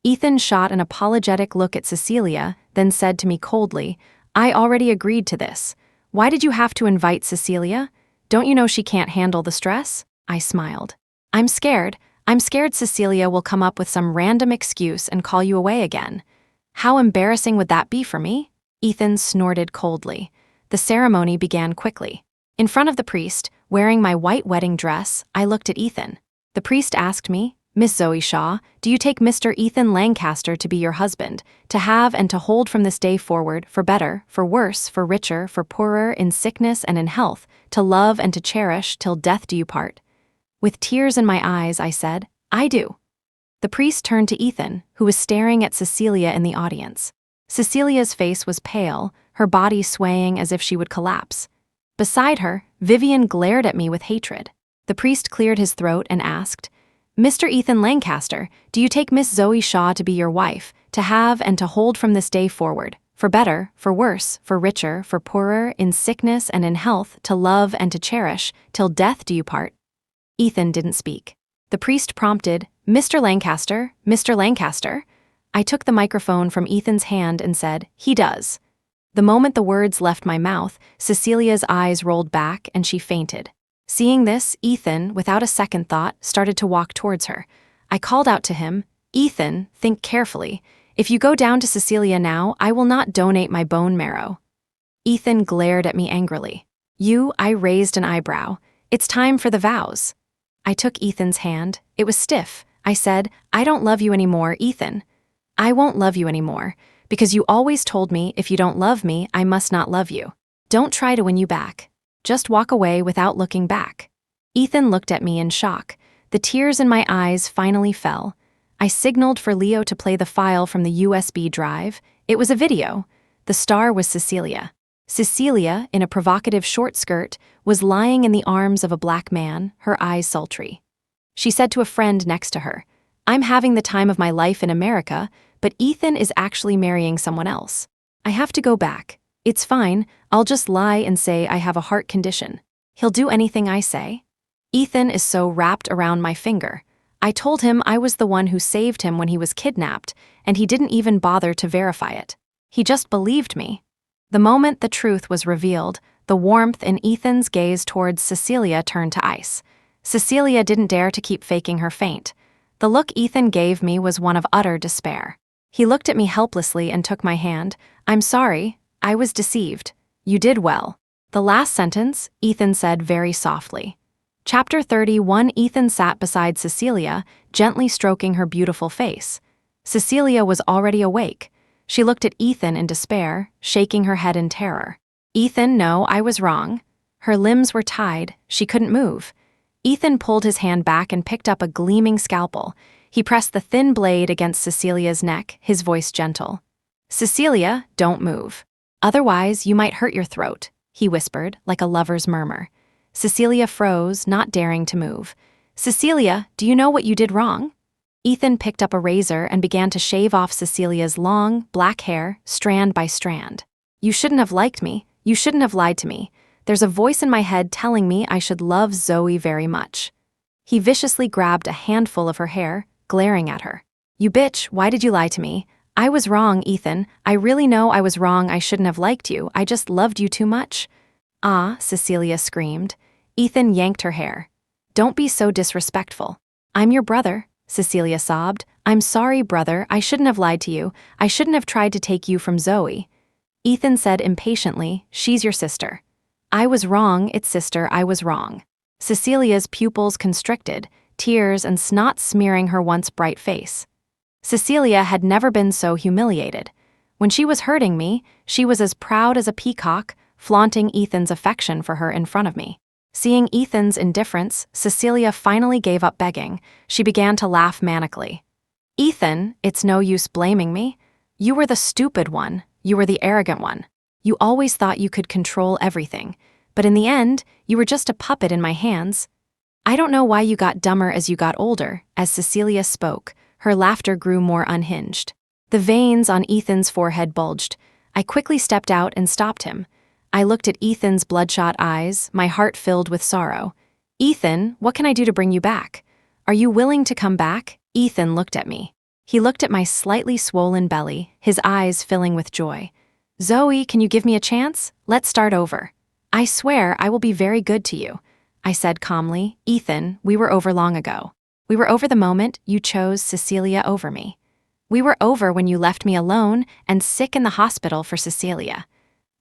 Speaker 1: Ethan shot an apologetic look at Cecilia, then said to me coldly, "I already agreed to this. Why did you have to invite Cecilia? Don't you know she can't handle the stress?" I smiled. I'm scared Cecilia will come up with some random excuse and call you away again." "How embarrassing would that be for me?" Ethan snorted coldly. The ceremony began quickly. In front of the priest, wearing my white wedding dress, I looked at Ethan. The priest asked me, "Miss Zoey Shaw, do you take Mr. Ethan Lancaster to be your husband, to have and to hold from this day forward, for better, for worse, for richer, for poorer, in sickness and in health, to love and to cherish, till death do you part?" With tears in my eyes, I said, "I do." The priest turned to Ethan, who was staring at Cecilia in the audience. Cecilia's face was pale, her body swaying as if she would collapse. Beside her, Vivian glared at me with hatred. The priest cleared his throat and asked, "Mr. Ethan Lancaster, do you take Miss Zoey Shaw to be your wife, to have and to hold from this day forward, for better, for worse, for richer, for poorer, in sickness and in health, to love and to cherish, till death do you part?" Ethan didn't speak. The priest prompted, "Mr. Lancaster, Mr. Lancaster." I took the microphone from Ethan's hand and said, "He does." The moment the words left my mouth, Cecilia's eyes rolled back and she fainted. Seeing this, Ethan, without a second thought, started to walk towards her. I called out to him, "Ethan, think carefully. If you go down to Cecilia now, I will not donate my bone marrow." Ethan glared at me angrily. I raised an eyebrow. "It's time for the vows." I took Ethan's hand. It was stiff. I said, "I don't love you anymore, Ethan. I won't love you anymore, because you always told me if you don't love me, I must not love you. Don't try to win you back. Just walk away without looking back." Ethan looked at me in shock. The tears in my eyes finally fell. I signaled for Leo to play the file from the USB drive. It was a video. The star was Cecilia. Cecilia, in a provocative short skirt, was lying in the arms of a black man, her eyes sultry. She said to a friend next to her, "I'm having the time of my life in America, but Ethan is actually marrying someone else. I have to go back. It's fine, I'll just lie and say I have a heart condition. He'll do anything I say." Ethan is so wrapped around my finger. I told him I was the one who saved him when he was kidnapped, and he didn't even bother to verify it. He just believed me. The moment the truth was revealed, the warmth in Ethan's gaze towards Cecilia turned to ice. Cecilia didn't dare to keep faking her faint. The look Ethan gave me was one of utter despair. He looked at me helplessly and took my hand. "I'm sorry, I was deceived. You did well." The last sentence, Ethan said very softly. Chapter 31. Ethan sat beside Cecilia, gently stroking her beautiful face. Cecilia was already awake. She looked at Ethan in despair, shaking her head in terror. "Ethan, no, I was wrong." Her limbs were tied, she couldn't move. Ethan pulled his hand back and picked up a gleaming scalpel. He pressed the thin blade against Cecilia's neck, his voice gentle. "Cecilia, don't move. Otherwise, you might hurt your throat," he whispered, like a lover's murmur. Cecilia froze, not daring to move. "Cecilia, do you know what you did wrong?" Ethan picked up a razor and began to shave off Cecilia's long, black hair, strand by strand. "You shouldn't have liked me. You shouldn't have lied to me. There's a voice in my head telling me I should love Zoey very much." He viciously grabbed a handful of her hair, glaring at her. "You bitch, why did you lie to me? I was wrong, Ethan. I really know I was wrong. I shouldn't have liked you. I just loved you too much." "Ah," Cecilia screamed. Ethan yanked her hair. "Don't be so disrespectful. I'm your brother," Cecilia sobbed. "I'm sorry, brother. I shouldn't have lied to you. I shouldn't have tried to take you from Zoey." Ethan said impatiently, "She's your sister." "I was wrong, it's sister, I was wrong." Cecilia's pupils constricted, tears and snot smearing her once bright face. Cecilia had never been so humiliated. When she was hurting me, she was as proud as a peacock, flaunting Ethan's affection for her in front of me. Seeing Ethan's indifference, Cecilia finally gave up begging. She began to laugh manically. Ethan, it's no use blaming me. You were the stupid one. You were the arrogant one. You always thought you could control everything. But in the end, you were just a puppet in my hands. I don't know why you got dumber as you got older. As Cecilia spoke, her laughter grew more unhinged. The veins on Ethan's forehead bulged. I quickly stepped out and stopped him. I looked at Ethan's bloodshot eyes, my heart filled with sorrow. Ethan, what can I do to bring you back? Are you willing to come back? Ethan looked at me. He looked at my slightly swollen belly, his eyes filling with joy. Zoey, can you give me a chance? Let's start over. I swear I will be very good to you, I said calmly. Ethan, we were over long ago. We were over the moment you chose Cecilia over me. We were over when you left me alone and sick in the hospital for Cecilia.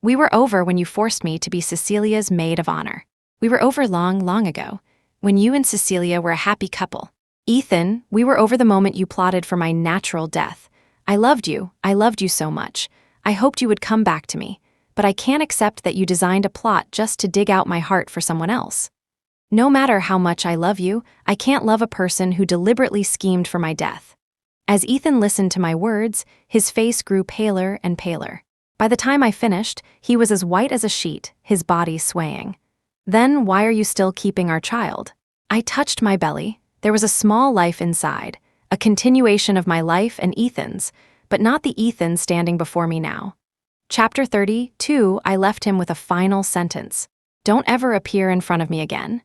Speaker 1: We were over when you forced me to be Cecilia's maid of honor. We were over long, long ago, when you and Cecilia were a happy couple. Ethan, we were over the moment you plotted for my natural death. I loved you so much. I hoped you would come back to me, but I can't accept that you designed a plot just to dig out my heart for someone else. No matter how much I love you, I can't love a person who deliberately schemed for my death. As Ethan listened to my words, his face grew paler and paler. By the time I finished, he was as white as a sheet, his body swaying. Then why are you still keeping our child? I touched my belly. There was a small life inside, a continuation of my life and Ethan's, but not the Ethan standing before me now. Chapter 32, I left him with a final sentence. Don't ever appear in front of me again.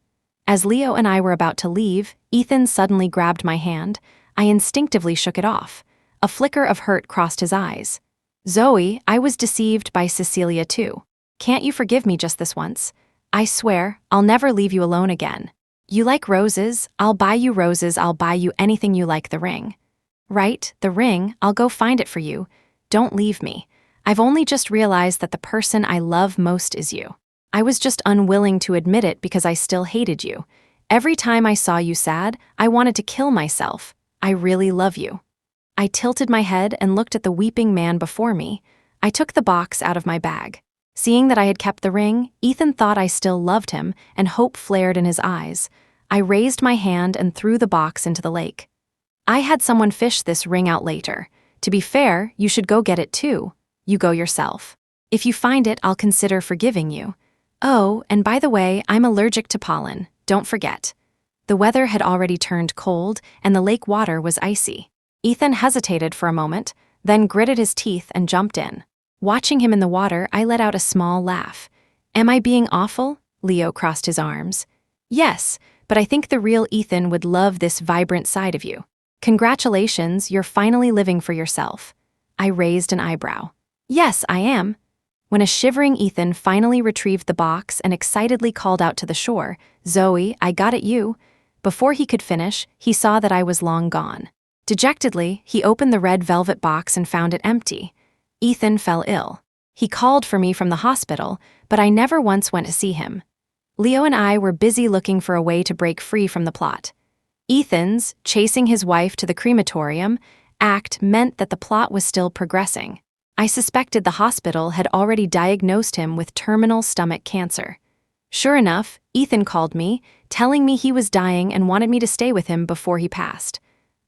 Speaker 1: As Leo and I were about to leave, Ethan suddenly grabbed my hand. I instinctively shook it off. A flicker of hurt crossed his eyes. Zoey, I was deceived by Cecilia too. Can't you forgive me just this once? I swear, I'll never leave you alone again. You like roses? I'll buy you roses. I'll buy you anything you like. The ring. Right, the ring. I'll go find it for you. Don't leave me. I've only just realized that the person I love most is you. I was just unwilling to admit it because I still hated you. Every time I saw you sad, I wanted to kill myself. I really love you. I tilted my head and looked at the weeping man before me. I took the box out of my bag. Seeing that I had kept the ring, Ethan thought I still loved him, and hope flared in his eyes. I raised my hand and threw the box into the lake. I had someone fish this ring out later. To be fair, you should go get it too. You go yourself. If you find it, I'll consider forgiving you. Oh, and by the way, I'm allergic to pollen. Don't forget. The weather had already turned cold, and the lake water was icy. Ethan hesitated for a moment, then gritted his teeth and jumped in. Watching him in the water, I let out a small laugh. Am I being awful? Leo crossed his arms. Yes, but I think the real Ethan would love this vibrant side of you. Congratulations, you're finally living for yourself. I raised an eyebrow. Yes, I am. When a shivering Ethan finally retrieved the box and excitedly called out to the shore, Zoey, I got at you. Before he could finish, he saw that I was long gone. Dejectedly, he opened the red velvet box and found it empty. Ethan fell ill. He called for me from the hospital, but I never once went to see him. Leo and I were busy looking for a way to break free from the plot. Ethan's chasing his wife to the crematorium act meant that the plot was still progressing. I suspected the hospital had already diagnosed him with terminal stomach cancer. Sure enough, Ethan called me, telling me he was dying and wanted me to stay with him before he passed.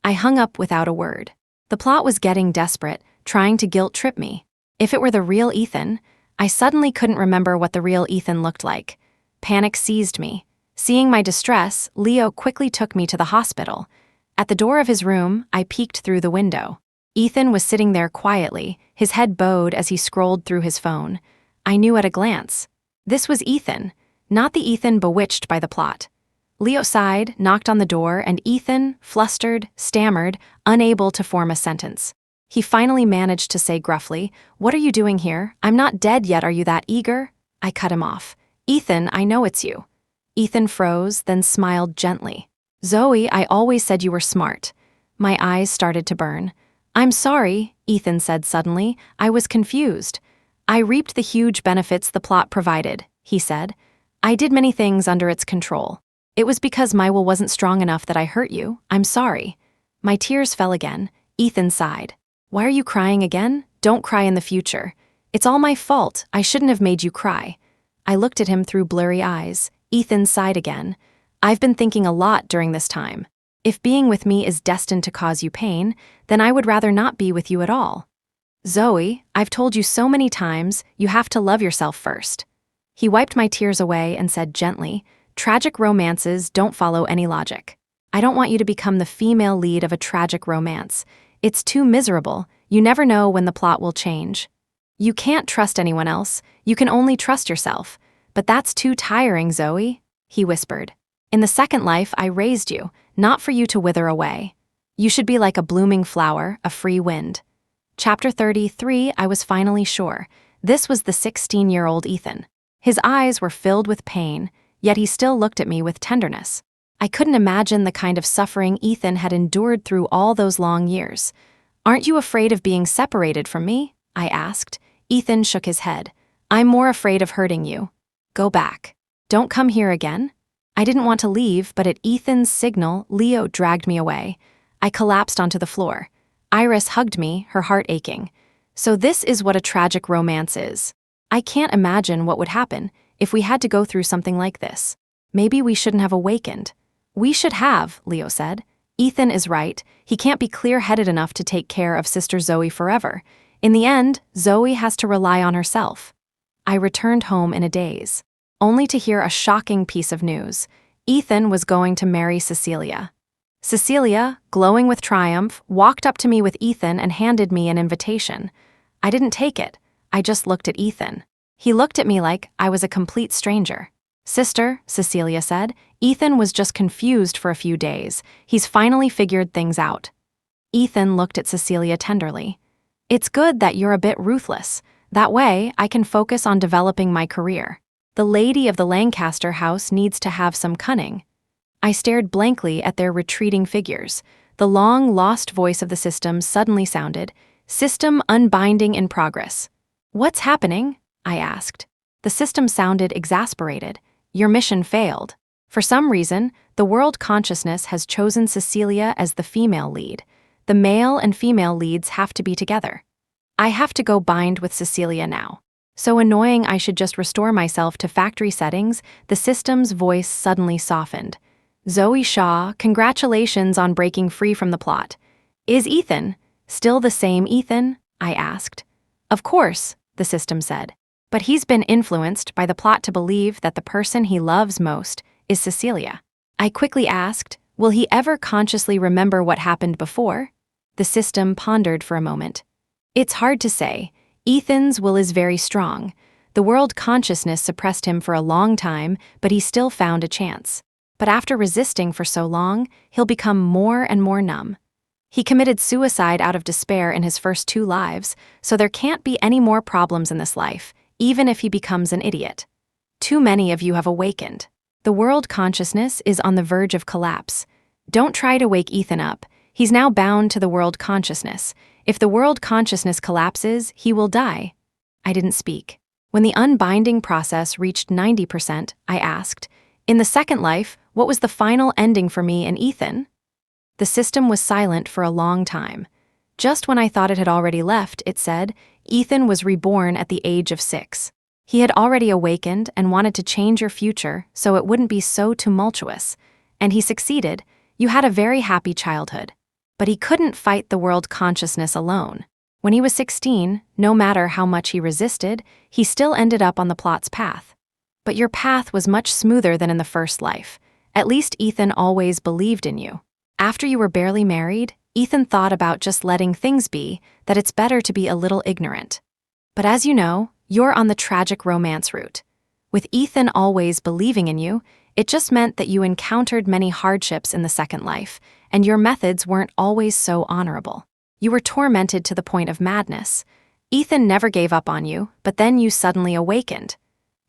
Speaker 1: I hung up without a word. The plot was getting desperate, trying to guilt-trip me. If it were the real Ethan, I suddenly couldn't remember what the real Ethan looked like. Panic seized me. Seeing my distress, Leo quickly took me to the hospital. At the door of his room, I peeked through the window. Ethan was sitting there quietly, his head bowed as he scrolled through his phone. I knew at a glance. This was Ethan, not the Ethan bewitched by the plot. Leo sighed, knocked on the door, and Ethan, flustered, stammered, unable to form a sentence. He finally managed to say gruffly, "What are you doing here? I'm not dead yet, are you that eager?" I cut him off. "Ethan, I know it's you." Ethan froze, then smiled gently. "Zoey, I always said you were smart." My eyes started to burn. "I'm sorry," Ethan said suddenly. "I was confused. I reaped the huge benefits the plot provided," he said. "I did many things under its control. It was because my will wasn't strong enough that I hurt you. I'm sorry." My tears fell again. Ethan sighed. "Why are you crying again? Don't cry in the future. It's all my fault. I shouldn't have made you cry. I looked at him through blurry eyes. Ethan sighed again. I've been thinking a lot during this time. If being with me is destined to cause you pain, then I would rather not be with you at all. Zoey, I've told you so many times, you have to love yourself first. He wiped my tears away and said gently, tragic romances don't follow any logic. I don't want you to become the female lead of a tragic romance. It's too miserable. You never know when the plot will change. You can't trust anyone else. You can only trust yourself. But that's too tiring, Zoey, he whispered. In the second life, I raised you, not for you to wither away. You should be like a blooming flower, a free wind. Chapter 33, I was finally sure. This was the 16-year-old Ethan. His eyes were filled with pain, yet he still looked at me with tenderness. I couldn't imagine the kind of suffering Ethan had endured through all those long years. Aren't you afraid of being separated from me? I asked. Ethan shook his head. I'm more afraid of hurting you. Go back. Don't come here again. I didn't want to leave, but at Ethan's signal, Leo dragged me away. I collapsed onto the floor. Iris hugged me, her heart aching. So this is what a tragic romance is. I can't imagine what would happen if we had to go through something like this. Maybe we shouldn't have awakened. We should have, Leo said. Ethan is right. He can't be clear-headed enough to take care of Sister Zoey forever. In the end, Zoey has to rely on herself. I returned home in a daze, only to hear a shocking piece of news. Ethan was going to marry Cecilia. Cecilia, glowing with triumph, walked up to me with Ethan and handed me an invitation. I didn't take it. I just looked at Ethan. He looked at me like I was a complete stranger. Sister, Cecilia said, Ethan was just confused for a few days. He's finally figured things out. Ethan looked at Cecilia tenderly. It's good that you're a bit ruthless. That way, I can focus on developing my career. The lady of the Lancaster house needs to have some cunning. I stared blankly at their retreating figures. The long-lost voice of the system suddenly sounded, System unbinding in progress. What's happening? I asked. The system sounded exasperated. Your mission failed. For some reason, the world consciousness has chosen Cecilia as the female lead. The male and female leads have to be together. I have to go bind with Cecilia now. So annoying I should just restore myself to factory settings, the system's voice suddenly softened. Zoey Shaw, congratulations on breaking free from the plot. Is Ethan still the same Ethan? I asked. Of course, the system said. But he's been influenced by the plot to believe that the person he loves most is Cecilia. I quickly asked, will he ever consciously remember what happened before? The system pondered for a moment. It's hard to say. Ethan's will is very strong. The world consciousness suppressed him for a long time, but he still found a chance. But after resisting for so long, he'll become more and more numb. He committed suicide out of despair in his first 2 lives, so there can't be any more problems in this life, even if he becomes an idiot. Too many of you have awakened. The world consciousness is on the verge of collapse. Don't try to wake Ethan up. He's now bound to the world consciousness. If the world consciousness collapses, he will die. I didn't speak. When the unbinding process reached 90%, I asked, in the second life, what was the final ending for me and Ethan? The system was silent for a long time. Just when I thought it had already left, it said, Ethan was reborn at the age of 6. He had already awakened and wanted to change your future so it wouldn't be so tumultuous. And he succeeded. You had a very happy childhood. But he couldn't fight the world consciousness alone. When he was 16, no matter how much he resisted, he still ended up on the plot's path. But your path was much smoother than in the first life. At least Ethan always believed in you. After you were barely married, Ethan thought about just letting things be, that it's better to be a little ignorant. But as you know, you're on the tragic romance route. With Ethan always believing in you, it just meant that you encountered many hardships in the second life, and your methods weren't always so honorable. You were tormented to the point of madness. Ethan never gave up on you, but then you suddenly awakened.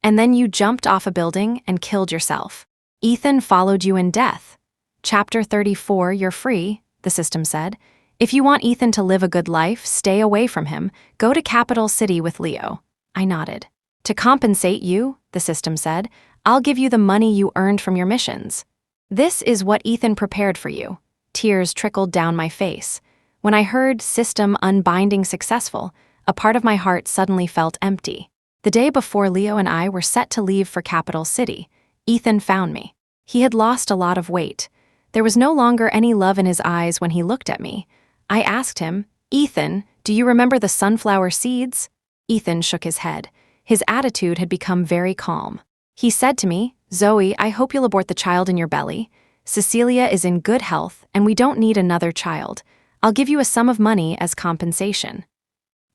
Speaker 1: And then you jumped off a building and killed yourself. Ethan followed you in death. Chapter 34, you're free, the system said. If you want Ethan to live a good life, stay away from him. Go to Capital City with Leo. I nodded. To compensate you, the system said, I'll give you the money you earned from your missions. This is what Ethan prepared for you. Tears trickled down my face. When I heard system unbinding successful, a part of my heart suddenly felt empty. The day before Leo and I were set to leave for Capital City, Ethan found me. He had lost a lot of weight. There was no longer any love in his eyes when he looked at me. I asked him, "Ethan, do you remember the sunflower seeds?" Ethan shook his head. His attitude had become very calm. He said to me, "Zoey, I hope you'll abort the child in your belly. Cecilia is in good health, and we don't need another child. I'll give you a sum of money as compensation."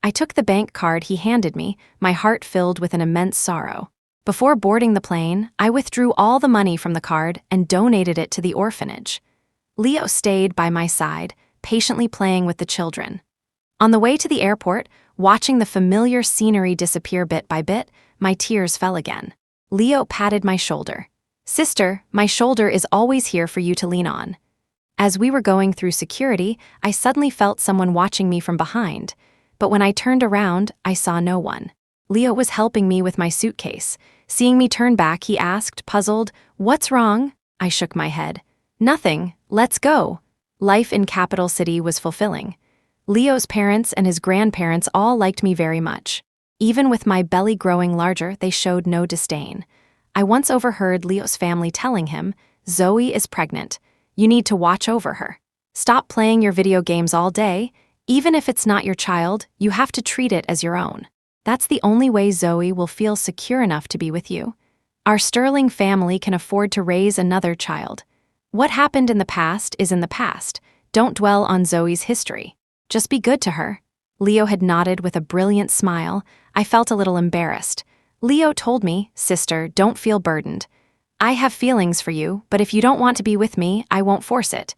Speaker 1: I took the bank card he handed me, my heart filled with an immense sorrow. Before boarding the plane, I withdrew all the money from the card and donated it to the orphanage. Leo stayed by my side, patiently playing with the children. On the way to the airport, watching the familiar scenery disappear bit by bit, my tears fell again. Leo patted my shoulder. "Sister, my shoulder is always here for you to lean on." As we were going through security, I suddenly felt someone watching me from behind, but when I turned around, I saw no one. Leo was helping me with my suitcase. Seeing me turn back, he asked, puzzled, "What's wrong?" I shook my head. "Nothing, let's go." Life in Capital City was fulfilling. Leo's parents and his grandparents all liked me very much. Even with my belly growing larger, they showed no disdain. I once overheard Leo's family telling him, "Zoey is pregnant. You need to watch over her. Stop playing your video games all day. Even if it's not your child, you have to treat it as your own. That's the only way Zoey will feel secure enough to be with you. Our Sterling family can afford to raise another child. What happened in the past is in the past. Don't dwell on Zoey's history. Just be good to her." Leo had nodded with a brilliant smile. I felt a little embarrassed. Leo told me, "Sister, don't feel burdened. I have feelings for you, but if you don't want to be with me, I won't force it.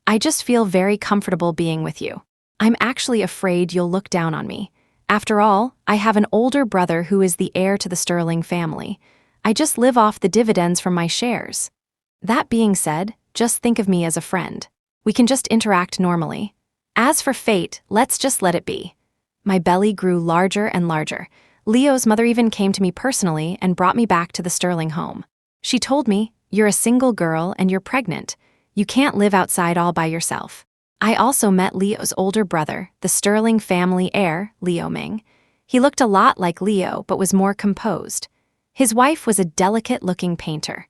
Speaker 1: I just feel very comfortable being with you. I'm actually afraid you'll look down on me. After all, I have an older brother who is the heir to the Sterling family. I just live off the dividends from my shares. That being said, just think of me as a friend. We can just interact normally. As for fate, let's just let it be." My belly grew larger and larger. Leo's mother even came to me personally and brought me back to the Sterling home. She told me, "You're a single girl and you're pregnant. You can't live outside all by yourself." I also met Leo's older brother, the Sterling family heir, Leo Ming. He looked a lot like Leo but was more composed. His wife was a delicate-looking painter.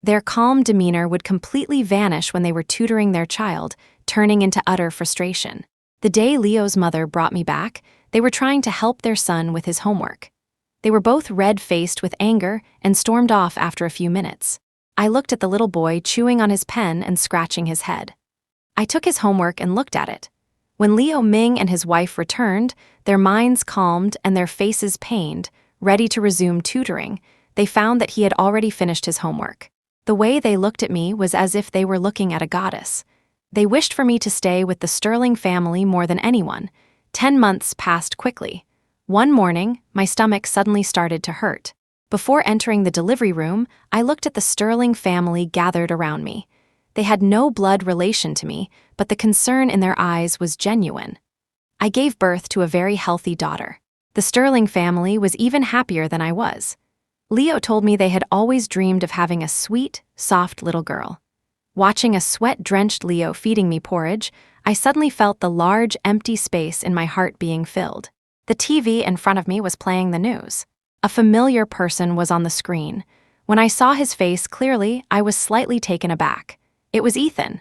Speaker 1: Their calm demeanor would completely vanish when they were tutoring their child, turning into utter frustration. The day Leo's mother brought me back, they were trying to help their son with his homework. They were both red-faced with anger and stormed off after a few minutes. I looked at the little boy chewing on his pen and scratching his head. I took his homework and looked at it. When Leo Ming and his wife returned, their minds calmed and their faces pained, ready to resume tutoring, they found that he had already finished his homework. The way they looked at me was as if they were looking at a goddess. They wished for me to stay with the Sterling family more than anyone. 10 months passed quickly. One morning, my stomach suddenly started to hurt. Before entering the delivery room, I looked at the Sterling family gathered around me. They had no blood relation to me, but the concern in their eyes was genuine. I gave birth to a very healthy daughter. The Sterling family was even happier than I was. Leo told me they had always dreamed of having a sweet, soft little girl. Watching a sweat-drenched Leo feeding me porridge, I suddenly felt the large, empty space in my heart being filled. The TV in front of me was playing the news. A familiar person was on the screen. When I saw his face clearly, I was slightly taken aback. It was Ethan.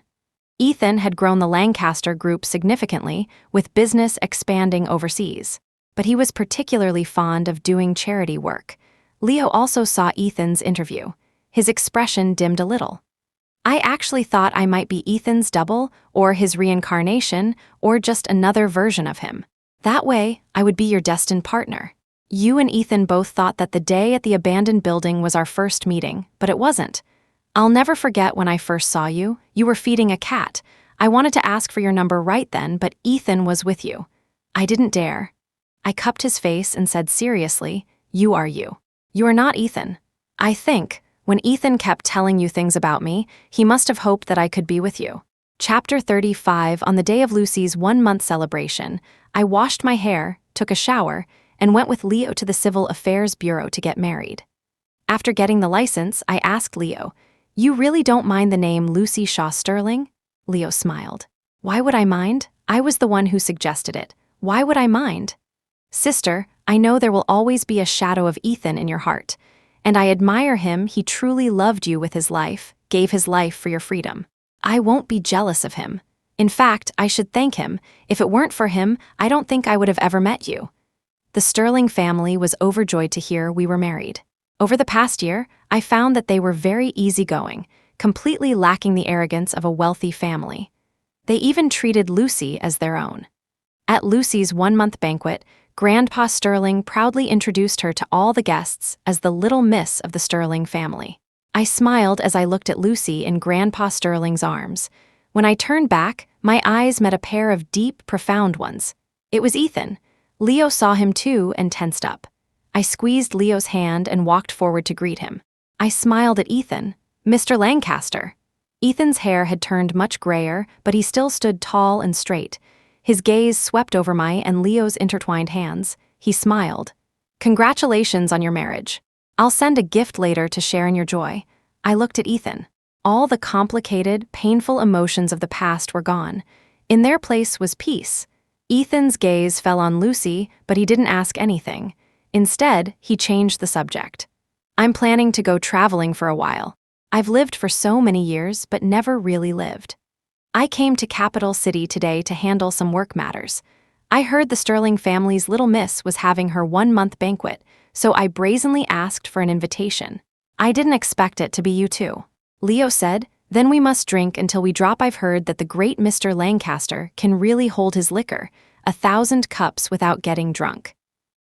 Speaker 1: Ethan had grown the Lancaster group significantly, with business expanding overseas. But he was particularly fond of doing charity work. Leo also saw Ethan's interview. His expression dimmed a little. I actually thought I might be Ethan's double, or his reincarnation, or just another version of him. That way, I would be your destined partner. You and Ethan both thought that the day at the abandoned building was our first meeting, but it wasn't. I'll never forget when I first saw you. You were feeding a cat. I wanted to ask for your number right then, but Ethan was with you. I didn't dare. I cupped his face and said seriously, "You are you. You are not Ethan." I think, when Ethan kept telling you things about me, he must have hoped that I could be with you. Chapter 35. On the day of Lucy's 1-month celebration, I washed my hair, took a shower, and went with Leo to the Civil Affairs Bureau to get married. After getting the license, I asked Leo, "You really don't mind the name Lucy Shaw Sterling?" Leo smiled. "Why would I mind? I was the one who suggested it. Why would I mind?" Sister, I know there will always be a shadow of Ethan in your heart, and I admire him. He truly loved you with his life, gave his life for your freedom. I won't be jealous of him. In fact, I should thank him. If it weren't for him, I don't think I would have ever met you. The Sterling family was overjoyed to hear we were married. Over the past year, I found that they were very easygoing, completely lacking the arrogance of a wealthy family. They even treated Lucy as their own. At Lucy's one-month banquet, Grandpa Sterling proudly introduced her to all the guests as the little miss of the Sterling family. I smiled as I looked at Lucy in Grandpa Sterling's arms. When I turned back, my eyes met a pair of deep, profound ones. It was Ethan. Leo saw him too and tensed up. I squeezed Leo's hand and walked forward to greet him. I smiled at Ethan. Mr. Lancaster. Ethan's hair had turned much grayer, but he still stood tall and straight. His gaze swept over my and Leo's intertwined hands. He smiled. Congratulations on your marriage. I'll send a gift later to share in your joy. I looked at Ethan. All the complicated, painful emotions of the past were gone. In their place was peace. Ethan's gaze fell on Lucy, but he didn't ask anything. Instead, he changed the subject. I'm planning to go traveling for a while. I've lived for so many years, but never really lived. I came to Capital City today to handle some work matters. I heard the Sterling family's little miss was having her one-month banquet, so I brazenly asked for an invitation. I didn't expect it to be you too. Leo said, then we must drink until we drop. I've heard that the great Mr. Lancaster can really hold his liquor, 1,000 cups without getting drunk.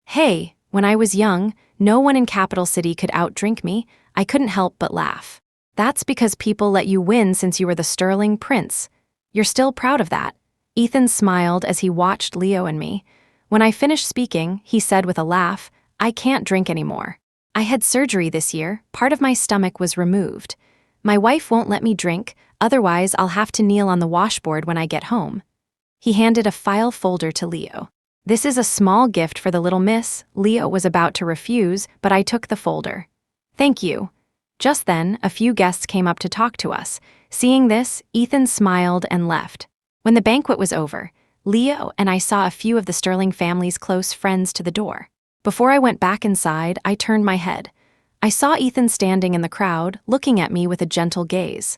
Speaker 1: Hey, when I was young, no one in Capital City could outdrink me. I couldn't help but laugh. That's because people let you win since you were the Sterling prince. You're still proud of that. Ethan smiled as he watched Leo and me. When I finished speaking, he said with a laugh, I can't drink anymore. I had surgery this year. Part of my stomach was removed. My wife won't let me drink, otherwise I'll have to kneel on the washboard when I get home. He handed a file folder to Leo. This is a small gift for the little miss. Leo was about to refuse, but I took the folder. Thank you. Just then, a few guests came up to talk to us. Seeing this, Ethan smiled and left. When the banquet was over, Leo and I saw a few of the Sterling family's close friends to the door. Before I went back inside, I turned my head. I saw Ethan standing in the crowd, looking at me with a gentle gaze.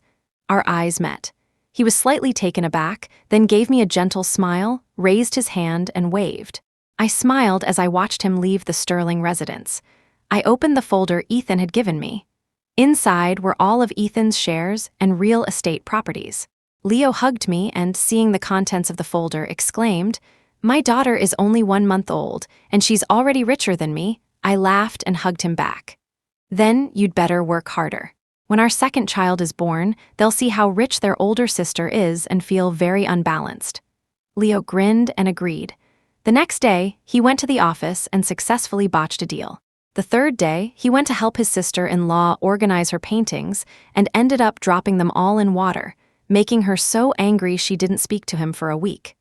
Speaker 1: Our eyes met. He was slightly taken aback, then gave me a gentle smile, raised his hand, and waved. I smiled as I watched him leave the Sterling residence. I opened the folder Ethan had given me. Inside were all of Ethan's shares and real estate properties. Leo hugged me and, seeing the contents of the folder, exclaimed, My daughter is only 1 month old, and she's already richer than me. I laughed and hugged him back. Then you'd better work harder. When our second child is born, they'll see how rich their older sister is and feel very unbalanced. Leo grinned and agreed. The next day, he went to the office and successfully botched a deal. The third day, he went to help his sister-in-law organize her paintings and ended up dropping them all in water, making her so angry she didn't speak to him for a week.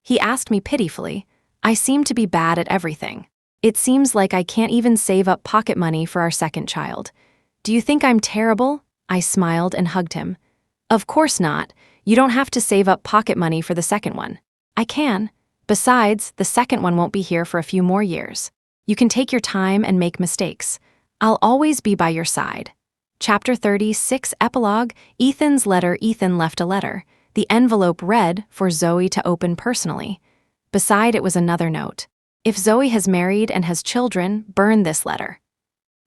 Speaker 1: He asked me pitifully, I seem to be bad at everything. It seems like I can't even save up pocket money for our second child. Do you think I'm terrible? I smiled and hugged him. Of course not. You don't have to save up pocket money for the second one. I can. Besides, the second one won't be here for a few more years. You can take your time and make mistakes. I'll always be by your side. Chapter 36 Epilogue Ethan's letter. Ethan left a letter. The envelope read, for Zoey to open personally. Beside it was another note. If Zoey has married and has children, burn this letter.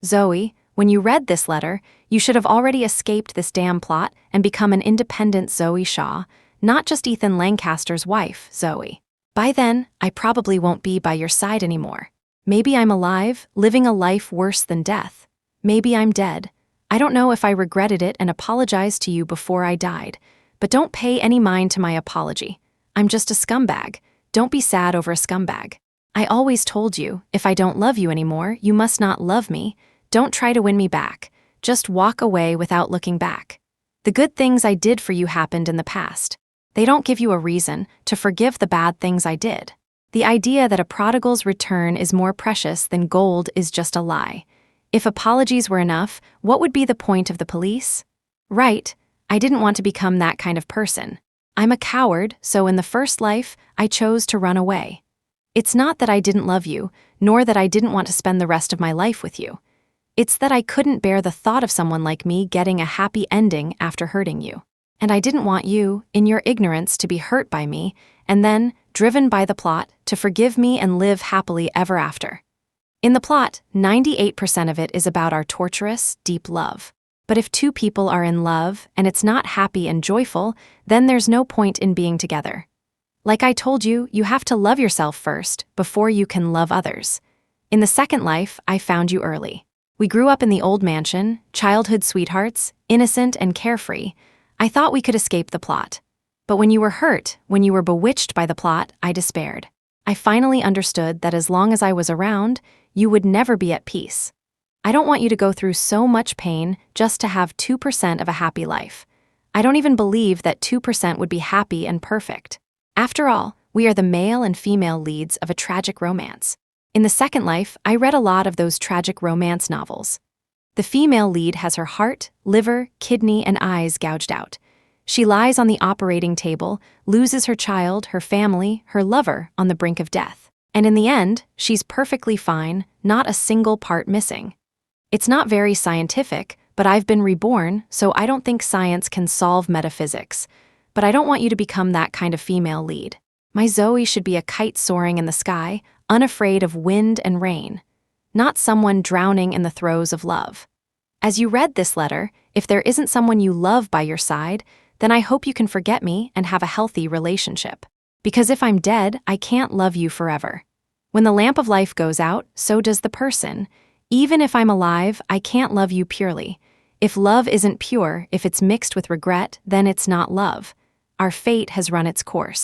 Speaker 1: Zoey, when you read this letter, you should have already escaped this damn plot and become an independent Zoey Shaw, not just Ethan Lancaster's wife, Zoey. By then, I probably won't be by your side anymore. Maybe I'm alive, living a life worse than death. Maybe I'm dead. I don't know if I regretted it and apologized to you before I died, but don't pay any mind to my apology. I'm just a scumbag. Don't be sad over a scumbag. I always told you, if I don't love you anymore, you must not love me. Don't try to win me back. Just walk away without looking back. The good things I did for you happened in the past. They don't give you a reason to forgive the bad things I did. The idea that a prodigal's return is more precious than gold is just a lie. If apologies were enough, what would be the point of the police? Right, I didn't want to become that kind of person. I'm a coward, so in the first life, I chose to run away. It's not that I didn't love you, nor that I didn't want to spend the rest of my life with you. It's that I couldn't bear the thought of someone like me getting a happy ending after hurting you. And I didn't want you, in your ignorance, to be hurt by me, and then, driven by the plot, to forgive me and live happily ever after. In the plot, 98% of it is about our torturous, deep love. But if two people are in love, and it's not happy and joyful, then there's no point in being together. Like I told you, you have to love yourself first, before you can love others. In the second life, I found you early. We grew up in the old mansion, childhood sweethearts, innocent and carefree. I thought we could escape the plot. But when you were hurt, when you were bewitched by the plot, I despaired. I finally understood that as long as I was around, you would never be at peace. I don't want you to go through so much pain just to have 2% of a happy life. I don't even believe that 2% would be happy and perfect. After all, we are the male and female leads of a tragic romance. In the second life, I read a lot of those tragic romance novels. The female lead has her heart, liver, kidney, and eyes gouged out. She lies on the operating table, loses her child, her family, her lover on the brink of death. And in the end, she's perfectly fine, not a single part missing. It's not very scientific, but I've been reborn, so I don't think science can solve metaphysics. But I don't want you to become that kind of female lead. My Zoey should be a kite soaring in the sky, unafraid of wind and rain, not someone drowning in the throes of love. As you read this letter, if there isn't someone you love by your side, then I hope you can forget me and have a healthy relationship. Because if I'm dead, I can't love you forever. When the lamp of life goes out, so does the person. Even if I'm alive, I can't love you purely. If love isn't pure, if it's mixed with regret, then it's not love. Our fate has run its course.